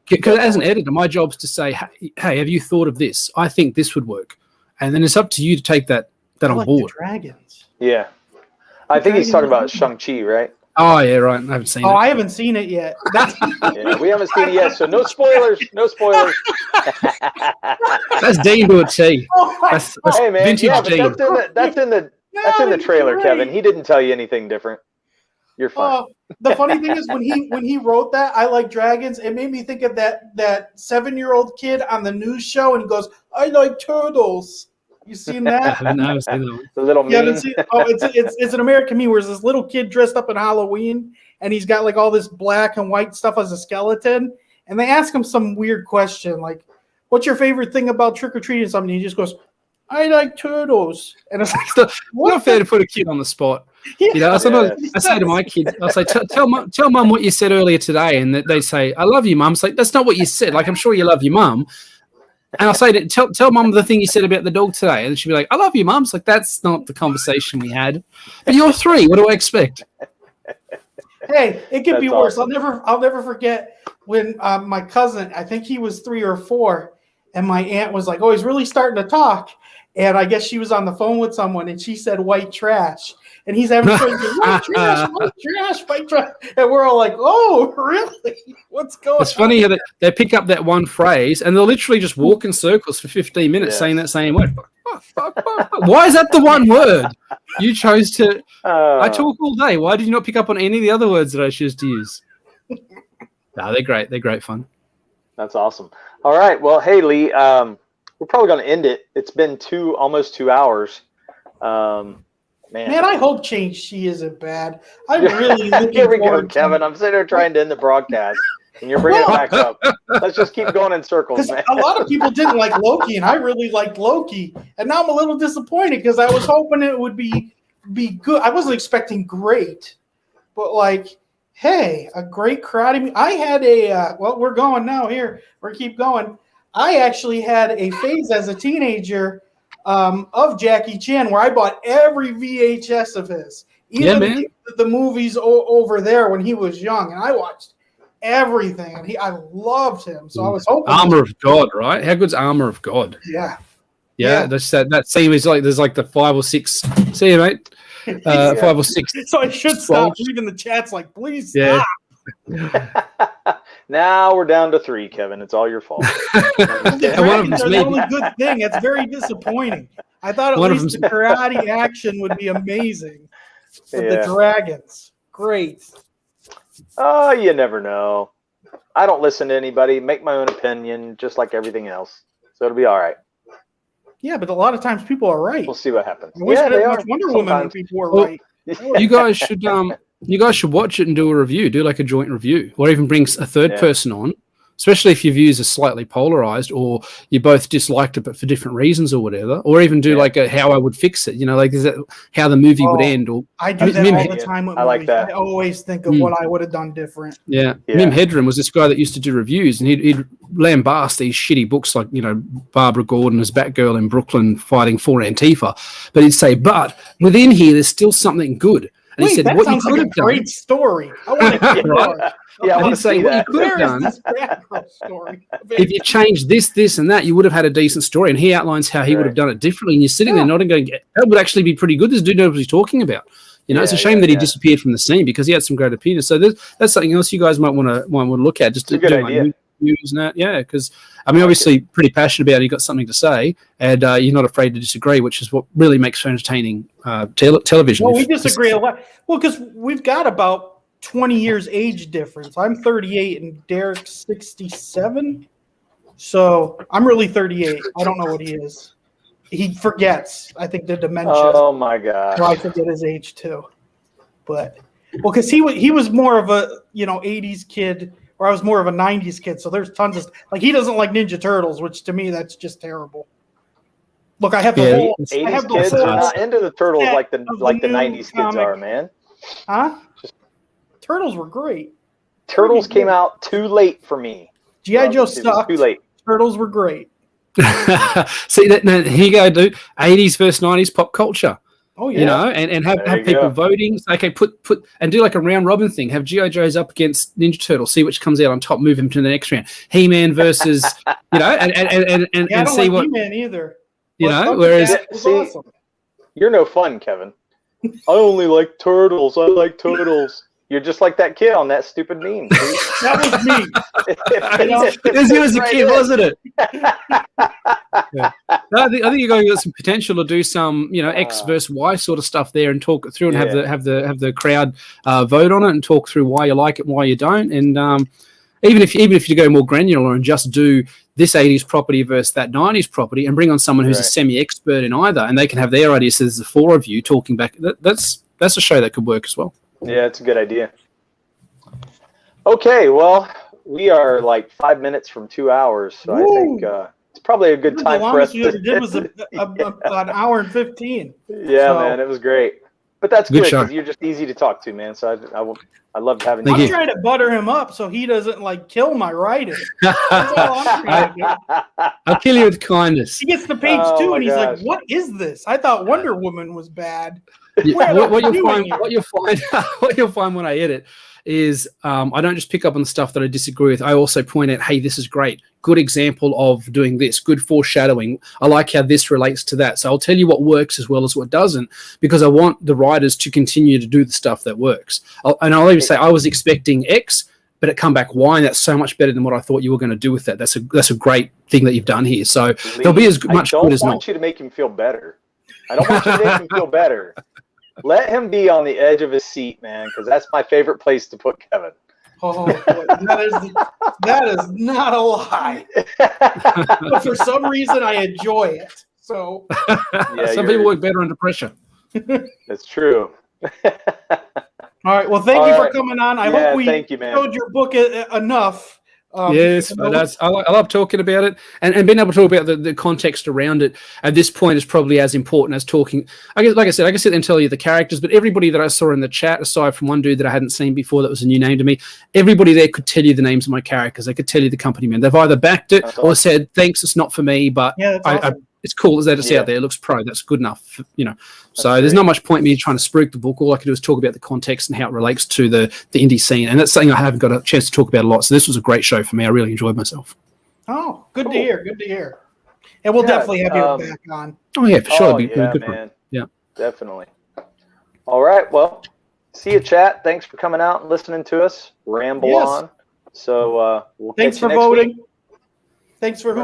Because as an editor, my job's to say, hey, have you thought of this? I think this would work. And then it's up to you to take that on board. Dragons. Yeah. I think he's talking about Shang-Chi, right? Oh, yeah, right. I haven't seen it. Oh, I haven't seen it yet. We haven't seen it yet, so no spoilers. No spoilers. That's Dean to a T. That's hey, man. Vintage Dean. That's in the trailer, Kevin. He didn't tell you anything different. You're fine. The funny thing is when he wrote that, I like dragons, it made me think of that 7-year-old kid on the news show, and he goes, I like turtles. You seen that? No, I've seen that one. The little meme. It's an American meme where there's this little kid dressed up in Halloween, and he's got like all this black and white stuff as a skeleton, and they ask him some weird question like, what's your favorite thing about trick-or-treating or something? And he just goes, I like turtles. And it's like, not fair to put a kid on the spot. I say to my kids, I say, tell mum what you said earlier today, and they say, I love you, mum. It's like, that's not what you said. Like, I'm sure you love your mum. And I'll say, tell mum the thing you said about the dog today. And she'll be like, I love you, mum. It's like, that's not the conversation we had. But you're 3. What do I expect? Hey, it could be worse. Awesome. I'll never forget when my cousin, I think he was 3 or 4, and my aunt was like, oh, he's really starting to talk. And I guess she was on the phone with someone, and she said white trash. And he's having to say, white trash. And we're all like, oh, really? What's going on? It's funny how they pick up that one phrase, and they'll literally just walk in circles for 15 minutes saying that same word. Why is that the one word? You chose to... I talk all day. Why did you not pick up on any of the other words that I choose to use? No, they're great. They're great fun. That's awesome. All right. Well, hey, Lee, we're probably going to end it. It's been almost 2 hours. Man, I hope Shang-Chi isn't bad. I'm really looking Here we go, Kevin. I'm sitting there trying to end the broadcast, and you're bringing it back up. Let's just keep going in circles, man. A lot of people didn't like Loki, and I really liked Loki. And now I'm a little disappointed because I was hoping it would be good. I wasn't expecting great, but like, hey, a great karate. I had we're going now here. We're keep going. I actually had a phase as a teenager of Jackie Chan where I bought every VHS of his. Even the movies over there when he was young, and I watched everything, and I loved him. So I was hoping Armor of God, right? How good's Armor of God? Yeah. That scene is like there's like the 5 or 6. See you, mate. 5 or 6. So I should stop reading the chats. Like, please stop. Now we're down to 3, Kevin. It's all your fault. The only good thing. It's very disappointing. I thought at least the karate action would be amazing. With the dragons. Great. Oh, you never know. I don't listen to anybody. Make my own opinion, just like everything else. So it'll be all right. Yeah, but a lot of times people are right. We'll see what happens. I wish they are. Wonder Woman when people were right. You guys should watch it and do a review. Do like a joint review, or even bring a third person on. Especially if your views are slightly polarized, or you both disliked it but for different reasons, or whatever. Or even do like a how I would fix it. You know, like is that how the movie would end? Or I do that all the time with movies. Like that. I always think of what I would have done different. Yeah. Mim Hedren was this guy that used to do reviews, and he'd lambast these shitty books like, you know, Barbara Gordon as Batgirl in Brooklyn fighting for Antifa. But he'd say, but within here, there's still something good. And Wait, he said, that what you sounds could like a have done. great story. I want to hear more. Yeah, I I want did to say see what you that. could have Where is done. this Batgirl story? If you changed this, and that, you would have had a decent story. And he outlines how he would have done it differently. And you're sitting there nodding, going, that would actually be pretty good. This dude knows what he's talking about. You know, it's a shame that he disappeared from the scene because he had some great opinions. So that's something else you guys might want to look at. Just it's a good idea. News and that, because I mean, obviously, pretty passionate about it. You got something to say, and you're not afraid to disagree, which is what really makes for entertaining television. Well, we disagree a lot. Well, because we've got about 20 years age difference. I'm 38 and Derek's 67, so I'm really 38. I don't know what he is. He forgets. I think the dementia. Oh my god! So I forget his age too. But because he was more of a 80s kid. Or I was more of a 90s kid, so there's tons of like he doesn't like Ninja Turtles, which to me that's just terrible. Look, I have the whole 80s kids are not into the turtles like the 90s kids are, man. Huh? Turtles were great. Turtles came out too late for me. G.I. Joe sucked. Too late. Turtles were great. See that? Now, here you go, dude. 80s versus 90s pop culture. Oh yeah, and have people voting. Okay, put and do like a round robin thing. Have G.I. Joes up against Ninja Turtles. See which comes out on top. Move him to the next round. He-Man versus and I don't see like what He-Man either. Whereas awesome. You're no fun, Kevin. I only like turtles. I like turtles. You're just like that kid on that stupid meme. That was me. Because he was a kid, wasn't it? Yeah. No, I think you're going to get some potential to do some, X versus Y sort of stuff there, and talk through and have the crowd vote on it and talk through why you like it, and why you don't, and even if you go more granular and just do this 80s property versus that 90s property, and bring on someone who's a semi-expert in either, and they can have their ideas. So there's the four of you talking back. That's a show that could work as well. Yeah, it's a good idea. Okay, well, we are like 5 minutes from 2 hours, so I think it's probably a good time for us. The longest we ever did was an hour and 15. Yeah, man, it was great. But that's good because you're just easy to talk to, man. So I loved having you. I'm trying to butter him up so he doesn't kill my writing. That's all I'm trying to do. I'll kill you with kindness. He gets to page 2 and he's like, "What is this? I thought Wonder Woman was bad." What you'll find when I edit is I don't just pick up on the stuff that I disagree with. I also point out, hey, this is great. Good example of doing this. Good foreshadowing. I like how this relates to that. So I'll tell you what works as well as what doesn't, because I want the writers to continue to do the stuff that works. I'll even say I was expecting X, but it come back Y, and that's so much better than what I thought you were going to do with that. That's a great thing that you've done here. So there'll be as much good as not. I don't want you to make him feel better. I don't want you to make him feel better. Let him be on the edge of his seat, man, because that's my favorite place to put Kevin. Oh, that is not a lie. But for some reason, I enjoy it. So some people work better under pressure. That's true. All right. Well, thank you for coming on. I hope we showed your book enough. Yes, I love talking about it, and being able to talk about the context around it at this point is probably as important as talking. I guess, like I said, I can sit there and tell you the characters, but everybody that I saw in the chat, aside from one dude that I hadn't seen before that was a new name to me, everybody there could tell you the names of my characters. They could tell you the company man. They've either backed it or said, thanks, it's not for me, but it's cool that it's out there. It looks pro. That's good enough, So there's not much point in me trying to spruik the book. All I can do is talk about the context and how it relates to the indie scene, and that's something I haven't got a chance to talk about a lot. So this was a great show for me. I really enjoyed myself. Oh, good to hear. Good to hear. And we'll definitely have you back on. Oh yeah, for sure. It'd be good man. Yeah, definitely. All right. Well, see you, chat. Thanks for coming out and listening to us ramble on. So we'll thanks for voting. Thanks for who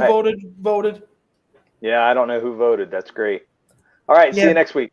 voted. Yeah, I don't know who voted. That's great. All right, see you next week.